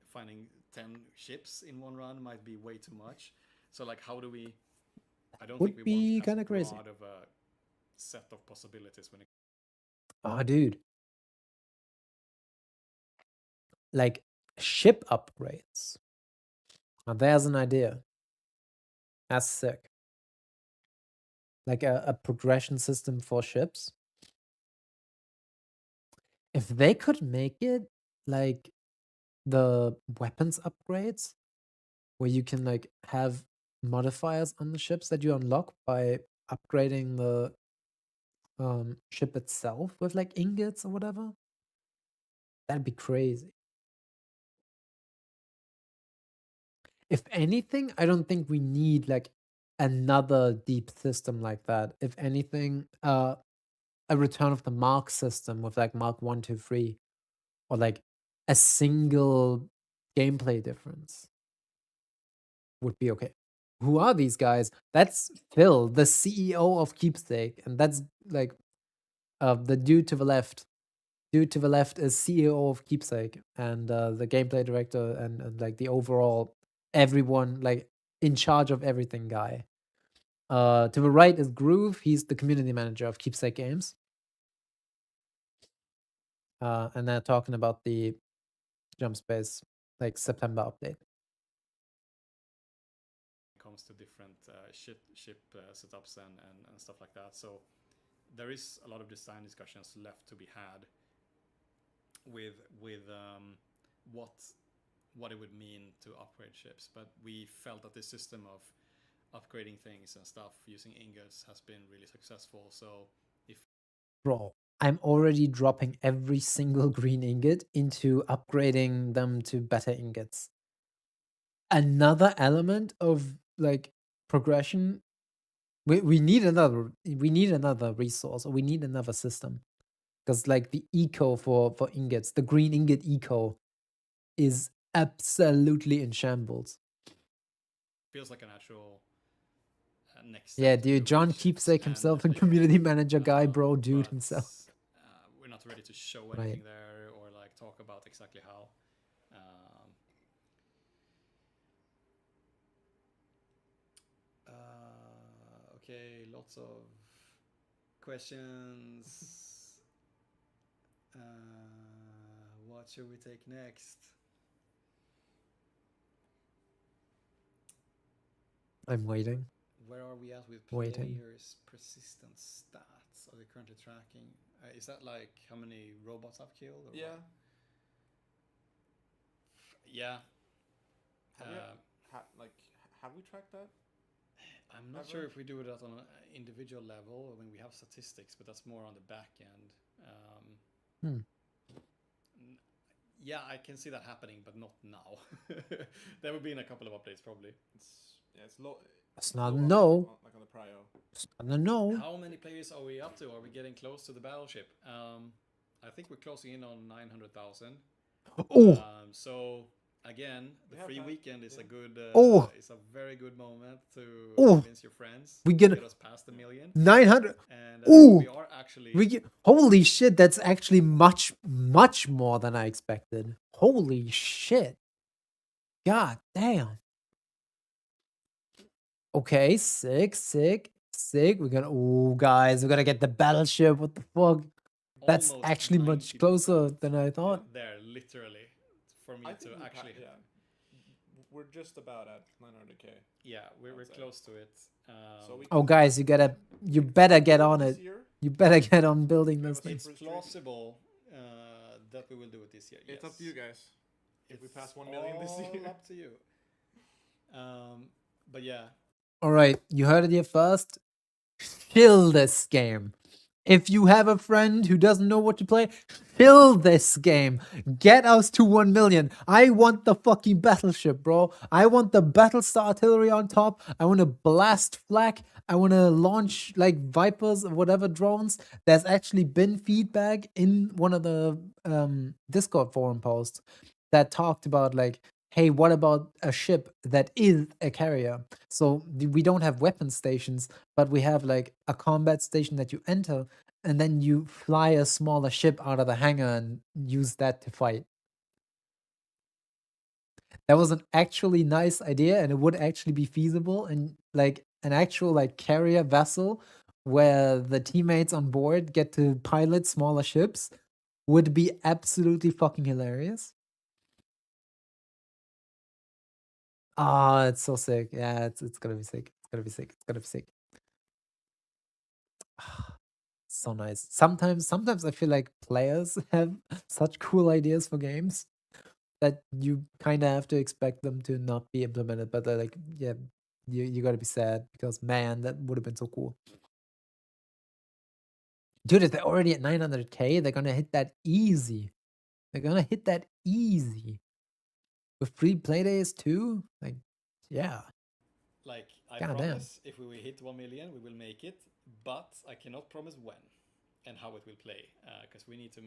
Finding 10 ships in one run might be way too much. So like, how do we? I don't think we want kind as of crazy. broad of a set of possibilities when it. Oh, dude. Like ship upgrades. Now there's an idea. That's sick. Like a progression system for ships. If they could make it like the weapons upgrades, where you can like have modifiers on the ships that you unlock by upgrading the ship itself with like ingots or whatever, that'd be crazy. If anything, I don't think we need like another deep system like that. If anything, a return of the Mark system with like Mark 1, 2, 3, or like a single gameplay difference would be okay. Who are these guys? That's Phil, the CEO of Keepsake, and that's like the dude to the left. Dude to the left is CEO of Keepsake, and the gameplay director and like the overall everyone like in charge of everything guy. To the right is Groove. He's the community manager of Keepsake Games. And they're talking about the Jump Space like September update. Comes to different ship setups and stuff like that. So there is a lot of design discussions left to be had with what it would mean to upgrade ships. But we felt that this system of upgrading things and stuff using ingots has been really successful. So if Bro, I'm already dropping every single green ingot into upgrading them to better ingots. Another element of like progression. We need another resource, or we need another system. Because like the eco for ingots, the green ingot eco is absolutely in shambles. feels like a natural next Yeah, step to do dude, with John the ships. Keepsake himself and community manager guy, bro, dude but, himself. We're not ready to show Right. anything there or like talk about exactly how. Okay, lots of questions. What should we take next? I'm waiting. Where are we at with Waiting. players' persistence stats? Are they currently tracking? Is that like how many robots I've killed? Or Yeah. what? Yeah. Have we tracked that? I'm not sure if we do that on an individual level. I mean, we have statistics, but that's more on the back end. Hmm. Yeah, I can see that happening, but not now. That would be in a couple of updates, probably. It's low. It's not low no. like on the prio. It's not a no. How many players are we up to? Are we getting close to the battleship? I think we're closing in on 900,000. Oh, So again, the We have free time. weekend is Yeah. a good, Oh. it's a very good moment to Oh. convince your friends We to get get us past the million. 900. And Ooh. we are actually Holy shit, that's actually much, much more than I expected. Holy shit. God damn. Okay, sick. We're gonna, oh, guys, we're gonna get the battleship. What the fuck? That's almost actually much 90% closer than I thought. there, literally, for me I to think actually. we're just about at 900k. Yeah, we're I'd say. close to it. So we Oh, can guys, you better get on this it. year. You better get on building We have this a thing. It's super streak. plausible that we will do it this year. It's up to you guys. If we It's pass 1 million this year. all up to you. But yeah, All right, you heard it here first. Fill this game. If you have a friend who doesn't know what to play, fill this game. Get us to 1 million. I want the fucking battleship, bro. I want the Battlestar artillery on top. I want to blast flak. I want to launch like Vipers or whatever drones. There's actually been feedback in one of the Discord forum posts that talked about like, hey, what about a ship that is a carrier? So we don't have weapon stations, but we have like a combat station that you enter, and then you fly a smaller ship out of the hangar and use that to fight. That was an actually nice idea, and it would actually be feasible. And like an actual like carrier vessel where the teammates on board get to pilot smaller ships would be absolutely fucking hilarious. Ah, it's so sick. Yeah, it's gonna be sick. It's gonna be sick. It's gonna be sick. So nice. Sometimes I feel like players have such cool ideas for games that you kind of have to expect them to not be implemented. But they're like, yeah, you gotta be sad because man, that would have been so cool. Dude, if they're already at 900k, they're gonna hit that easy. They're gonna hit that easy with free play days too. Like, yeah. like I God damn. promise, if we will hit 1 million, we will make it. But I cannot promise when and how it will play, because we need to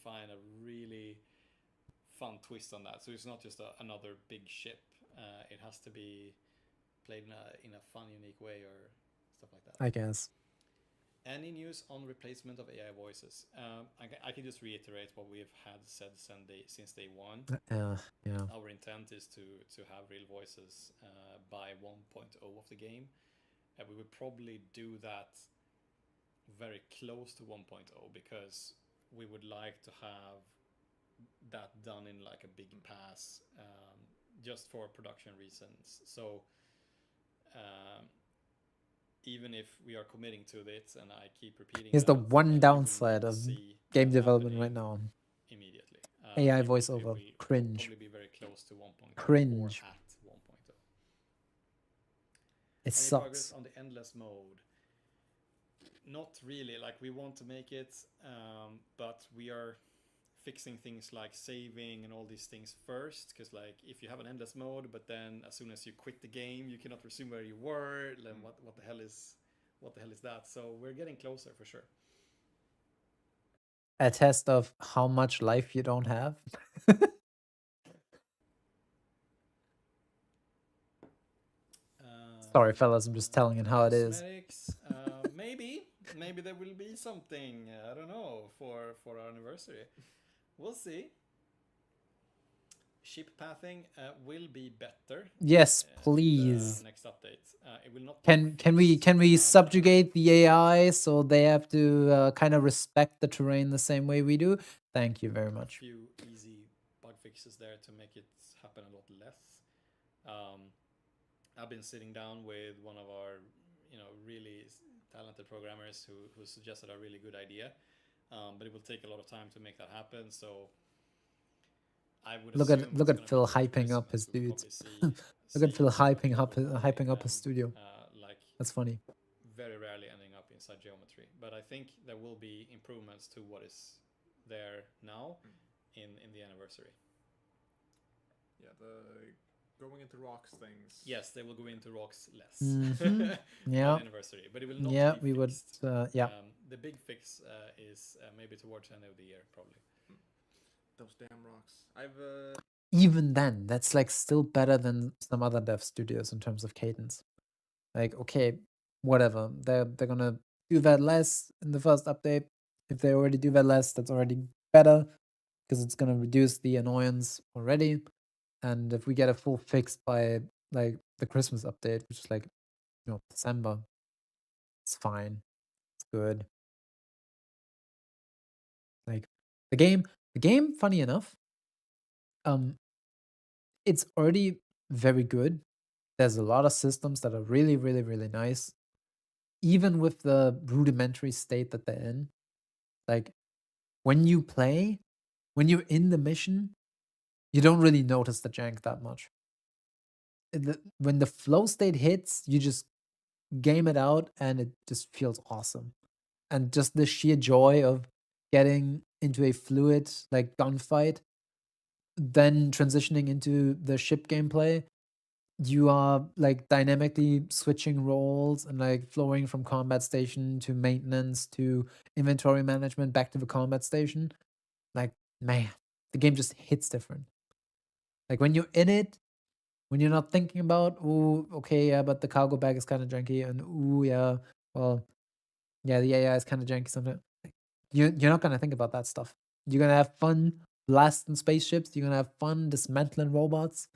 find a really fun twist on that. So it's not just another big ship. It has to be played in a fun, unique way or stuff like that. I guess. Any news on replacement of AI voices? I can just reiterate what we have said since day one. Yeah. Our intent is to have real voices by 1.0 of the game. We would probably do that very close to 1.0 because we would like to have that done in like a big pass, just for production reasons. So even if we are committing to it and I keep repeating, Here's the that, one we will downside not of see game that development right happening now. immediately. AI It will voiceover. probably Cringe. be very close to 1.0 Cringe. or at 1.0. It Any sucks. progress on the endless mode? Not really. Like we want to make it, but we are fixing things like saving and all these things first. Because like if you have an endless mode, but then as soon as you quit the game, you cannot resume where you were. Then what the hell is that? So we're getting closer for sure. A test of how much life you don't have. Sorry, fellas, I'm just telling it how it is. Cosmetics, maybe there will be something. I don't know for our anniversary. We'll see. Ship pathing will be better. Yes, please. Next update. It will not. Can we subjugate the AI so they have to kind of respect the terrain the same way we do? Thank you very much. A few easy bug fixes there to make it happen a lot less. I've been sitting down with one of our, really talented programmers who suggested a really good idea, but it will take a lot of time to make that happen. So I would Look assume at look it's at gonna be Phil towards hyping up Christmas. his We'll dudes. probably see Look at Phil some of the hyping up people playing hyping up his and, studio. like That's funny. very rarely ending up inside geometry. But I think there will be improvements to what is there now in the anniversary. Yeah, the going into rocks things. Yes, they will go into rocks less Mhm. Yeah. by the anniversary, but it will not Yeah, be we would. fixed. Yeah. The big fix is maybe towards the end of the year, probably. Those damn rocks. I've Even then, that's like still better than some other dev studios in terms of cadence. Like, okay, whatever. They're gonna do that less in the first update. If they already do that less, that's already better because it's gonna reduce the annoyance already. And if we get a full fix by like the Christmas update, which is like, December, it's fine. It's good. Like the game, funny enough, um, it's already very good. There's a lot of systems that are really, really, really nice. Even with the rudimentary state that they're in. Like when you play, when you're in the mission, you don't really notice the jank that much. When the flow state hits, you just game it out and it just feels awesome. And just the sheer joy of getting into a fluid like gunfight, then transitioning into the ship gameplay, you are like dynamically switching roles and like flowing from combat station to maintenance to inventory management back to the combat station. Like, man, the game just hits different. Like when you're in it, when you're not thinking about, oh, okay, yeah, but the cargo bag is kind of janky, and ooh, yeah, well, yeah, the AI is kind of janky sometimes. You're not gonna think about that stuff. You're gonna have fun blasting spaceships. You're gonna have fun dismantling robots.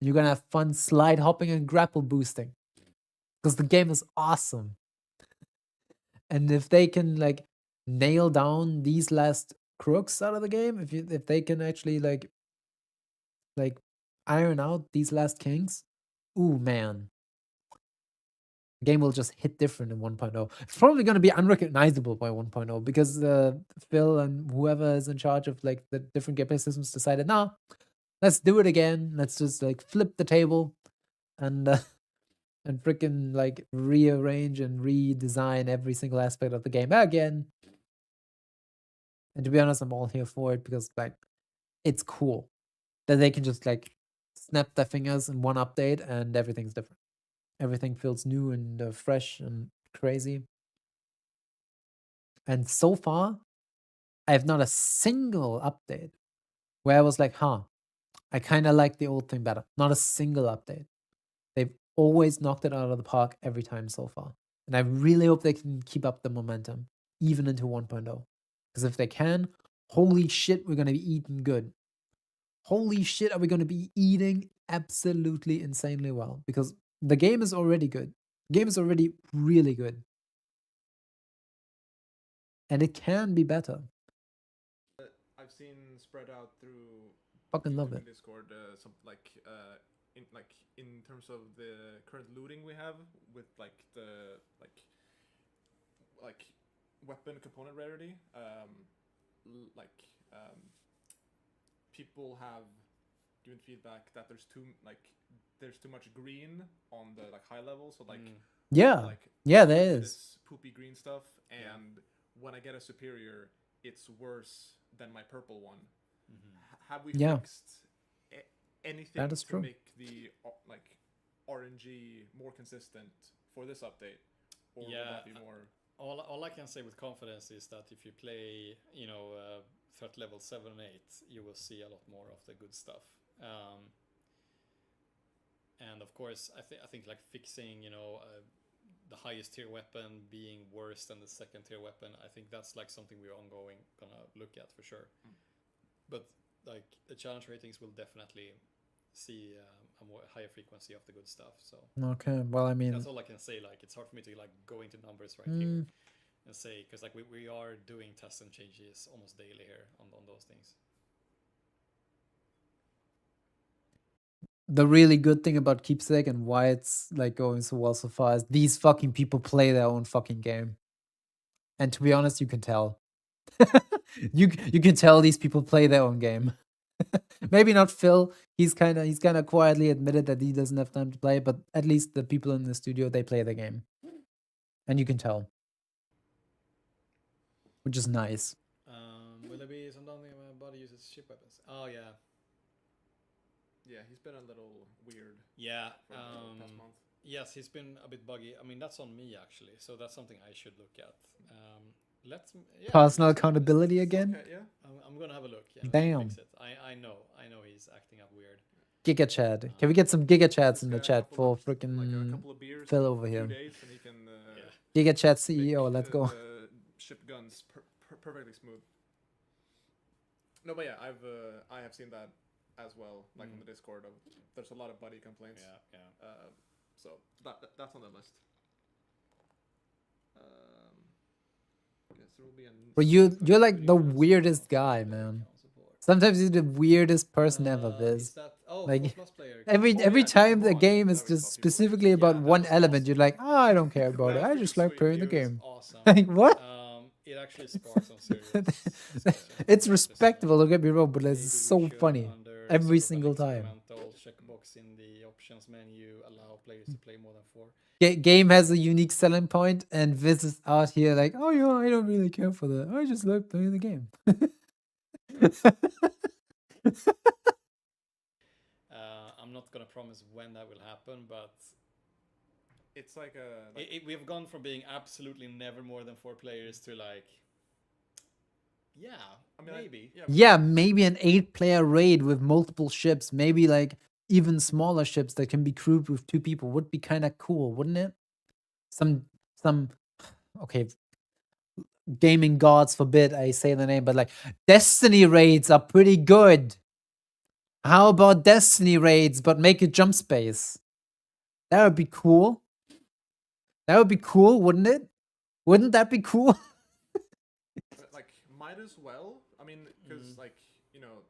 You're gonna have fun slide hopping and grapple boosting because the game is awesome. And if they can like nail down these last crooks out of the game, if they can actually like iron out these last kinks, ooh man, the game will just hit different in 1.0. It's probably going to be unrecognizable by 1.0 because Phil and whoever is in charge of like the different gameplay systems decided, nah, let's do it again. Let's just like flip the table and and freaking like rearrange and redesign every single aspect of the game again. And to be honest, I'm all here for it because like it's cool that they can just like snap their fingers in one update and everything's different. Everything feels new and fresh and crazy. And so far, I have not a single update where I was like, huh, I kind of like the old thing better. Not a single update. They've always knocked it out of the park every time so far. And I really hope they can keep up the momentum, even into 1.0. Because if they can, holy shit, we're going to be eating good. Holy shit, are we going to be eating absolutely insanely well? Because the game is already good. The game is already really good. And it can be better. I've seen spread out through Fucking love YouTube it. and Discord some in terms of the current looting we have with like the like weapon component rarity. People have given feedback that there's too much green on the like high level, so like Yeah. like Yeah, there with is. this poopy green stuff, and when I get a superior, it's worse than my purple one. Have we Yeah. fixed anything That is to true. make the like RNG more consistent for this update, or will that be more? All I can say with confidence is that if you play, threat level 7 and 8, you will see a lot more of the good stuff. And of course, I think like fixing, the highest tier weapon being worse than the second tier weapon, I think that's like something we're ongoing gonna look at for sure. But like the challenge ratings will definitely see a more higher frequency of the good stuff. So Okay, well, I mean, that's all I can say. Like it's hard for me to like go into numbers right here and say, because like we are doing tests and changes almost daily here on those things. the really good thing about Keepsake and why it's like going so well so far is these fucking people play their own fucking game. And to be honest, you can tell. You can tell these people play their own game. Maybe not Phil. He's kind of quietly admitted that he doesn't have time to play, but at least the people in the studio, they play the game, and you can tell, which is nice. Will there be some downtime when my body uses ship weapons? Oh yeah, Yeah, he's been a little weird yeah. for the past month. Yes, he's been a bit buggy. I mean, that's on me actually, so that's something I should look at. Personal accountability again. Okay, yeah. I'm gonna have a look. Yeah, Damn. fix it. I know he's acting up weird. Giga chat. Can we get some Giga chats in the Just chat a for couple freaking like a couple of beers, Phil and over a few here? days, and he can Giga chat CEO. make, Let's go. ship guns perfectly smooth. No, but yeah, I have seen that as well, like on the Discord. There's a lot of buddy complaints. Yeah. So that's on the list. Yes, there will be a. But you're like the weirdest guy, man. Sometimes you're the weirdest person ever, Viz. Like every time the game is just specifically about one element, you're like, oh, I don't care about it. I just like playing the game. Awesome. Like what? It actually sparks some serious. It's respectable, don't get me wrong, but it's so funny every single time. Checkbox in the options menu allow players to play more than 4. Game has a unique selling point, and Viz is out here like, oh yeah, I don't really care for that. I just like playing the game. I'm not gonna promise when that will happen, but it's like we've gone from being absolutely never more than 4 players to like, yeah, I mean, maybe. Yeah, maybe an 8-player raid with multiple ships, maybe like even smaller ships that can be crewed with 2 people would be kind of cool, wouldn't it? Some okay, gaming gods forbid I say the name, but like Destiny raids are pretty good. How about Destiny raids, but make it jump space? That would be cool. That would be cool, wouldn't it? Wouldn't that be cool? Like, might as well. I mean, because like, you know,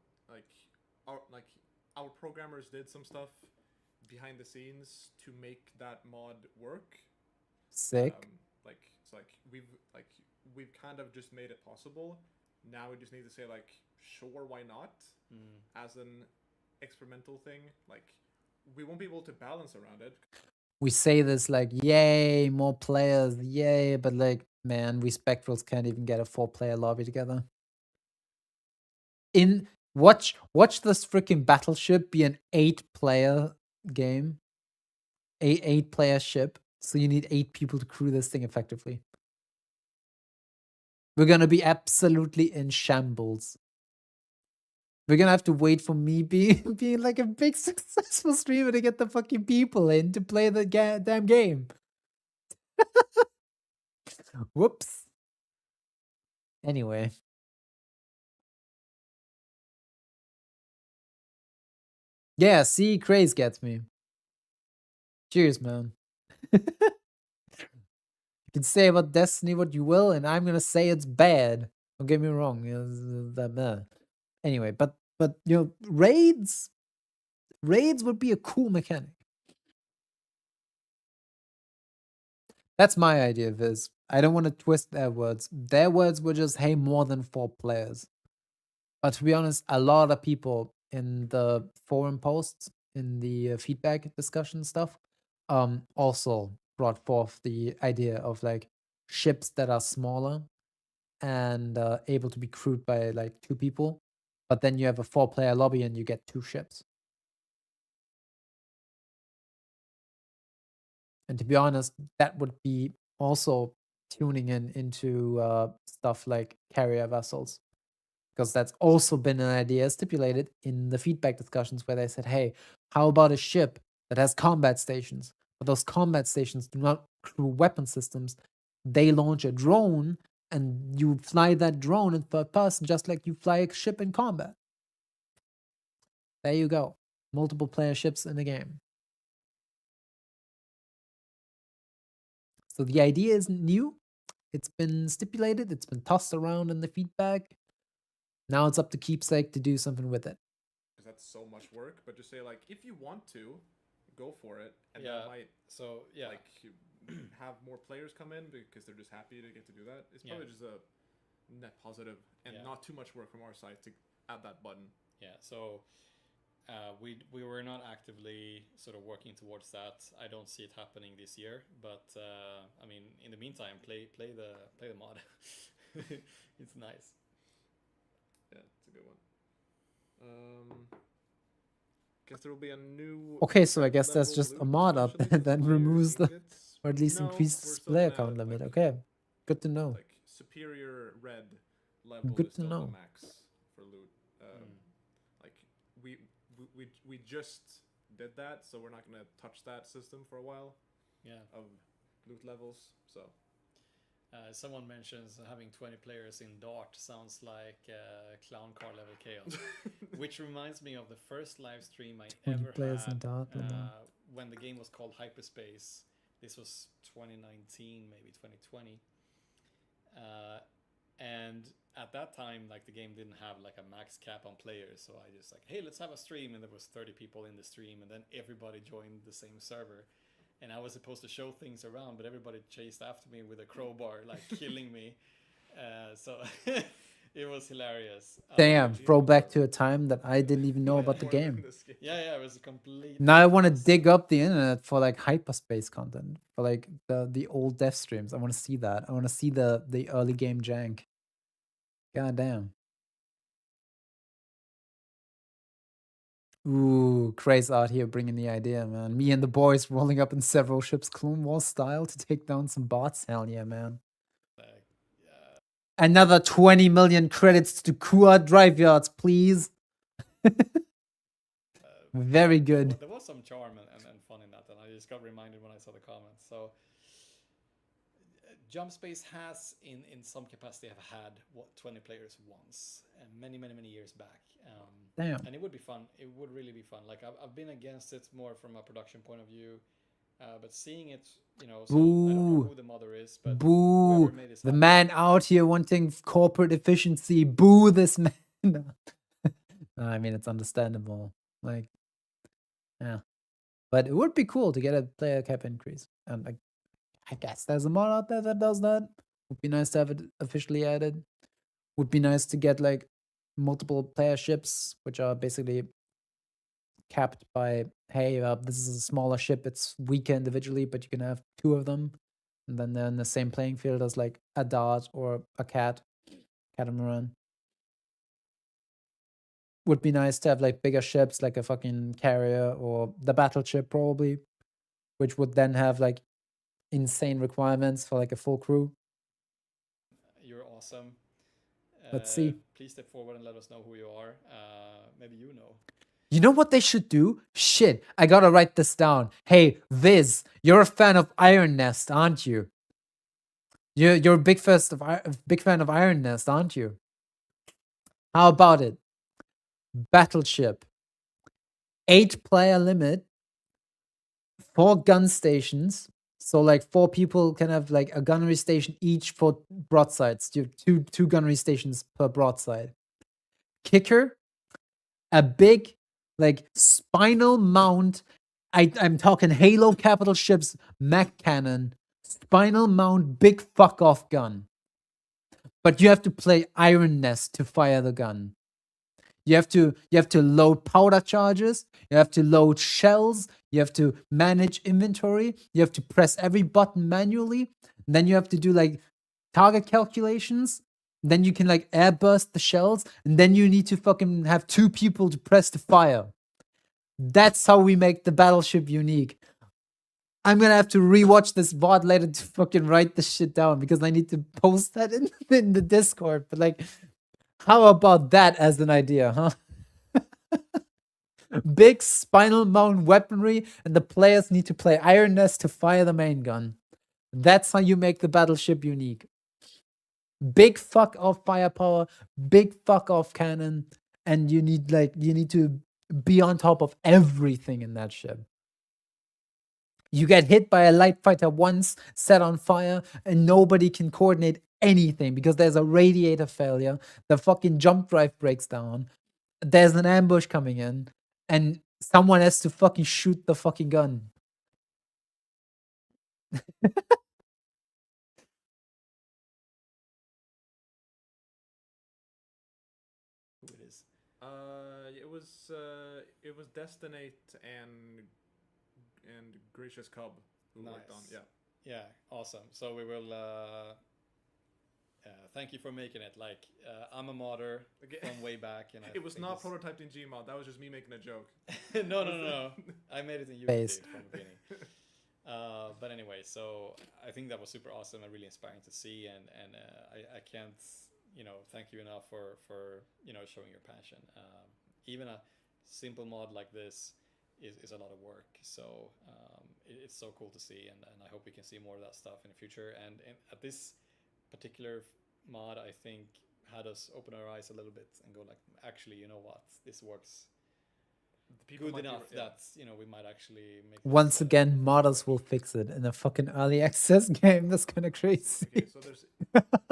our programmers did some stuff behind the scenes to make that mod work. Sick. It's like we've kind of just made it possible. Now we just need to say like, sure, why not? As an experimental thing. Like, we won't be able to balance around it. We say this like, yay, more players, yay, but like, man, we Spectrals can't even get a 4-player lobby together. Watch this freaking Battleship be an 8-player game. 8-player ship. So you need 8 people to crew this thing effectively. We're gonna be absolutely in shambles. We're gonna have to wait for me being like a big successful streamer to get the fucking people in to play the damn game. Whoops. Anyway. Yeah, see, Craze gets me. Cheers, man. You can say about Destiny what you will, and I'm gonna say it's bad. Don't get me wrong. Anyway, but you know, raids would be a cool mechanic. That's my idea, Viz. I don't want to twist their words. Their words were just, hey, more than 4 players. But to be honest, a lot of people in the forum posts, in the feedback discussion stuff, also brought forth the idea of like ships that are smaller and able to be crewed by like 2 people. But then you have a 4-player lobby and you get 2 ships. And to be honest, that would be also tuning into stuff like carrier vessels. Because that's also been an idea stipulated in the feedback discussions where they said, hey, how about a ship that has combat stations? But those combat stations do not crew weapon systems. They launch a drone and you fly that drone in third person just like you fly a ship in combat. There you go. Multiple player ships in a game. So the idea isn't new. It's been stipulated. It's been tossed around in the feedback. Now it's up to Keepsake to do something with it. Because that's so much work. But just say like, if you want to, go for it, and Yeah. that might like have more players come in because they're just happy to get to do that. It's probably just a net positive and not too much work from our side to add that button. Yeah, so we were not actively sort of working towards that. I don't see it happening this year, but I mean, in the meantime, play the mod. It's nice. Yeah, it's a good one. Guess there will be a new. Okay, so I guess level that's just a loot mod up potentially to that fire removes the, ingots. or at least No, increases we're the still player gonna, count limit. like, Okay, good to know. like superior red level Good is to still the know. max for loot. Like we just did that, so we're not gonna touch that system for a while Yeah. of loot levels. So Someone mentions having 20 players in Dart sounds like clown car level chaos, which reminds me of the first live stream I 20 ever players in had Dart, when the game was called Hyperspace. This was 2019, maybe 2020. And at that time, like, the game didn't have like a max cap on players, so I just like, hey, let's have a stream, and there was 30 people in the stream, and then everybody joined the same server, and I was supposed to show things around, but everybody chased after me with a crowbar, like killing me. So it was hilarious. Damn, throwback to a time that I didn't even know about the game. Yeah, it was completely. Now I want to dig up the internet for like hyperspace content, for like the old dev streams. I want to see that. I want to see the early game jank. God damn. Ooh, Craze out here bringing the idea, man. Me and the boys rolling up in several ships, Clone Wars style, to take down some bots. Hell yeah, man. Another 20 million credits to Kua Drive Yards, please. Very good. There was some charm and fun in that, and I just got reminded when I saw the comments. So Jump Space has, in some capacity, have had 20 players once, many years back. Damn. And it would be fun. It would really be fun. Like, I've been against it more from a production point of view, but seeing it, you know, so I don't know who the mother is, but boo, made this the happen. man out here wanting corporate efficiency. Boo this man. I mean, it's understandable. Like, yeah, but it would be cool to get a player cap increase, and like, I guess there's a mod out there that does that. Would be nice to have it officially added. Would be nice to get like multiple player ships, which are basically capped by, hey, this is a smaller ship, it's weaker individually, but you can have two of them, and then they're in the same playing field as like a dart or a catamaran. Would be nice to have like bigger ships, like a fucking carrier or the battleship probably, which would then have like insane requirements for like a full crew. You're awesome. Let's see. Please step forward and let us know who you are. Maybe you know. You know what they should do? Shit, I gotta write this down. Hey, Viz, you're a fan of Iron Nest, aren't you? You're a big fan of Iron Nest, aren't you? How about it? Battleship. 8-player limit. 4 gun stations. So like 4 people can have like a gunnery station each for broadsides. Two gunnery stations per broadside. Kicker. A big like spinal mount. I'm talking Halo capital ships mech cannon. Spinal mount big fuck off gun. But you have to play Iron Nest to fire the gun. You have to load powder charges, you have to load shells, you have to manage inventory, you have to press every button manually, and then you have to do like target calculations, then you can like airburst the shells, and then you need to fucking have 2 people to press the fire. That's how we make the battleship unique. I'm gonna have to rewatch this VOD later to fucking write this shit down because I need to post that in the Discord. But like, how about that as an idea, huh? Big spinal mount weaponry, and the players need to play Iron Nest to fire the main gun. That's how you make the battleship unique. Big fuck off firepower, big fuck off cannon, and you need to be on top of everything in that ship. You get hit by a light fighter once, set on fire, and nobody can coordinate anything because there's a radiator failure. The fucking jump drive breaks down. There's an ambush coming in, and someone has to fucking shoot the fucking gun. Who it is? It was Destinate and Gracious Cub who worked on. Nice. Yeah. Yeah, awesome. So we will. Thank you for making it. Like I'm a modder Okay. from way back, and I It was think not this- prototyped in Gmod. That was just me making a joke. no. I made it in Unity Base. from the beginning. But anyway, so I think that was super awesome and really inspiring to see, and I can't thank you enough for showing your passion. Even a simple mod like this is a lot of work, so it's so cool to see, and I hope we can see more of that stuff in the future. And at this particular mod, I think had us open our eyes a little bit and go like, actually, you know what, this works good enough that we might actually make this Once better. again, modders will fix it in a fucking early access game. That's kind of crazy. Okay, so there's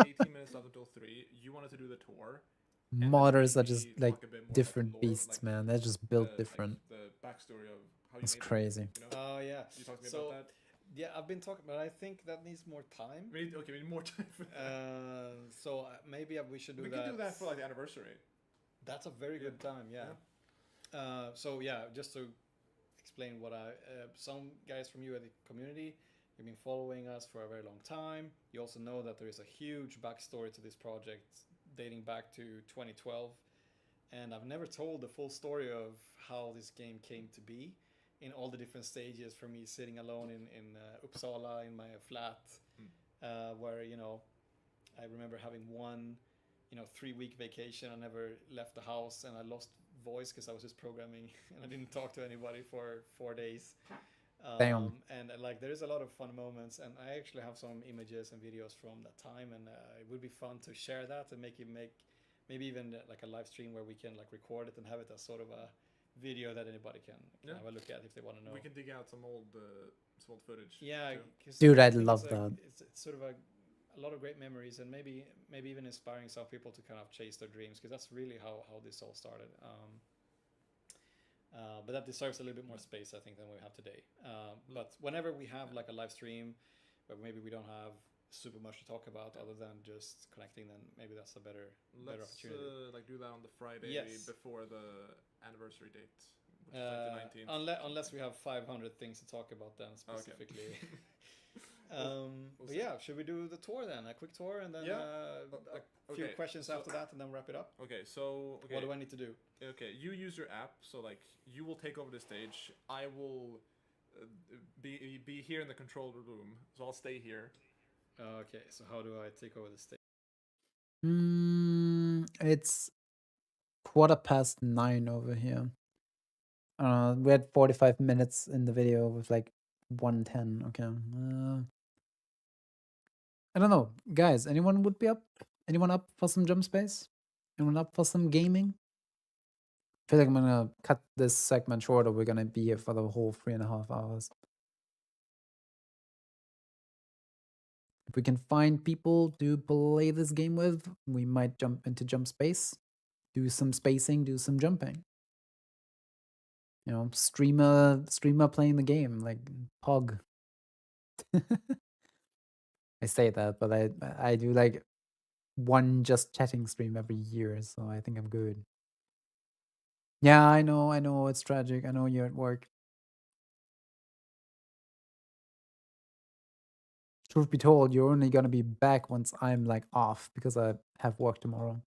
18 minutes left until 3. You wanted to do the tour. And then Modders are maybe just like talk a bit more about the different lore, beasts, like man. They're just built the, different. Like the backstory of how you It's made it, crazy. you know? Oh yeah. You talked to me So- about that. Yeah, I've been talking, but I think that needs more time. We need more time for that. So maybe we should do We that. can do that for like the anniversary. That's a very good time. Yeah. So yeah, just to explain what some guys from you at the community, you've been following us for a very long time. You also know that there is a huge backstory to this project dating back to 2012, and I've never told the full story of how this game came to be in all the different stages, from me sitting alone in Uppsala in my flat, where I remember having one 3-week vacation. I never left the house, and I lost voice because I was just programming and I didn't talk to anybody for 4 days. Damn. And like there is a lot of fun moments, and I actually have some images and videos from that time, and it would be fun to share that and make maybe even like a live stream where we can like record it and have it as sort of a video that anybody can have a look at if they want to know. We can dig out some old footage. Yeah, too. 'cause Dude, I I'd think love it's that. It's sort of a lot of great memories, and maybe even inspiring some people to kind of chase their dreams, because that's really how this all started. But that deserves a little bit more space, I think, than we have today. But whenever we have like a live stream where maybe we don't have super much to talk about other than just connecting, then maybe that's a better Let's opportunity. like do that on the Friday Yes. before the anniversary date, which is like the 19th. Unless we have 500 things to talk about then specifically. But yeah, should we do the tour then? A quick tour, and then a few okay, questions after that, and then wrap it up. Okay, so What do I need to do? Okay, you use your app, so like you will take over the stage. I will be here in the control room, so I'll stay here. Okay, so how do I take over the stage? It's 9:15 over here. We had 45 minutes in the video with like 110. Okay. I don't know. Guys, anyone would be up? Anyone up for some jump space? Anyone up for some gaming? I feel like I'm gonna cut this segment shorter. We're gonna be here for the whole 3.5 hours. If we can find people to play this game with, we might jump into jump space, do some spacing, do some jumping. Streamer playing the game, like Pog. I say that, but I do like one just chatting stream every year, so I think I'm good. Yeah, I know, it's tragic. I know you're at work. Truth be told, you're only gonna be back once I'm like off because I have work tomorrow.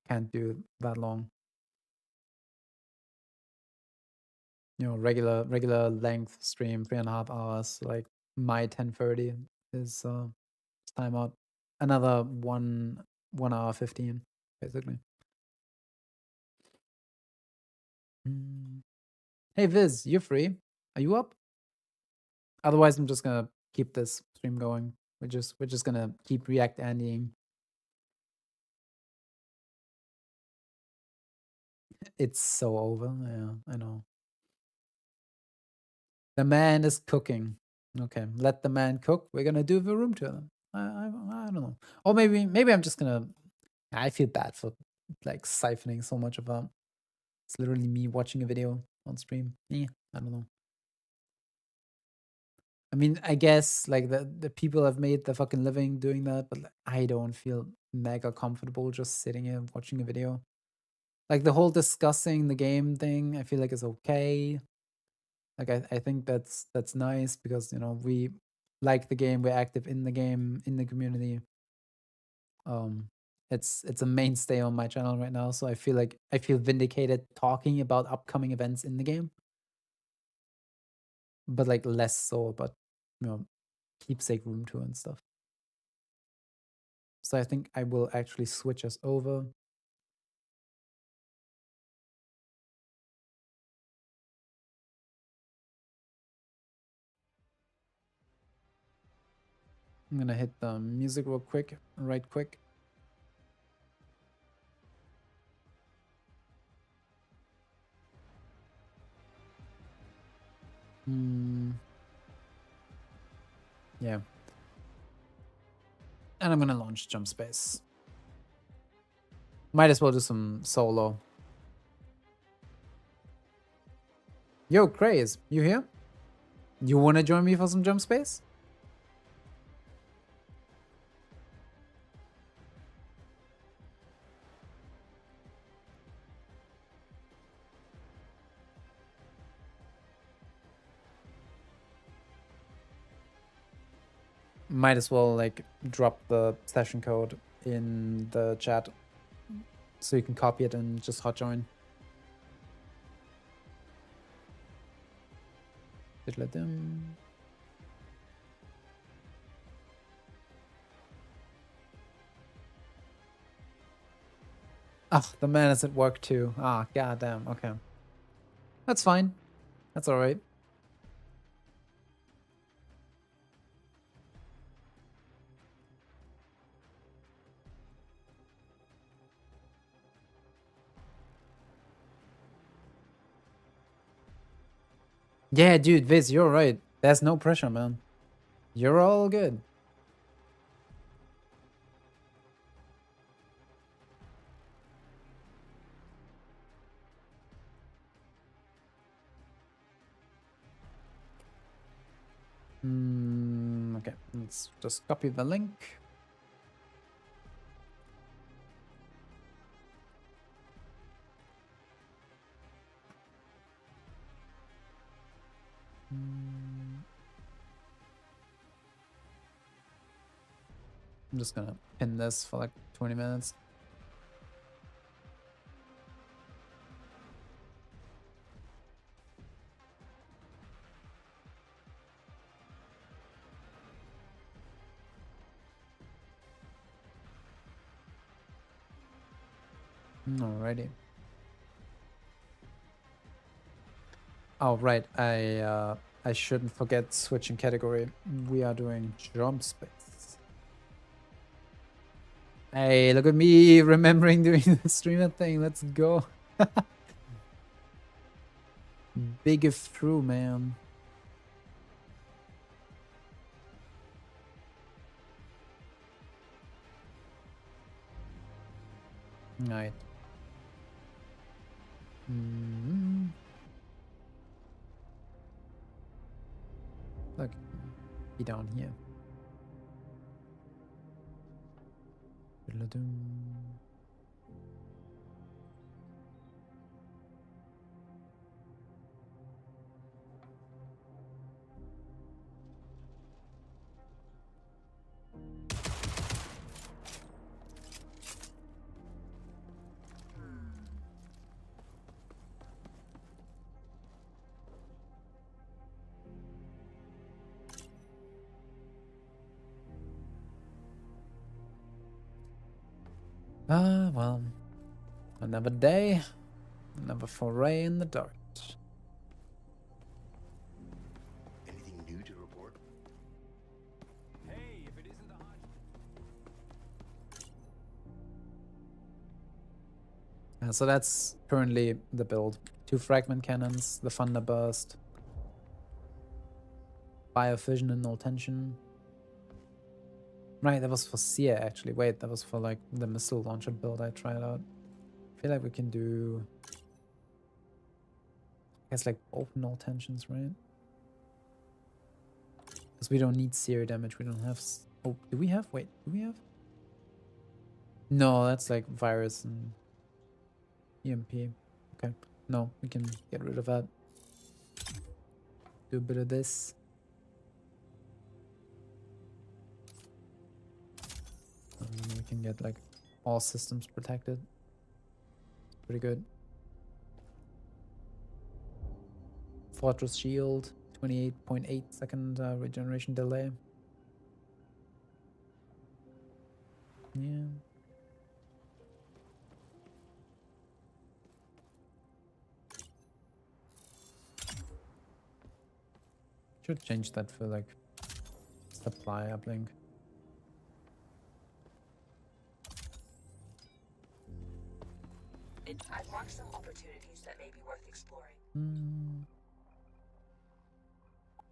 Can't do that long. Regular length stream, 3.5 hours. Like my 10:30 is time out. Another 1 hour 15, basically. Hey Viz, you're free. Are you up? Otherwise, I'm just gonna keep this stream going. We're just gonna keep React Andying. It's so over. Yeah, I know. The man is cooking. Okay, let the man cook. We're gonna do the room tour. I don't know. Or maybe I'm just gonna. I feel bad for like siphoning so much of that. It's literally me watching a video on stream. I don't know. I mean, I guess like the people have made the fucking living doing that, but like, I don't feel mega comfortable just sitting here watching a video. Like the whole discussing the game thing, I feel like is okay. Like I think that's nice because you know we like the game, we're active in the game, in the community. It's a mainstay on my channel right now, so I feel like I feel vindicated talking about upcoming events in the game, but like less so about you know keepsake room tour and stuff. So I think I will actually switch us over. I'm gonna hit the music real quick, right quick. Yeah. And I'm gonna launch Jump Space. Might as well do some solo. Yo, Craze, you here? You wanna join me for some Jump Space? Might as well like drop the session code in the chat so you can copy it and just hot join. Ah, the man is at work too. Ah, goddamn. Okay. That's fine. That's alright. Yeah, dude, Viz, you're right. There's no pressure, man. You're all good. Okay, let's just copy the link. I'm just gonna pin this for like 20 minutes. Alrighty. Oh right, I shouldn't forget switching category. We are doing Jump Space. Hey, look at me remembering doing the streamer thing. Let's go. Big if true, man. Alright. Look, be down here. Ah, well, another day, another foray in the dark. Anything new to report? Hey, if it isn't the So that's currently the build. 2 fragment cannons, the Thunderburst, Biofission and Null Tension. Right, that was for Seer actually. Wait, that was for like the missile launcher build I tried out. I feel like we can do, I guess, like both Null Tensions, right? Because we don't need Seer damage. We don't have. Oh, do we have? Wait, do we have? No, that's like virus and. EMP. Okay. No, we can get rid of that. Do a bit of this. And then we can get like all systems protected. It's pretty good. Fortress Shield, 28.8 second regeneration delay. Yeah. Should change that for like supply uplink. I've marked some opportunities that may be worth exploring.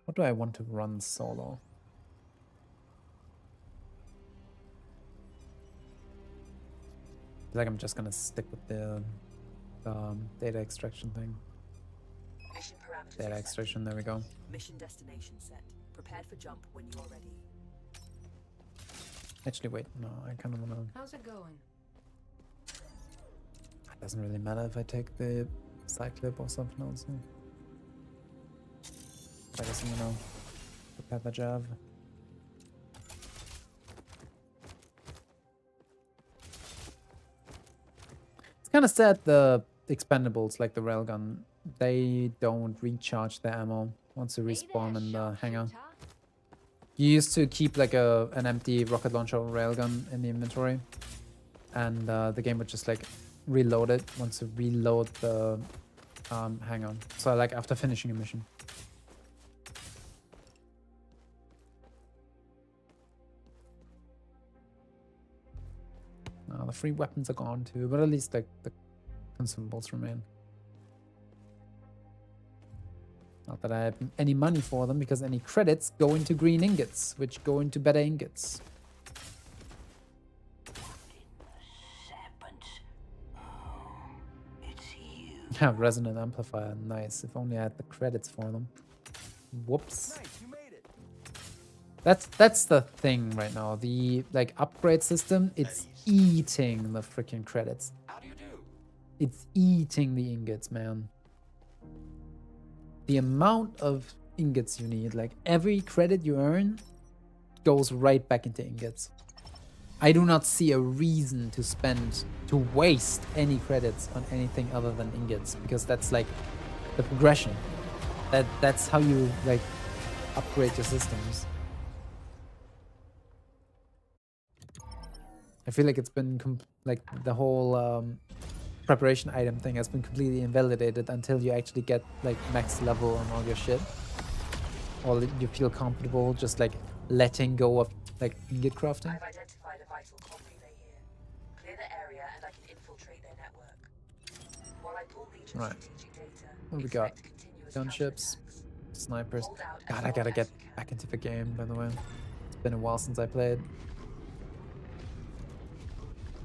What do I want to run solo? I feel like I'm just gonna stick with the data extraction thing. Mission parameters Data set. extraction, there we go. Mission destination set. Prepared for jump when you are ready. Actually, wait, no, I kind of wanna... How's it going? It doesn't really matter if I take the side clip or something else. So. I guess I'm gonna prepare the jab. It's kind of sad the expendables, like the railgun, they don't recharge their ammo once you respawn in the hangar. You used to keep like an empty rocket launcher or railgun in the inventory, and the game would just like reload it once you reload the hangar. So like after finishing a mission. The free weapons are gone too, but at least like the consumables remain. Not that I have any money for them, because any credits go into green ingots, which go into better ingots. Yeah, resonant amplifier, nice. If only I had the credits for them. Whoops. Nice, you made it. That's the thing right now. The like upgrade system, it's eating the freaking credits. How do you do? It's eating the ingots, man. The amount of ingots you need, like every credit you earn goes right back into ingots. I do not see a reason to waste any credits on anything other than ingots, because that's like the progression. That's how you like upgrade your systems. I feel like it's been like the whole preparation item thing has been completely invalidated until you actually get like max level on all your shit, or you feel comfortable just like letting go of like ingot crafting. I've identified a vital comm relay here. Clear the area and I can infiltrate their network. While I pull Legion's Right. strategic data, What do we got? expect continuous Gunships, counterattacks. snipers. Hold out as God, I long gotta as get you can. back into the game, by the way. It's been a while since I played.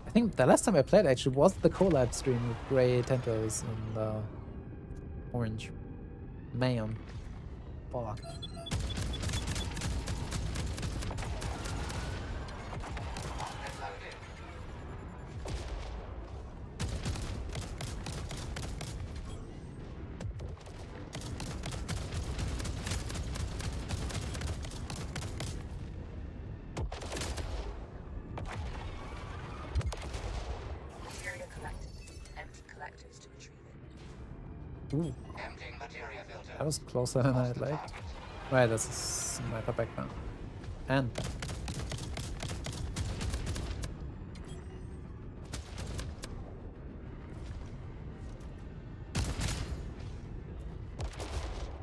I think the last time I played actually was the collab stream with Grey Tentos and Orange. Man. Fuck. Material collected. Empty collectors to retrieve it. Ooh, Emptying materia filter. that was closer than I'd liked. Right, that's a sniper back now. And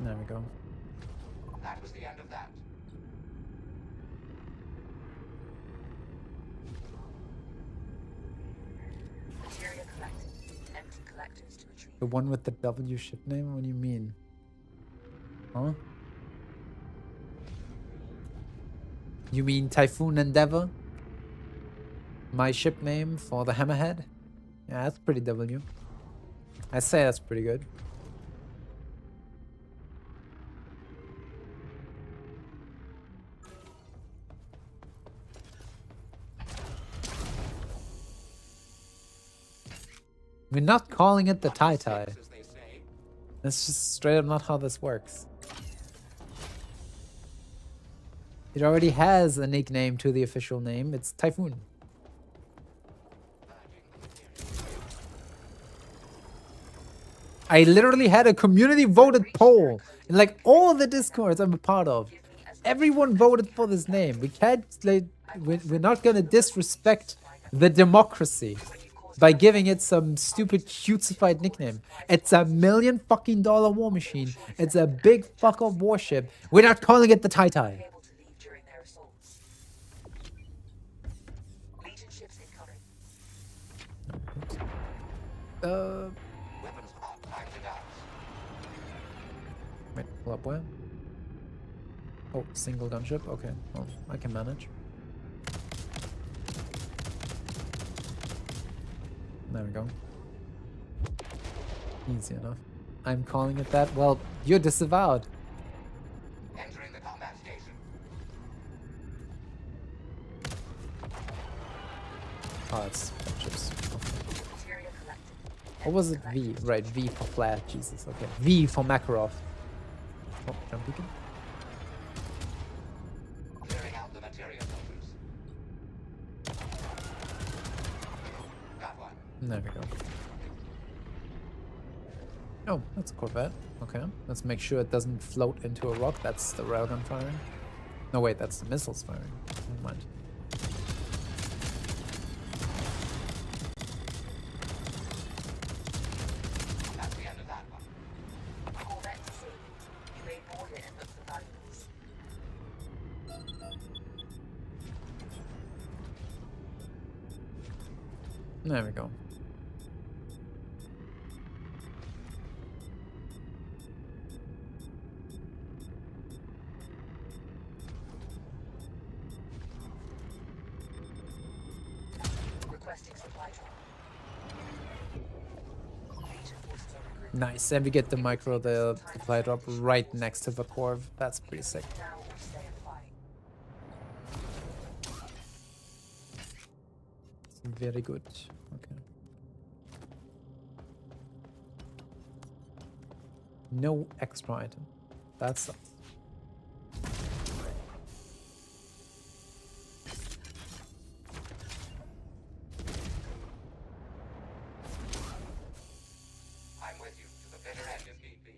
there we go. That was the end of that. Material collected. Empty collectors to retrieve The one with the W ship name? What do you mean? Huh? You mean Typhoon Endeavor? My ship name for the Hammerhead? Yeah, that's pretty W. I say that's pretty good. We're not calling it the Tai Tai. Six, as they say. That's just straight up not how this works. It already has a nickname to the official name. It's Typhoon. I literally had a community voted poll in like all the discords I'm a part of. Everyone voted for this name. We can't like we're not gonna disrespect the democracy by giving it some stupid cutesified nickname. It's $1 million fucking war machine. It's a big fuck off warship. We're not calling it the Tai Tai. Able to leave during their assaults. Legion ships incoming. Weapons hot. Time to dance. Wait, pull up where? Oh, single gunship. Okay, well, I can manage. There we go. Easy enough. I'm calling it that. Well, you're disavowed. Entering the combat station. Oh, it's gunships. Okay. Materia collected. What was it? V. Right, V for flare. Jesus, okay. V for Makarov. Oh, jump beacon. Clearing out the materia filters. Got one. There we go. Oh, that's a Corvette. Okay, let's make sure it doesn't float into a rock. That's the railgun firing. No, wait, that's the missiles firing. Never mind. That's the end of that one. Corvette to sea. You may board it and look for valuables. There we go. Requesting supply drop. Legion forces are recruiting. Nice, and we get the micro, the supply drop right next to the Corv. That's pretty sick. Now or stay and fight. Very good. Okay. No extra item. That sucks. I'm with you to the bitter end if need be.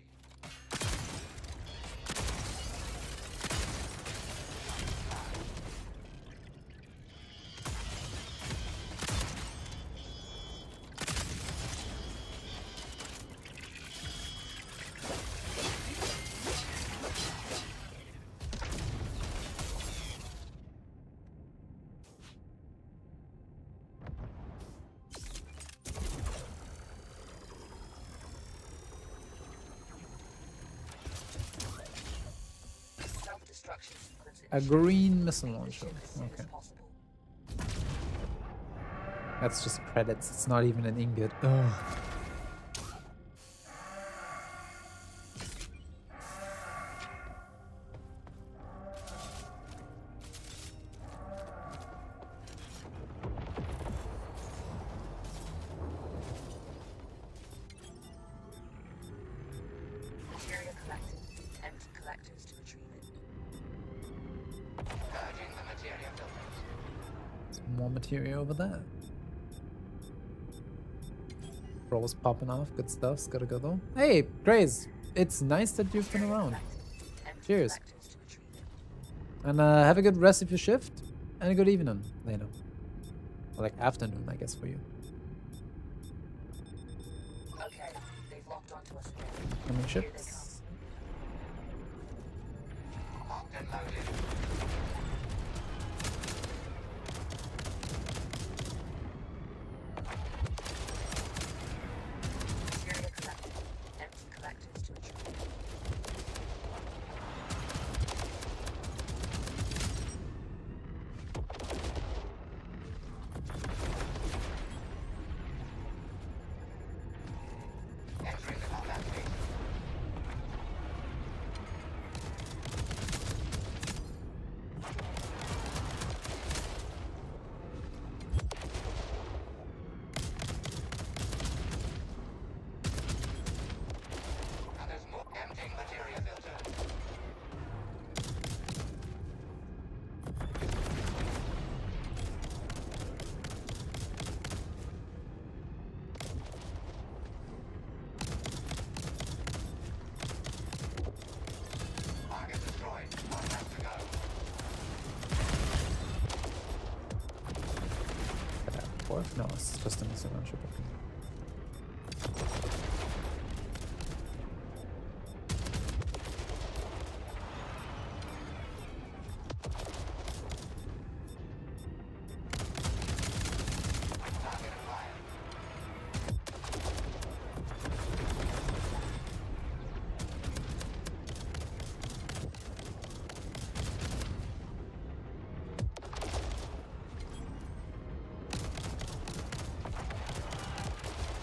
Self-destruction sequence A green missile launcher. initiated as soon as Okay. possible. That's just credits. It's not even an ingot. Ugh. Materia collected. Empty collectors to retrieve it. Purging the materia filters. Some more material over there. Rolls popping off. Good stuff's gotta go though. Hey, Graze. It's nice that you've been around. Empty Cheers. collectors to retrieve it. And have a good rest of your shift. And a good evening, later. Or like afternoon, I guess, for you. Okay, they've locked onto us again. Coming Here they ships. come. Locked and loaded. Materia collected. Empty collectors to retrieve it. Entering the combat station. support? No, it's just an missile gunship.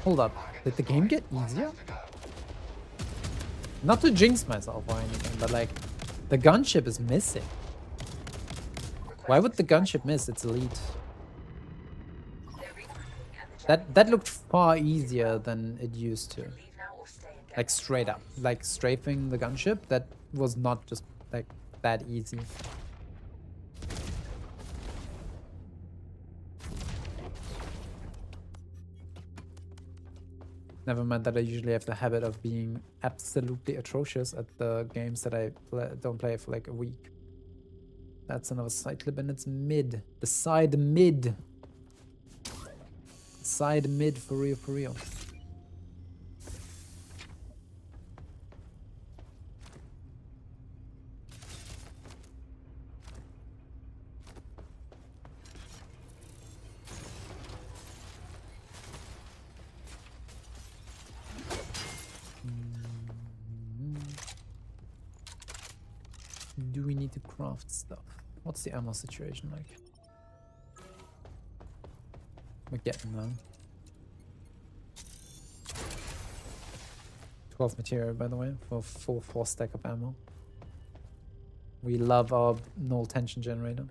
Hold up, did the game get easier? Not to jinx myself or anything, but like, the gunship is missing. Why would the gunship miss? It's elite. That looked far easier than it used to. Like straight up, like strafing the gunship, that was not just like that easy. Never mind that I usually have the habit of being absolutely atrocious at the games that I don't play for like a week. That's another side clip and it's mid. The side mid. Side mid for real, for real. Do we need to craft stuff? What's the ammo situation like? We're getting there. 12 material, by the way, for full 4 stack of ammo. We love our null tension generator.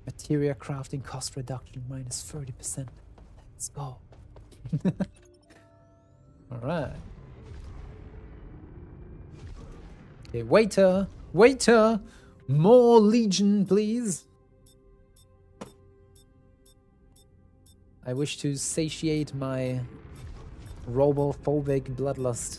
Materia crafting cost reduction minus 30%. Let's go. Alright. Okay, waiter! Waiter! More Legion, please! I wish to satiate my robophobic bloodlust.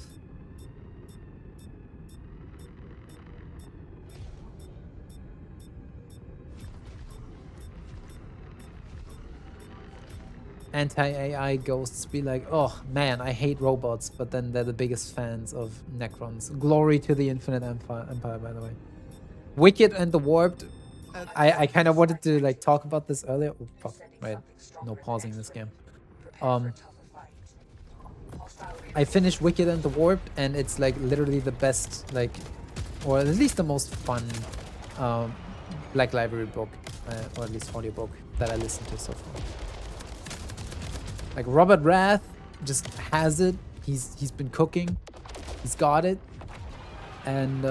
Anti-AI ghosts be like, oh man, I hate robots, but then they're the biggest fans of Necrons. Glory to the Infinite Empire, by the way. Wicked and the Warped. I kind of wanted to like talk about this earlier. Oh, fuck, right. No pausing this game. I finished Wicked and the Warped, and it's like literally the best, like, or at least the most fun Black Library book, or at least audiobook that I listened to so far. Like Robert Rath just has it. He's been cooking. He's got it. And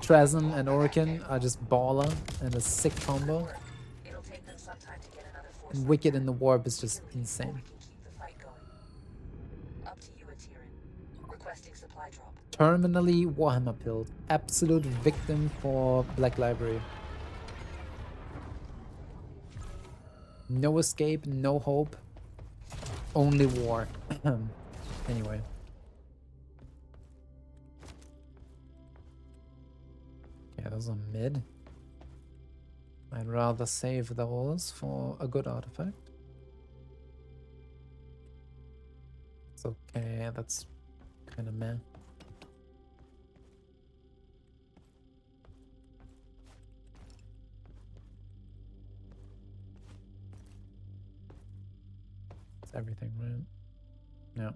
Trazyn and Orican are just baller and a sick combo. And Wicked in the Warp is just insane. Terminally Warhammer pilled. Absolute victim for Black Library. No escape, no hope. Only war. Anyway. Yeah, those are mid. I'd rather save those for a good artifact. It's okay, that's kind of meh. It's everything, right? Yeah.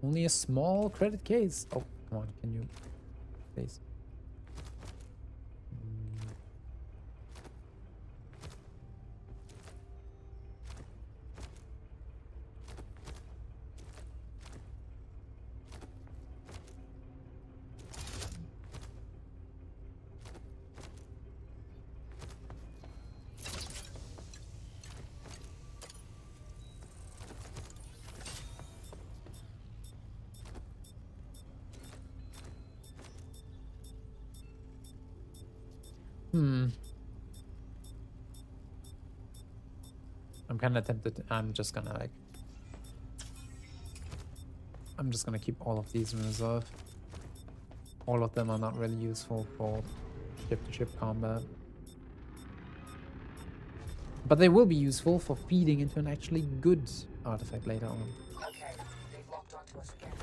Only a small credit case. Oh, come on, can you please? I'm kind of tempted. I'm just gonna keep all of these in reserve. All of them are not really useful for ship-to-ship combat. But they will be useful for feeding into an actually good artifact later on. Okay, they've locked onto us again.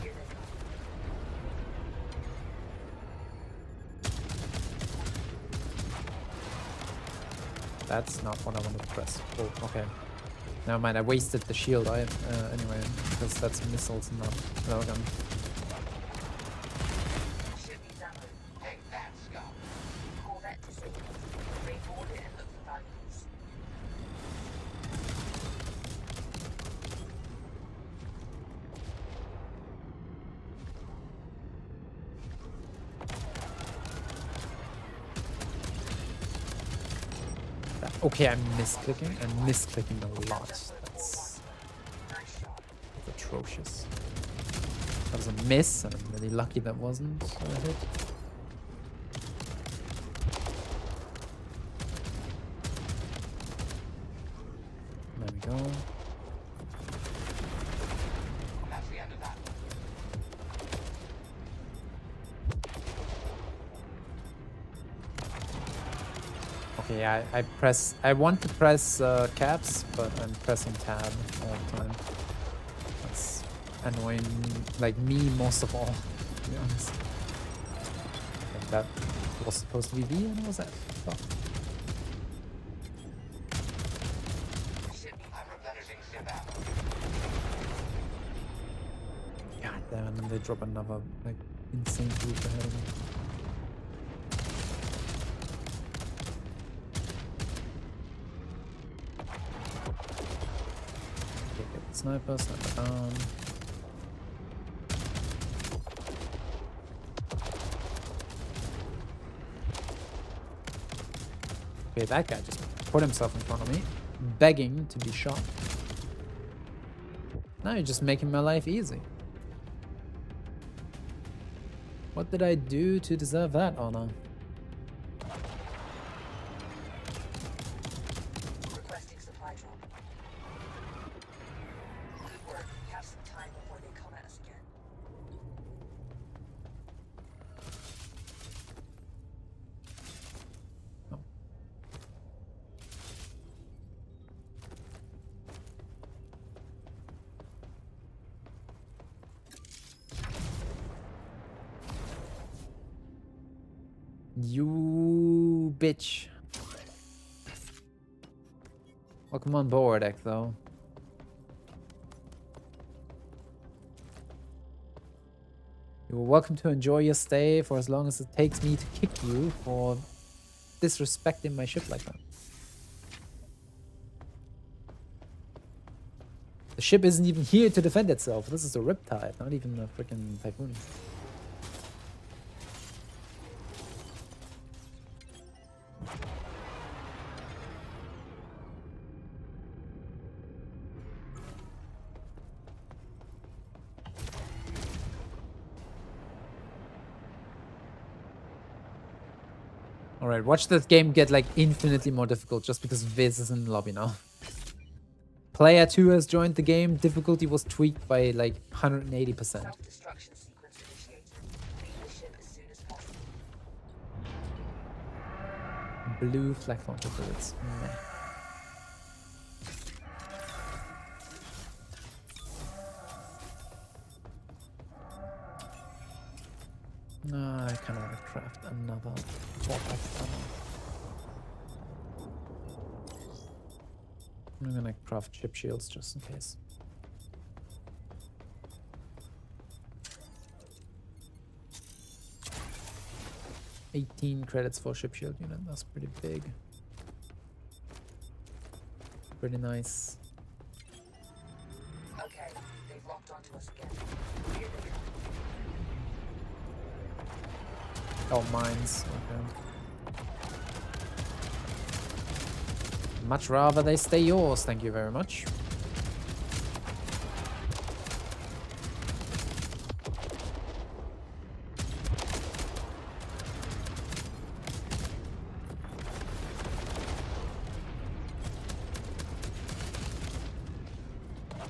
Here they come. That's not what I wanted to press. Oh, okay. Never mind, I wasted the shield anyway, because that's missiles, not railgun. Ship needs ammo. Take that, scum. Corvette disabled. Reboard it and look for valuables. Okay, I'm misclicking and misclicking a lot. That's atrocious. That was a miss, and I'm really lucky that wasn't a hit. There we go. That's the end of that one. Okay, I want to press caps, but I'm pressing tab all the time. That's annoying, like me most of all, to be honest. I think that was supposed to be V and it was F. Oh. I'm replenishing ship ammo. God damn, and then they drop another, like, insane group ahead of me. Sniper down. Okay, that guy just put himself in front of me, begging to be shot. Now you're just making my life easy. What did I do to deserve that honor? Requesting supply drop. Good work. We have some time before they come at us again. No. You bitch. Welcome on board, Ecto. You're welcome to enjoy your stay for as long as it takes me to kick you for disrespecting my ship like that. The ship isn't even here to defend itself. This is a Riptide, not even a freaking Typhoon. Alright, watch this game get like infinitely more difficult just because Viz is in the lobby now. Player 2 has joined the game. Difficulty was tweaked by like 180%. Self-destruction sequence initiated. Leave the ship as soon as possible. Blue flak launcher bullets. Meh. I kind of want to craft another vortex ammo. I'm gonna craft chip shields just in case. $18 credits for ship shield unit. That's pretty big. Pretty nice. Okay, they've locked onto us again. Here they come. Oh, mines. Okay. Much rather they stay yours, thank you very much.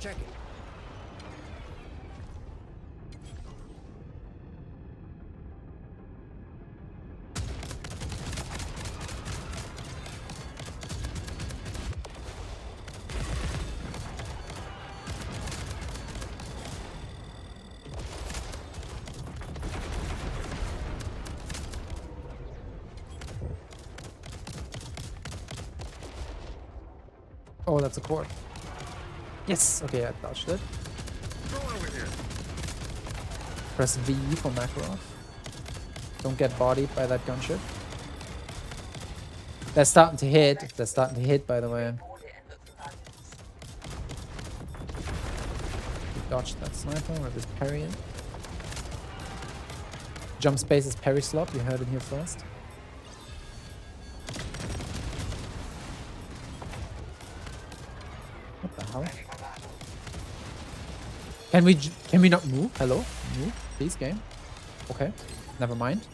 Check it. Oh, that's a cord. Yes. Okay, I dodged it. Go over here. Press V for Makarov. Don't get bodied by that gunship. They're starting to hit. They're starting to hit, by the way. Board it and look for valuables. Dodged that sniper or just parry it. Jump space is parry slot. You heard it here first. What the hell? Can we not move? Hello? Move, please, game. Okay, never mind.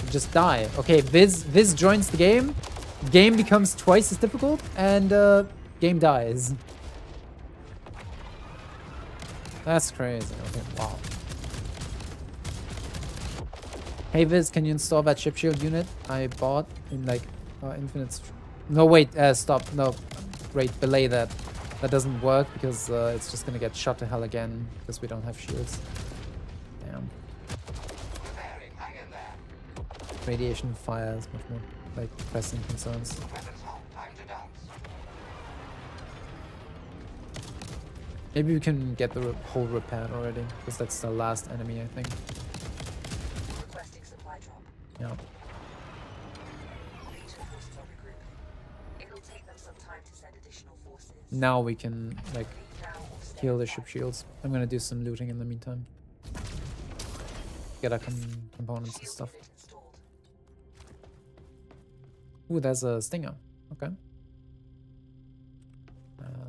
Just die. Okay, Viz joins the game. Game becomes twice as difficult, and game dies. That's crazy. Okay, wow. Hey Viz, can you install that chip shield unit I bought in like infinite? No, wait. Stop. No, great. Belay that. That doesn't work because it's just gonna get shot to hell again because we don't have shields. Damn. Radiation fire is much more like pressing concerns. Maybe we can get the hole repaired already because that's the last enemy, I think. Requesting supply drop. Yeah. Legion forces are regrouping. It'll take them some time to send additional forces. Now we can like Leave now or stay heal the back. ship shields. I'm gonna do some looting in the meantime. Get our components and Shield stuff. unit installed. Ooh, there's a stinger. Okay.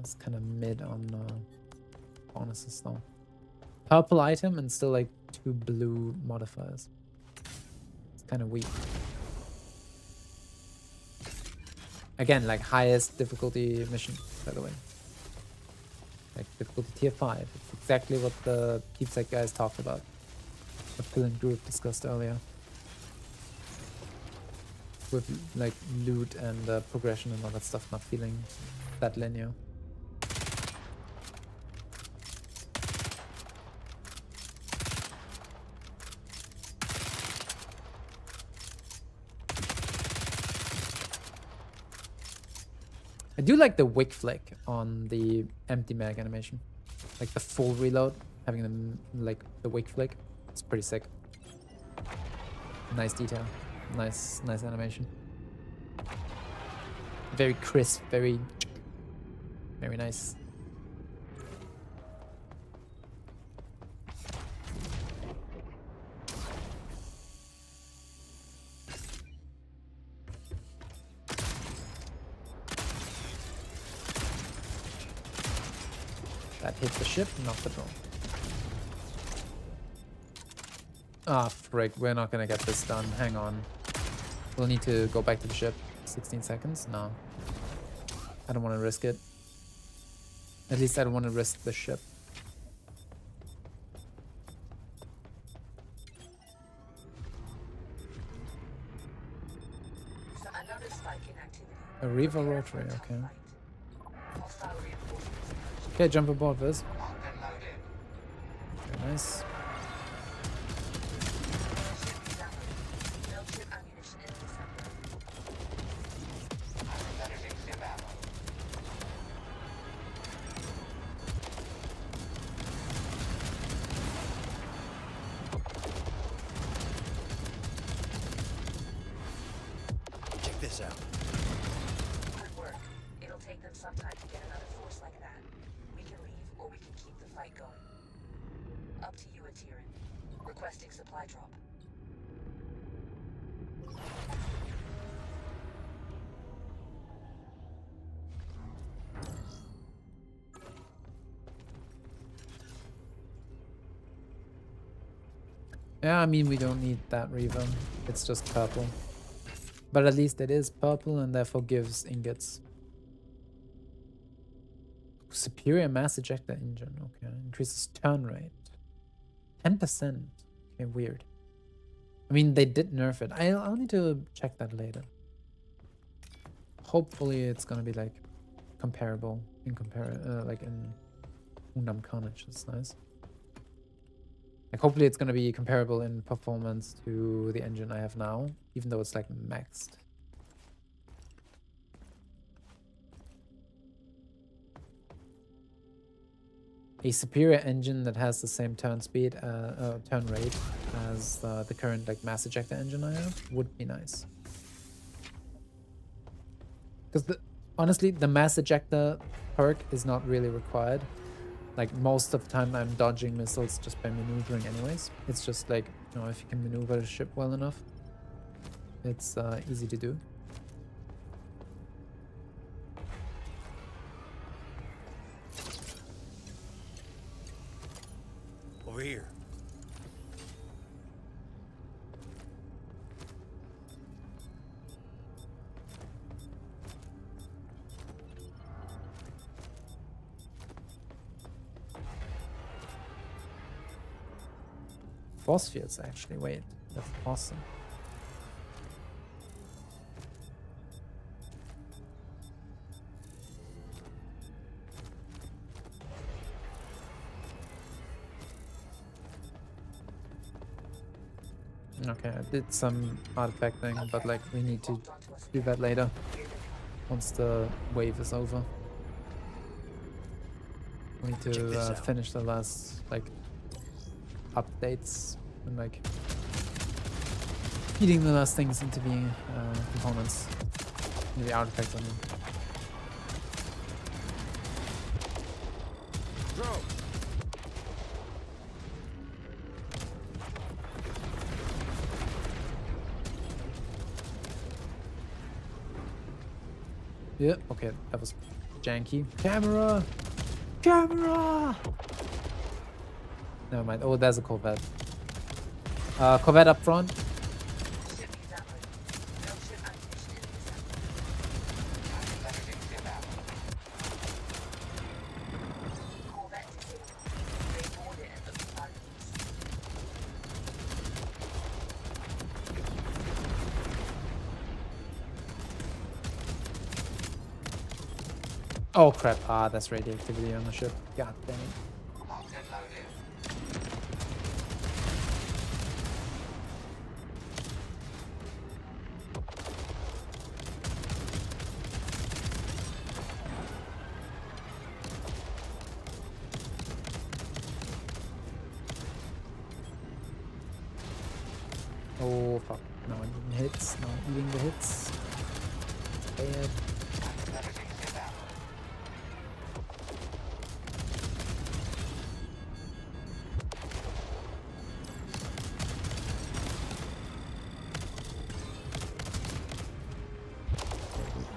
It's kind of mid on bonuses though. Purple item and still like 2 blue modifiers. It's kind of weak. Again, like highest difficulty mission, by the way. Like difficulty tier 5. It's exactly what the Keepsake guys talked about. What Phil and Group discussed earlier. With like loot and progression and all that stuff not feeling that linear. I do like the wick flick on the empty mag animation. Like the full reload, having them like the wick flick. It's pretty sick. Nice detail. Nice animation. Very crisp, very nice. That hit the ship, not the drone. Ah, frick, we're not gonna get this done. Hang on. We'll need to go back to the ship. 16 seconds? No. I don't want to risk it. At least I don't want to risk the ship. So another spike in activity. A Reaver Prepare for rotary, a tough okay. fight. Hostile reinforcements approaching. Okay, jump aboard, Viz. Very nice. Ship examined. Build ship ammunition in December. Check this out. Good work. It'll take them some time to get another force like that. We can leave, or we can keep the fight going. Up to you, Atirin. Requesting supply drop. Yeah, I mean, we don't need that Reaver. It's just purple. But at least it is purple and therefore gives ingots. superior mass ejector engine. Okay, increases turn rate. 10%. Okay, weird. I mean, they did nerf it. I'll need to check that later. Hopefully, it's gonna be like comparable in like in Unam Carnage. That's nice. Like, hopefully, it's gonna be comparable in performance to the engine I have now, even though it's like maxed. A superior engine that has the same turn speed, turn rate as the current like mass ejector engine I have would be nice. Because honestly, the mass ejector perk is not really required. Like most of the time, I'm dodging missiles just by maneuvering anyways. It's just like, you know, if you can maneuver the ship well enough, it's easy to do. Over here. Force fields, actually. Wait, that's awesome. Okay, I did some artifacting, but like we need to do that later once the wave is over. We need to finish the last like updates and like feeding the last things into the components, into the artifacts. I mean. Throw. Yeah, okay, that was janky. Camera! Camera! Never mind. Oh, there's a Corvette. Corvette up front. Ship example. No ship ammunition in this Managing ship out. Corvette disabled. They board it and open targets. Oh crap. Ah, that's radioactivity on the ship. God dang it. Locked and loaded. Oh fuck. No, I'm eating hits. No, I'm eating the hits. Bad. Managing ship out.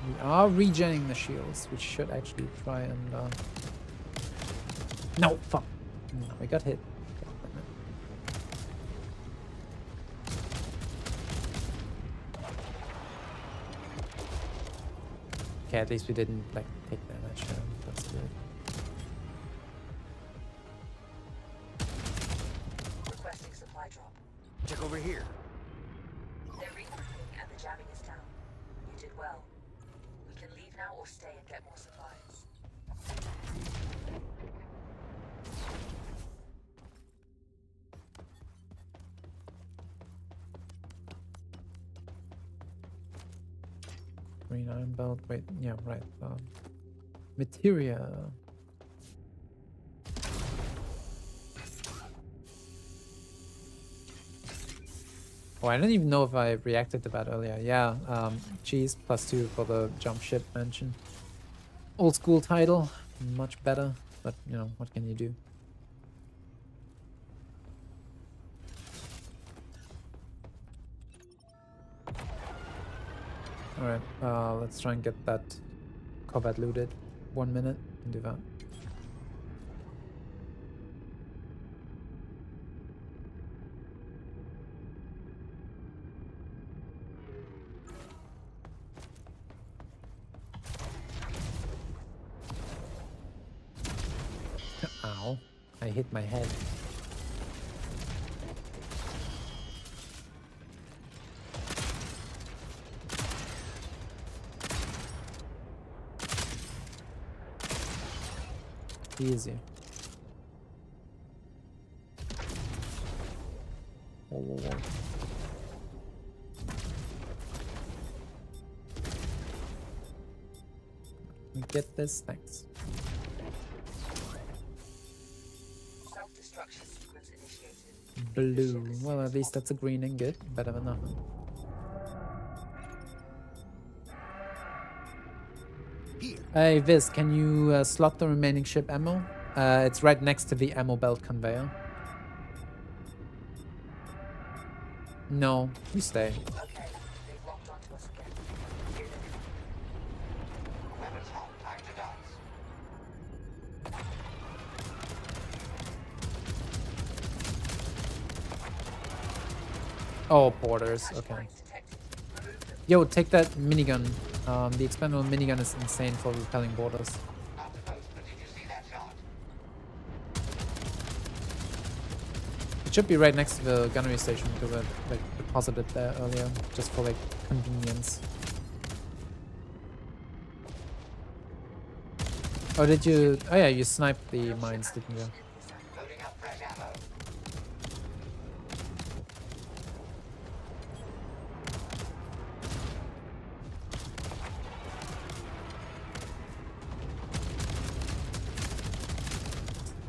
We are regenning the shields, which should actually try and no, fuck. No, we got hit. Okay, at least we didn't like take damage. That's good. Requesting supply drop. Check over here. They're regrouping and the jamming is down. You did well. We can leave now or stay and get more supplies. Green iron belt. Wait, yeah, right. Materia. Oh, I don't even know if I reacted to that earlier. Yeah, cheese +2 for the jump ship mention. Old school title, much better, but you know, what can you do? Alright, let's try and get that Corvette looted. 1 minute, and do that. I hit my head. Easy. Whoa, whoa, whoa. Get this, thanks. Self-destruction sequence initiated. Blue. Well, at least that's a green and good. Better than nothing. Here. Hey, Viz, can you slot the remaining ship ammo? It's right next to the ammo belt conveyor. No, you stay. Okay, they've locked onto us again. Here they come. Weapons home. Time to dance. Oh, borders. Okay. Flashpoints detected. Remove them. Yo, take that minigun. The expendable minigun is insane for repelling borders. Not the most, but did you see that shot? It should be right next to the gunnery station because I like deposited there earlier, just for like convenience. Oh, did you? Oh yeah, you sniped the mines, didn't you? Loading up fresh ammo.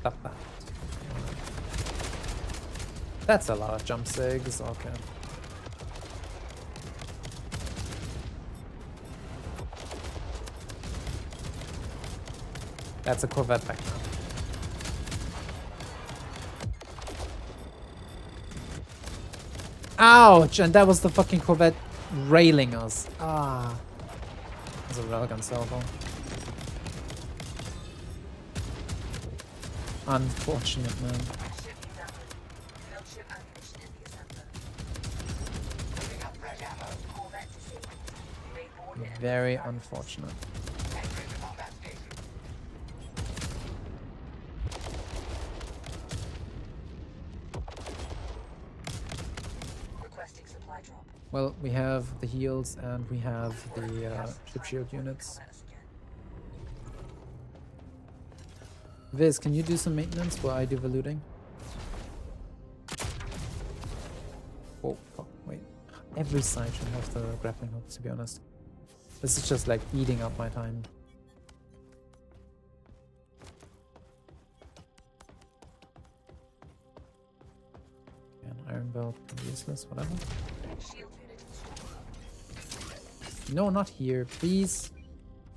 Stop that. That's a lot of jump sigs. Okay. That's a Corvette back now. Ouch! And that was the fucking Corvette railing us. Ah. That's a railgun salvo. Unfortunate, man. Ship example. No ship ammunition in the assembler. Loading up fresh ammo. Corvette disabled. They board it and Very unfortunate. Entering the combat station. requesting supply drop. Well, we have the heals and we have the ship shield units. Come at us again. Viz, can you do some maintenance while I do the looting? Oh, fuck, wait. Every side should have the grappling hooks, to be honest. This is just like eating up my time. An iron belt, useless, whatever. Shield unit installed. No, not here, please.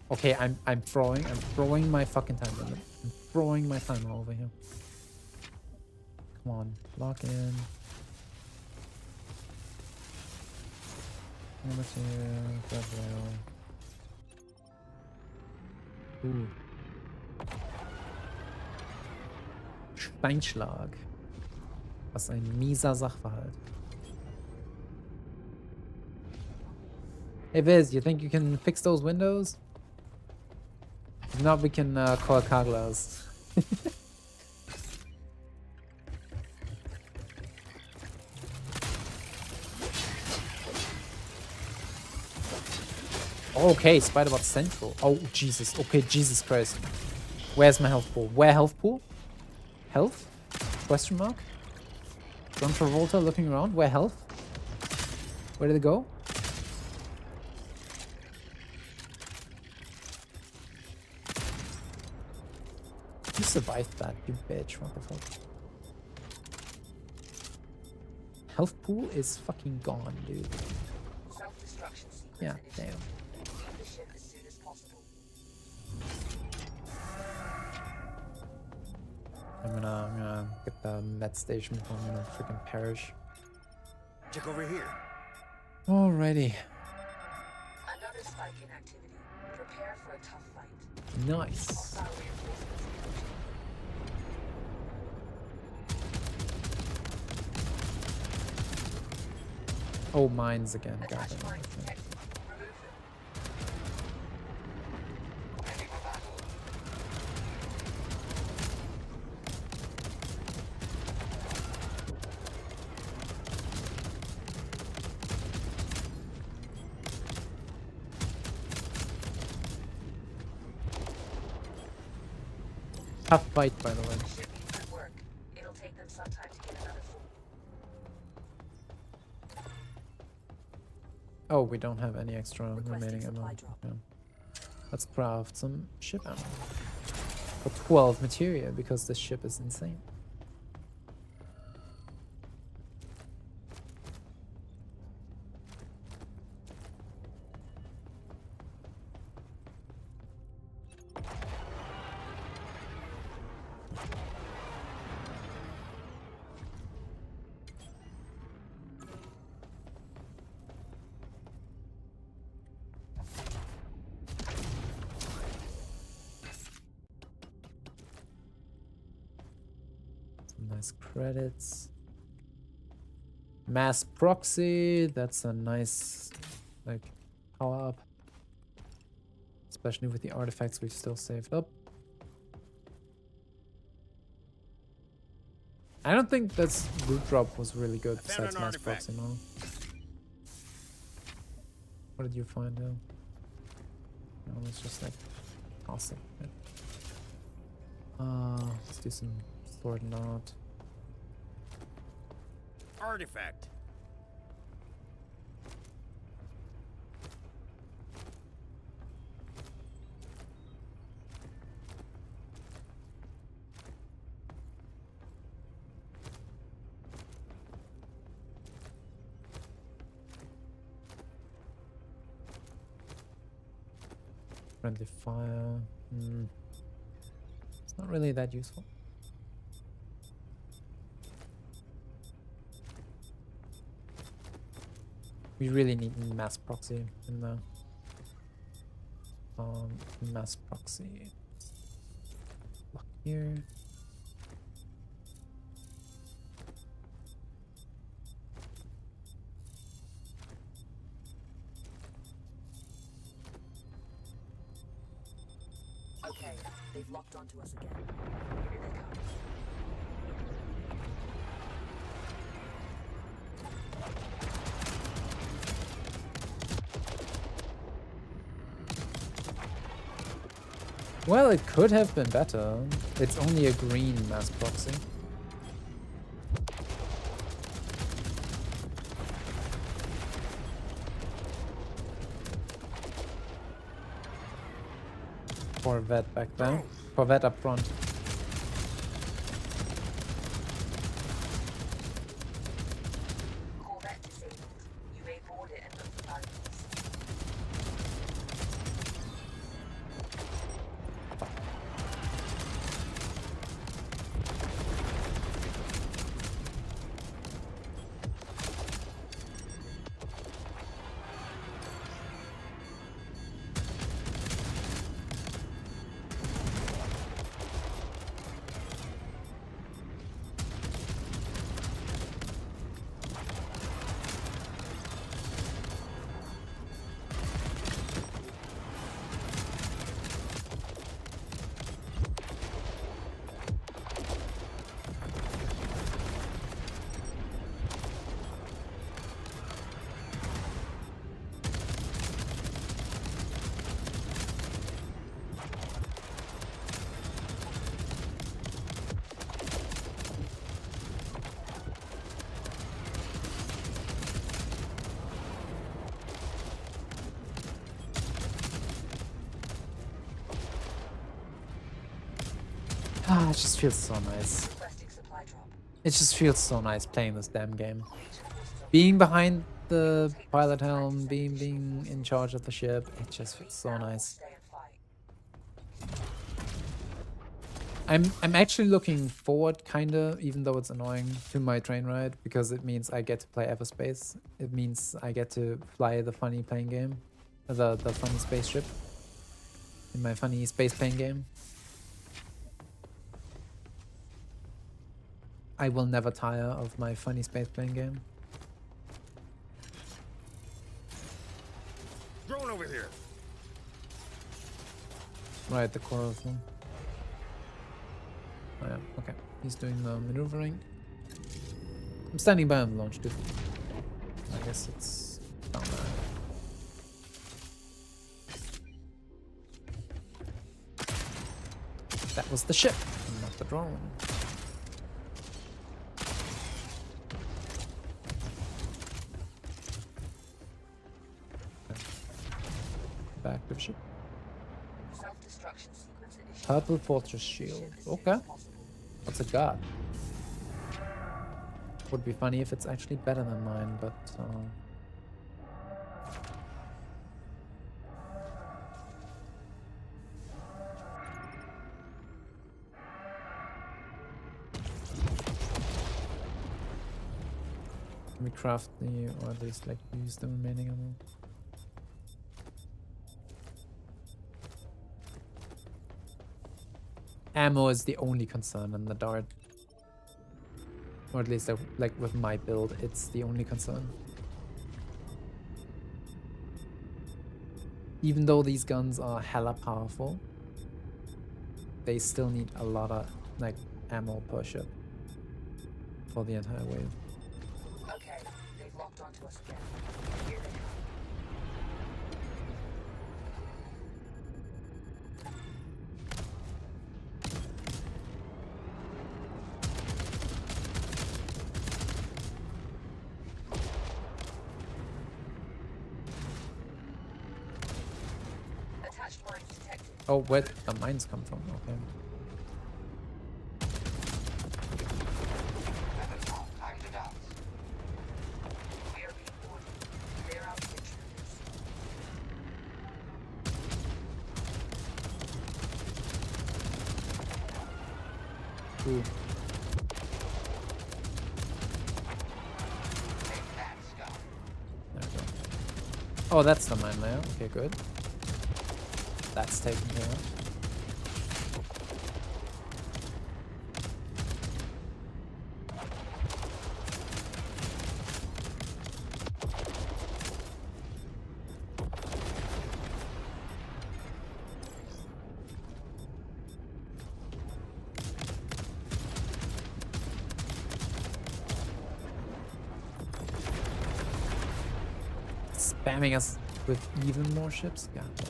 Okay, I'm throwing my fucking time limit. I'm throwing my timer over here. Come on, lock in. Material, grab rail. Ooh. Steinschlag. Was ein mieser Sachverhalt. Hey Viz, you think you can fix those windows? If not, we can call Kaglas. Okay, Spiderbot Central. Oh, Jesus. Okay, Jesus Christ. Where's my health pool? Where health pool? Health? Question mark? John Travolta looking around. Where health? Where did it go? You survived that, you bitch. What the fuck? Health pool is fucking gone, dude. Self-destruction sequence Yeah, initiated. damn. Leave the ship as soon as possible. I'm gonna get the med station before I'm gonna freaking perish. Check over here. Alrighty. Another spike in activity. Prepare for a tough fight. Nice. Hostile reinforcements approaching. Oh, mines again. Attach Goddamn. mines Okay. detected. Remove them. Ready for battle. Tough fight, by the way. The ship needs good work. It'll take them some time to get another full. Oh, we don't have any extra Requesting remaining ammo. supply drop. Yeah. Let's craft some ship ammo. For 12 materia, because this ship is insane. Nice credits. Mass proxy, that's a nice like power up. Especially with the artifacts we've still saved up. I don't think this loot drop was really good besides mass proxy, no. What did you find though? No, it's just like awesome. Let's do some sword knot. Artifact. Friendly fire. It's not really that useful. We really need mass proxy in there. Mass proxy. Lock here. Okay, they've locked onto us again. Here they come. Well, it could have been better. It's only a green mass proxy. Corvette back there. Corvette up front. Corvette disabled. You may board it and look for valuables. Ah, it just feels so nice. Requesting supply drop. It just feels so nice playing this damn game. Being behind the pilot helm, being in charge of the ship, it just feels so nice. Stay and fight. I'm actually looking forward, kinda, even though it's annoying, to my train ride, because it means I get to play Everspace. It means I get to fly the funny plane game, the funny spaceship in my funny space plane game. I will never tire of my funny space plane game. Drone over here. Right, the core of them. Oh yeah, okay. He's doing the maneuvering. I'm standing by on the launch too. I guess it's down there. That was the ship. the drone. Back to the ship. Self-destruction sequence initiated. Purple fortress shield. Okay. What's it got? Would be funny if it's actually better than mine, but can we craft the, or at least like use the remaining ammo? Ammo is the only concern in the dart. Or at least like with my build, it's the only concern. Even though these guns are hella powerful, they still need a lot of like ammo per ship for the entire wave. Okay, they've locked onto us again. Here they come. Attached mines detected. Oh, where the mines come from? Okay. Weapons off. Time to dance. We are being boarded. Clear out the intruders. Ooh. Take that, scum. There we go. Oh, that's the mine layer. Okay, good. That's taken care of. Spamming us with even more ships? God damn.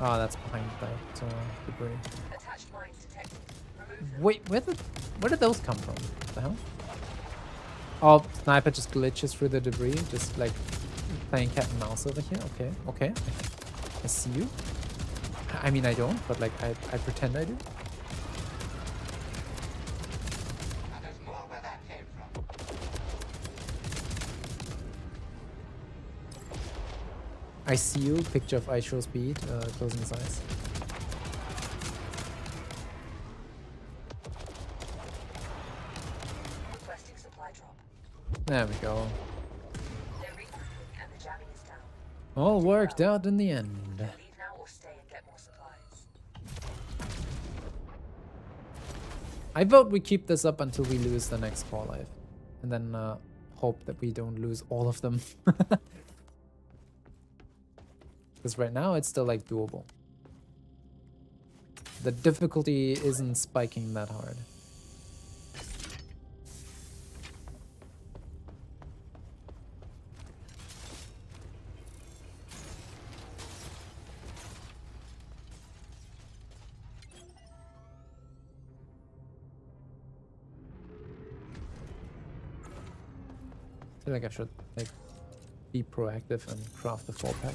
Oh, that's behind that debris. Attached mines detected. Remove them. Wait, where did those come from? What the hell? Oh, sniper just glitches through the debris, just like playing cat and mouse over here. Okay, okay. I see you. I mean, I don't, but like I pretend I do. And there's more where that came from. I see you. Picture of I show speed, closing his eyes. Requesting supply drop. There we go. They're regrouping and the jamming is down. All worked out in the end. Leave now or stay and get more supplies. I vote we keep this up until we lose the next core life. And then hope that we don't lose all of them. Because right now it's still like doable. The difficulty isn't spiking that hard. I feel like I should like be proactive and craft the 4-pack.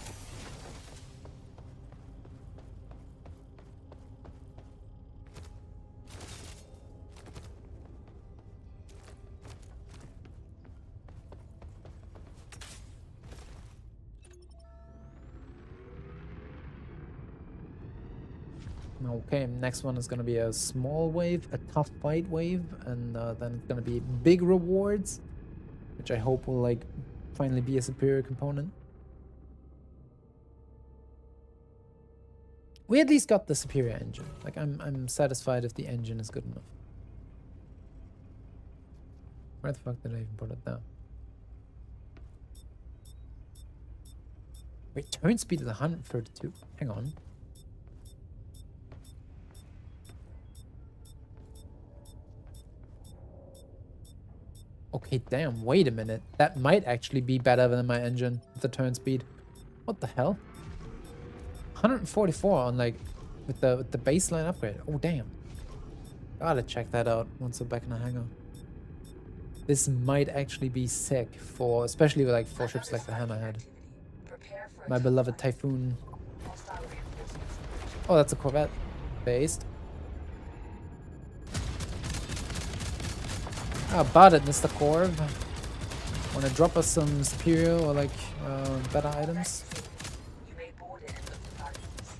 Okay, next one is gonna be a small wave, a tough fight wave, and then it's gonna be big rewards, which I hope will like finally be a superior component. We at least got the superior engine. Like I'm satisfied if the engine is good enough. Where the fuck did I even put it down? Wait, turn speed is 132. Hang on. Okay, damn, wait a minute. That might actually be better than my engine with the turn speed. What the hell? 144 on like with the baseline upgrade. Oh damn. Gotta check that out once we're back in the hangar. This might actually be sick for, especially with like for ships like the Hammerhead. Prepare for a My tough beloved fight. Typhoon. Hostile reinforcements. Oh, that's a Corvette. Based. How about it, Mr. Corv? Wanna drop us some superior or like better items? You may board it and look for valuables.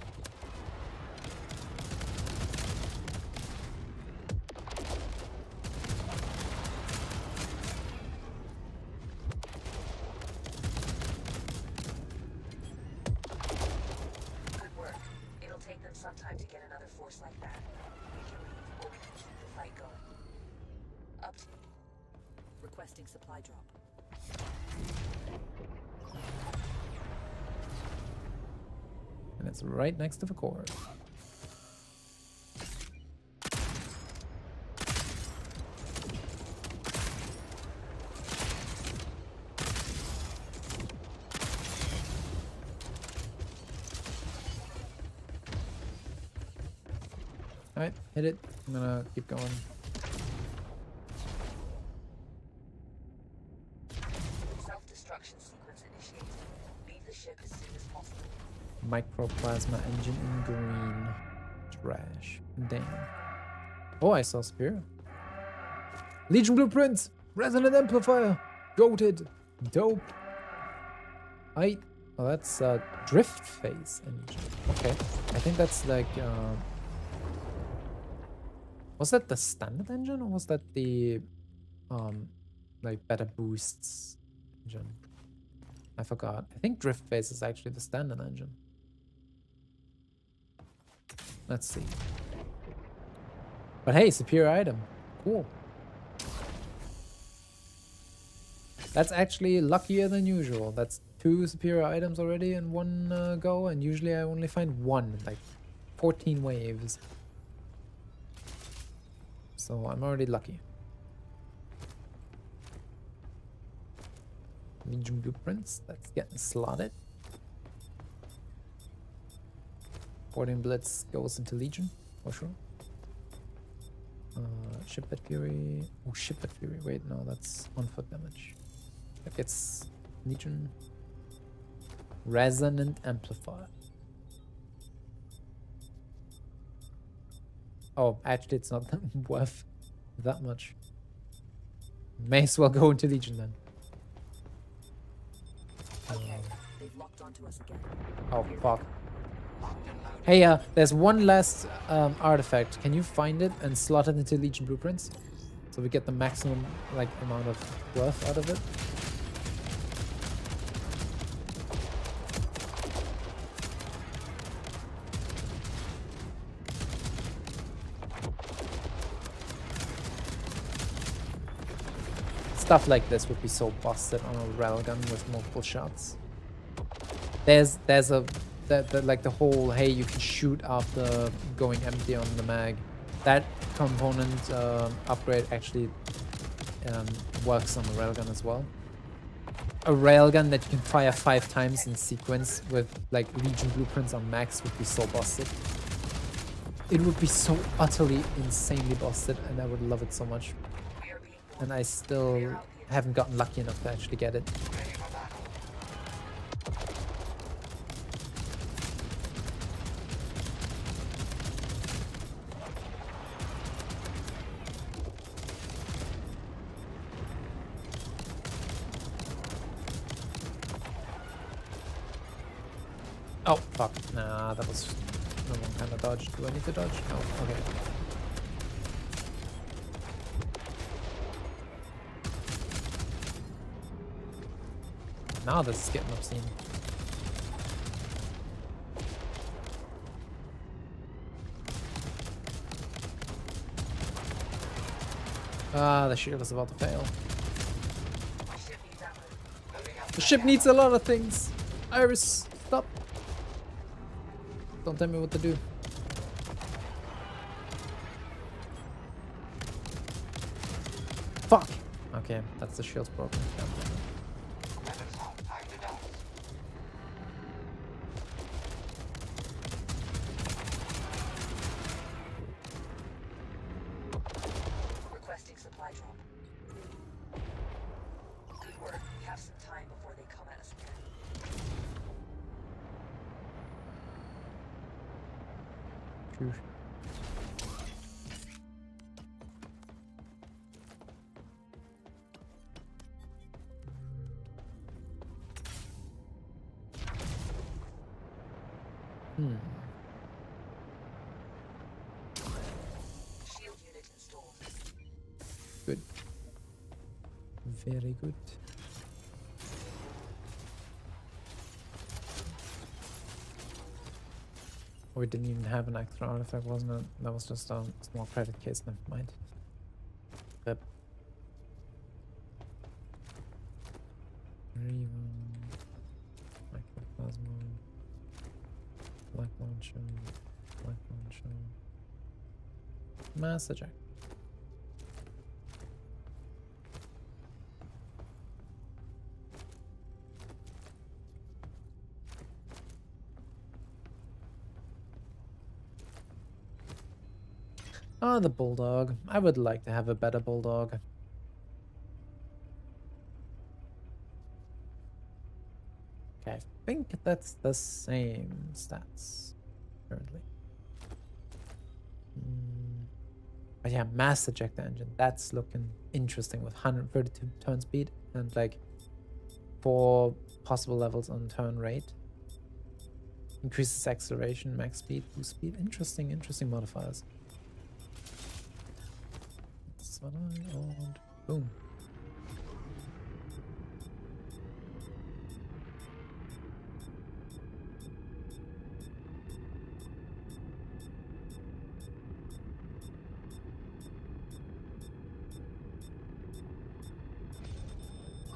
Good work. It'll take them some time to get another force like that. We can leave or we can keep the fight going. Up to you. Requesting supply drop. And it's right next to the Corv. Alright, hit it. I'm gonna keep going. Self-destruction sequence initiated. Leave the ship as soon as possible. Microplasma engine in green. Trash. Damn. Oh, I saw Spear. Legion blueprints! Resonant amplifier! Goated! Dope! Oh, that's drift phase engine. Okay. I think that's like was that the standard engine or was that the like better boosts engine? I forgot. I think drift phase is actually the standard engine. Let's see. But hey, superior item. Cool. That's actually luckier than usual. That's 2 superior items already in one go, and usually I only find 1, like 14 waves. So I'm already lucky. Legion blueprints, that's getting slotted. Boarding Blitz goes into Legion, for sure. Shipwreck Fury. Oh, Shipwreck Fury. Wait, no, that's on foot damage. That gets Legion. Resonant Amplifier. Oh, actually, it's not worth that much. May as well go into Legion then. Okay, they've locked onto us again. Oh, fuck. Hey, there's one last artifact. Can you find it and slot it into Legion blueprints? So we get the maximum like amount of worth out of it. Stuff like this would be so busted on a railgun with multiple shots. There's like the whole, hey, you can shoot after going empty on the mag. That component upgrade actually works on the railgun as well. A railgun that you can fire 5 times in sequence with like Legion blueprints on max would be so busted. It would be so utterly insanely busted, and I would love it so much. And I still haven't gotten lucky enough to actually get it. Oh, fuck. Nah, that was the wrong kind of dodge. Do I need to dodge? No. Okay. Now this is getting obscene. Ah, the shield is about to fail. The ship needs a lot of things. Iris, stop. Don't tell me what to do. Fuck. Okay, that's the shield's broken. Yeah. Weapons on. Time to dance. Requesting supply drop. Good work. We have some time before they come at us again. Phew. Hmm. Shield unit installed. Good. Very good. We didn't even have an extra artifact, wasn't it? That was just a small credit case, never mind. Yep. Microplasma. Black launcher. Black launcher. Mass eject. Oh, the bulldog. I would like to have a better bulldog. Okay, I think that's the same stats currently. But yeah, mass ejector engine. That's looking interesting with 132 turn speed and like 4 possible levels on turn rate. Increases acceleration, max speed, boost speed. Interesting modifiers. That's what I want. Boom.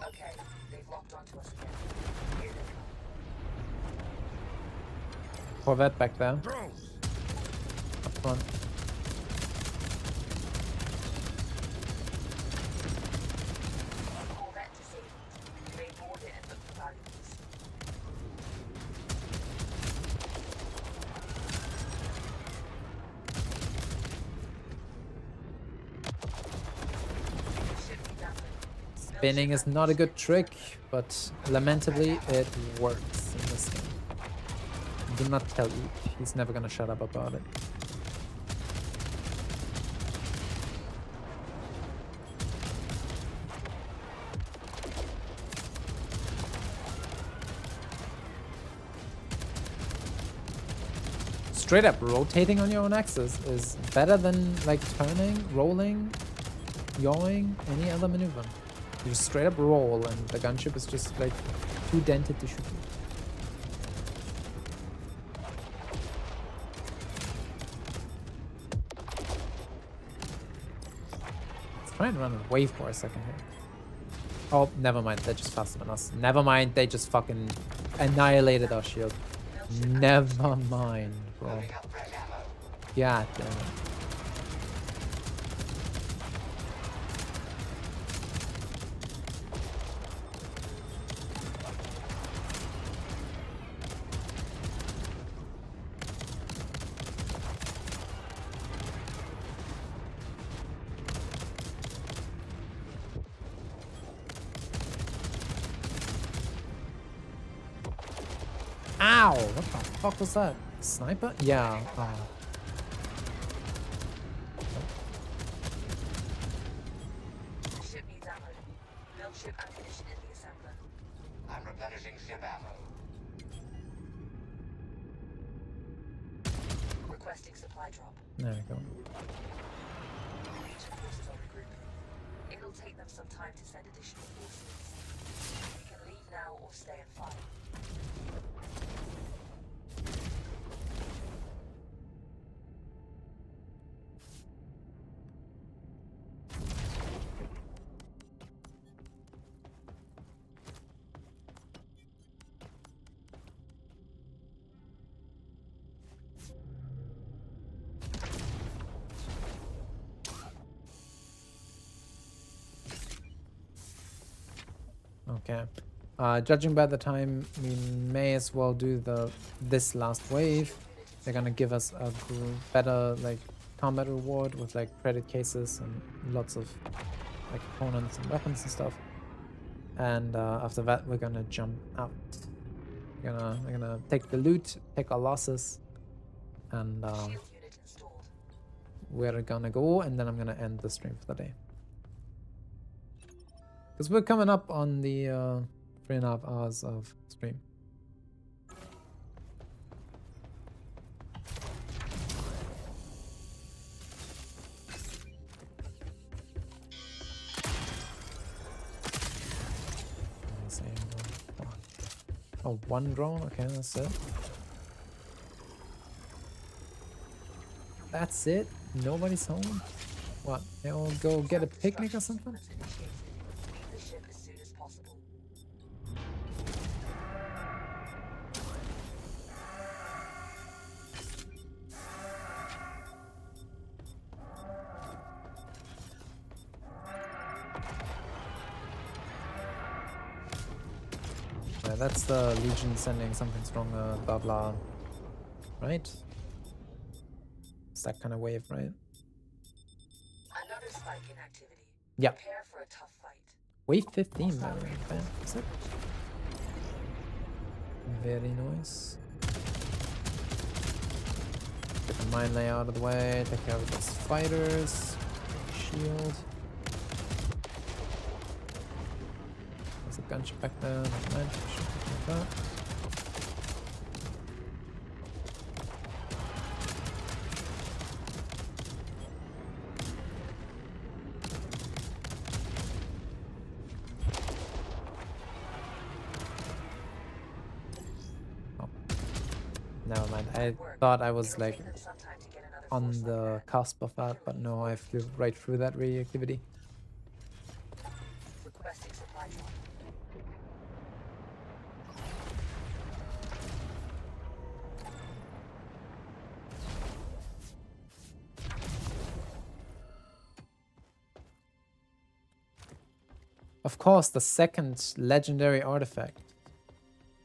Okay, they've locked onto us again. Here they come. Corvette back there. Drones! Up front. Corvette disabled. They board it and look for valuables. Should be done with. Spinning is not a good trick, but lamentably it works in this game. Do not tell Eep. He's never gonna shut up about it. Straight up rotating on your own axis is better than like turning, rolling, yawing, any other maneuver. You just straight up roll and the gunship is just like too dented to shoot you. Let's try and run away for a second here. Oh, never mind. They're just faster than us. Never mind. They just fucking annihilated our shield. Never mind, bro. Loading up fresh ammo. God damn it. Ow! What the fuck was that? Sniper? Yeah. Ship needs ammo. Build ship ammunition in the assembler. I'm replenishing ship ammo. Requesting supply drop. There we go. Legion forces are regrouping. It'll take them some time to send additional forces. We can leave now or stay and fight. Okay. Judging by the time, we may as well do this last wave. They're gonna give us a better like combat reward with like credit cases and lots of like opponents and weapons and stuff. And after that, we're gonna jump out. We're gonna take the loot, take our losses, and Shield unit installed. we're gonna go. And then I'm gonna end the stream for the day. Because we're coming up on the 3.5 hours of stream. Oh, one drone? Okay, that's it. That's it? Nobody's home? What? They all go get a picnic or something? Initiated. Leave the ship as soon as possible. Yeah, that's the Legion sending something stronger, blah blah. Right? It's that kind of wave, right? Another spike in activity. Yeah. Prepare for a tough fight. Wave 15, by the way. That's it. Very nice. Get the mine layer out of the way, take care of those fighters. Shield. There's a gunship back there, not mind. Like that. Never mind. I thought I was like Take them some time to get another on force like the that. cusp of that, but no, I flew right through that radioactivity. Requesting supply drop. Of course, the second legendary artifact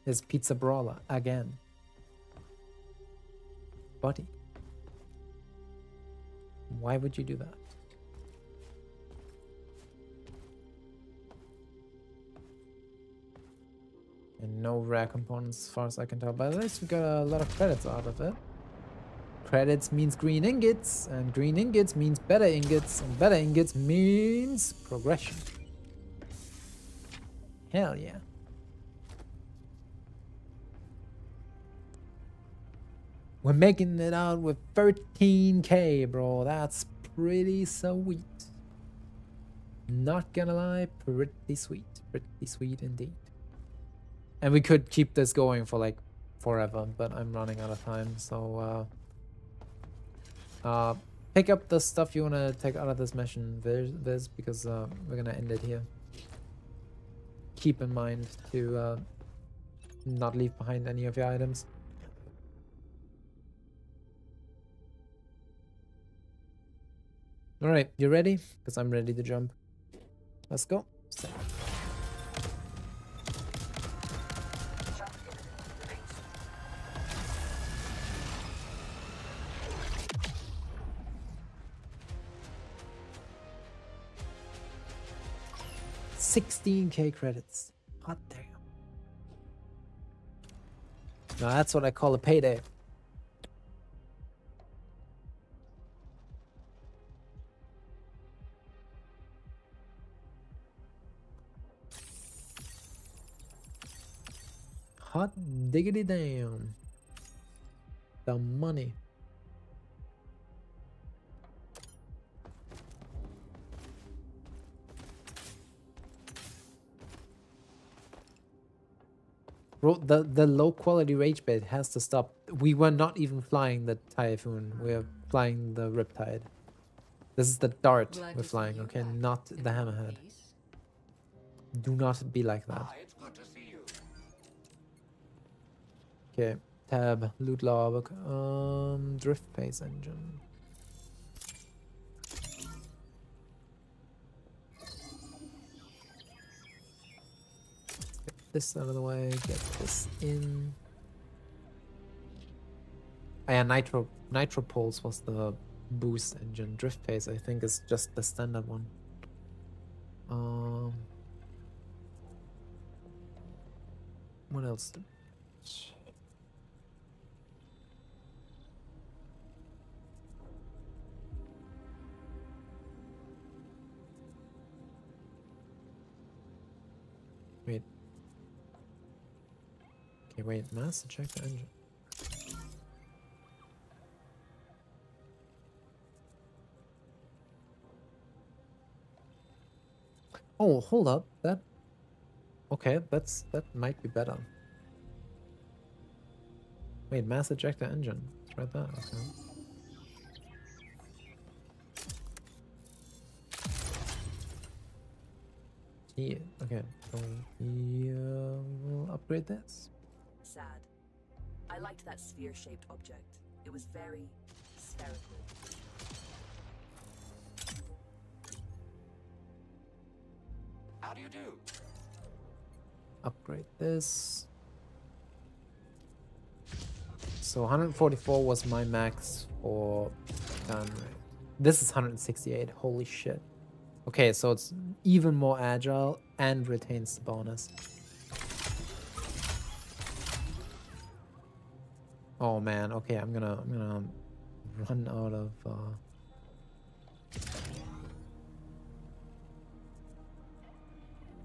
is Pizza Brawler again. Buddy. Why would you do that? And no rare components as far as I can tell, but at least we got a lot of credits out of it. Credits means green ingots, and green ingots means better ingots, and better ingots means progression. Hell yeah. We're making it out with 13k, bro. That's pretty sweet. Not gonna lie, pretty sweet. Pretty sweet indeed. And we could keep this going for like forever, but I'm running out of time. So pick up the stuff you want to take out of this mission, Viz, because we're gonna end it here. Keep in mind to not leave behind any of your items. All right, you ready? Because I'm ready to jump. Let's go. Jump imminent. Remain seated. 16k credits. Hot damn. Now that's what I call a payday. Hot diggity damn. The money. Bro, the low quality rage bait has to stop. We were not even flying the Typhoon. We're flying the Riptide. This is the Dart Glad we're to see flying, you okay? back Not in the one Hammerhead. piece. Do not be like that. Ah, it's good to see you. Okay, tab, loot log, drift pace engine. this out of the way, get this in. Ah, yeah, Nitro Pulse was the boost engine. Drift Pace, I think, is just the standard one. What else? Wait. Okay, wait. Master check the engine. Oh, hold up. Okay, that might be better. Wait, mass ejector engine. It's right there. Okay. Yeah, okay. So we will upgrade this. Sad. I liked that sphere-shaped object. It was very spherical. How do you do? Upgrade this. So 144 was my max for turn rate. This is 168. Holy shit. Okay, so it's even more agile and retains the bonus. Oh man, okay, I'm gonna run out of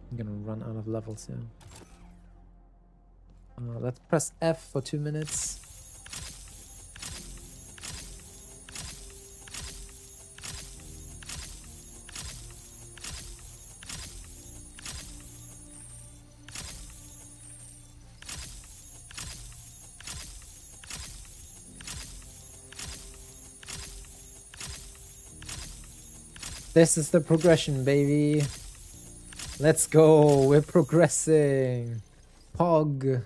I'm gonna run out of levels here. Let's press F for 2 minutes. This is the progression, baby. Let's go. We're progressing. Pog.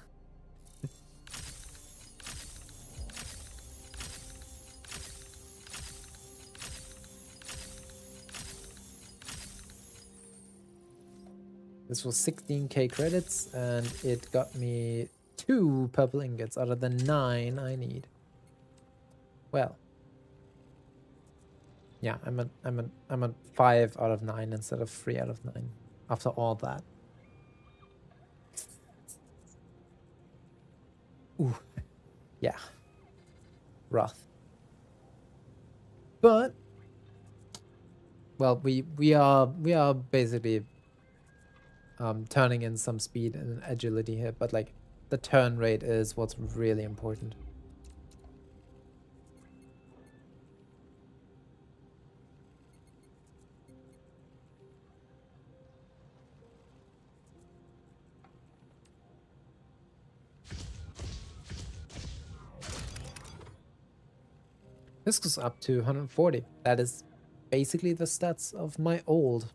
This was 16k credits and it got me 2 purple ingots out of the 9 I need. Well. Yeah, I'm at 5 out of 9 instead of 3 out of 9 after all that. Ooh. Yeah. Rough. But well, we are basically turning in some speed and agility here, but like the turn rate is what's really important. This goes up to 140. That is basically the stats of my old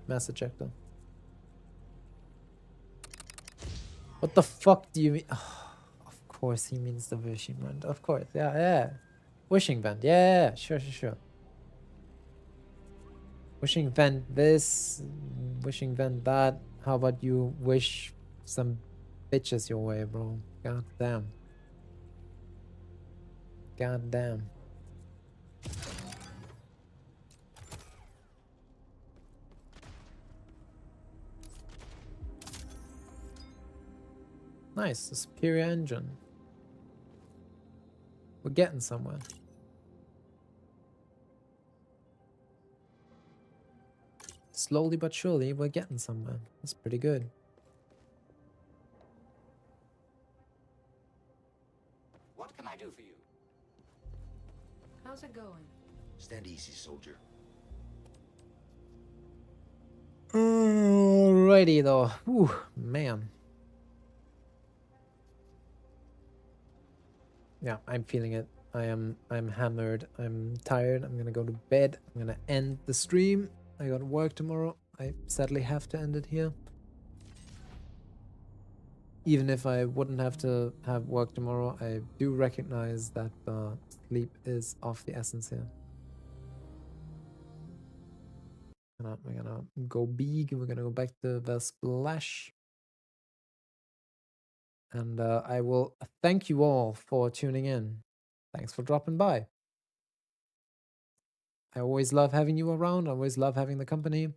mass ejector. What the fuck do you mean? Oh, of course he means the wishing vent. Of course, yeah. Wishing vent, yeah, sure. Wishing vent this, wishing vent that. How about you wish some bitches your way, bro? God damn. God damn. Nice, a superior engine. We're getting somewhere. Slowly but surely, we're getting somewhere. That's pretty good. What can I do for you? How's it going? Stand easy, soldier. Alrighty though. Whew, man. Yeah, I'm feeling it. I'm hammered. I'm tired. I'm gonna go to bed. I'm gonna end the stream. I got work tomorrow. I sadly have to end it here. Even if I wouldn't have to have work tomorrow, I do recognize that sleep is of the essence here. We're gonna go big. We're gonna go back to the splash. And I will thank you all for tuning in. Thanks for dropping by. I always love having you around. I always love having the company.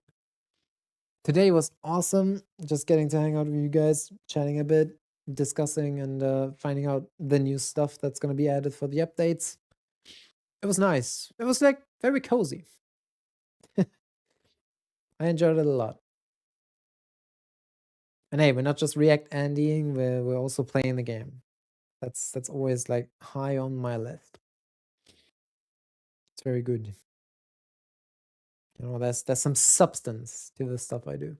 Today was awesome. Just getting to hang out with you guys, chatting a bit, discussing and finding out the new stuff that's going to be added for the updates. It was nice. It was like very cozy. I enjoyed it a lot. And hey, we're not just React Andying, we're also playing the game. That's always like high on my list. It's very good. You know, there's some substance to the stuff I do,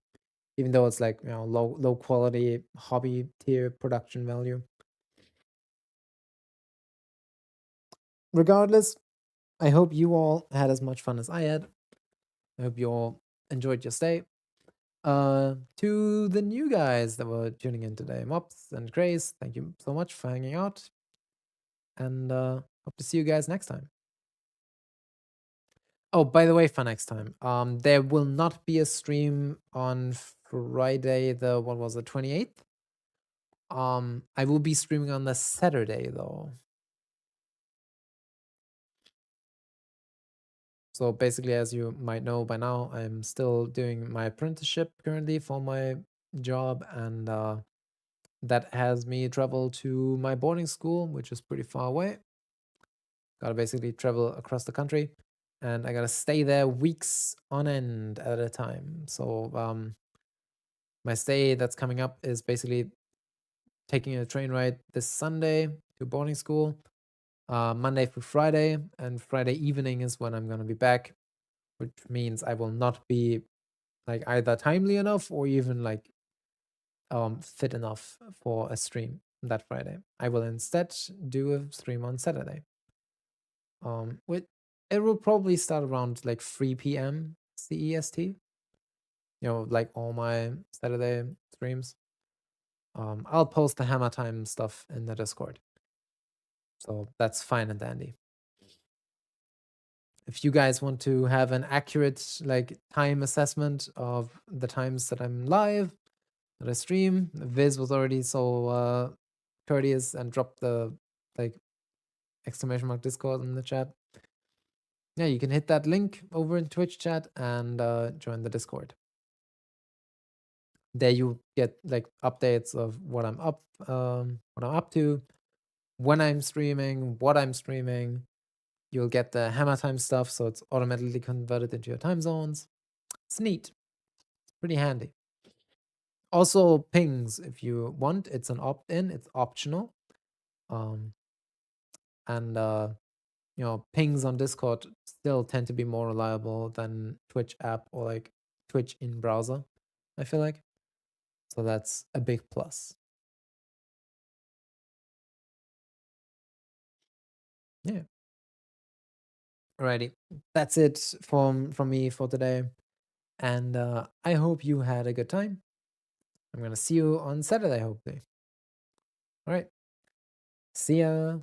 even though it's like, you know, low quality hobby tier production value. Regardless, I hope you all had as much fun as I had. I hope you all enjoyed your stay. To the new guys that were tuning in today, Mops and Grace, thank you so much for hanging out. And hope to see you guys next time. Oh, by the way, for next time, there will not be a stream on Friday, the what was it, 28th? I will be streaming on the Saturday though. So basically, as you might know by now, I'm still doing my apprenticeship currently for my job, and that has me travel to my boarding school, which is pretty far away. Gotta basically travel across the country, and I gotta stay there weeks on end at a time. So my stay that's coming up is basically taking a train ride this Sunday to boarding school, Monday through Friday, and Friday evening is when I'm gonna be back, which means I will not be like either timely enough or even like fit enough for a stream that Friday. I will instead do a stream on Saturday. With it will probably start around like 3 p.m. CEST. You know, like all my Saturday streams. I'll post the hammer time stuff in the Discord. So that's fine and dandy. If you guys want to have an accurate like time assessment of the times that I'm live, that I stream, Viz was already so courteous and dropped the like exclamation mark Discord in the chat. Yeah, you can hit that link over in Twitch chat and join the Discord. There you get like updates of what I'm up to, when I'm streaming, what I'm streaming. You'll get the hammer time stuff, so it's automatically converted into your time zones. It's neat. It's pretty handy. Also, pings if you want. It's an opt-in. It's optional. And you know, pings on Discord still tend to be more reliable than Twitch app or like Twitch in browser, I feel like. So that's a big plus. Yeah. Alrighty. That's it from me for today. And I hope you had a good time. I'm gonna see you on Saturday, hopefully. All right. See ya.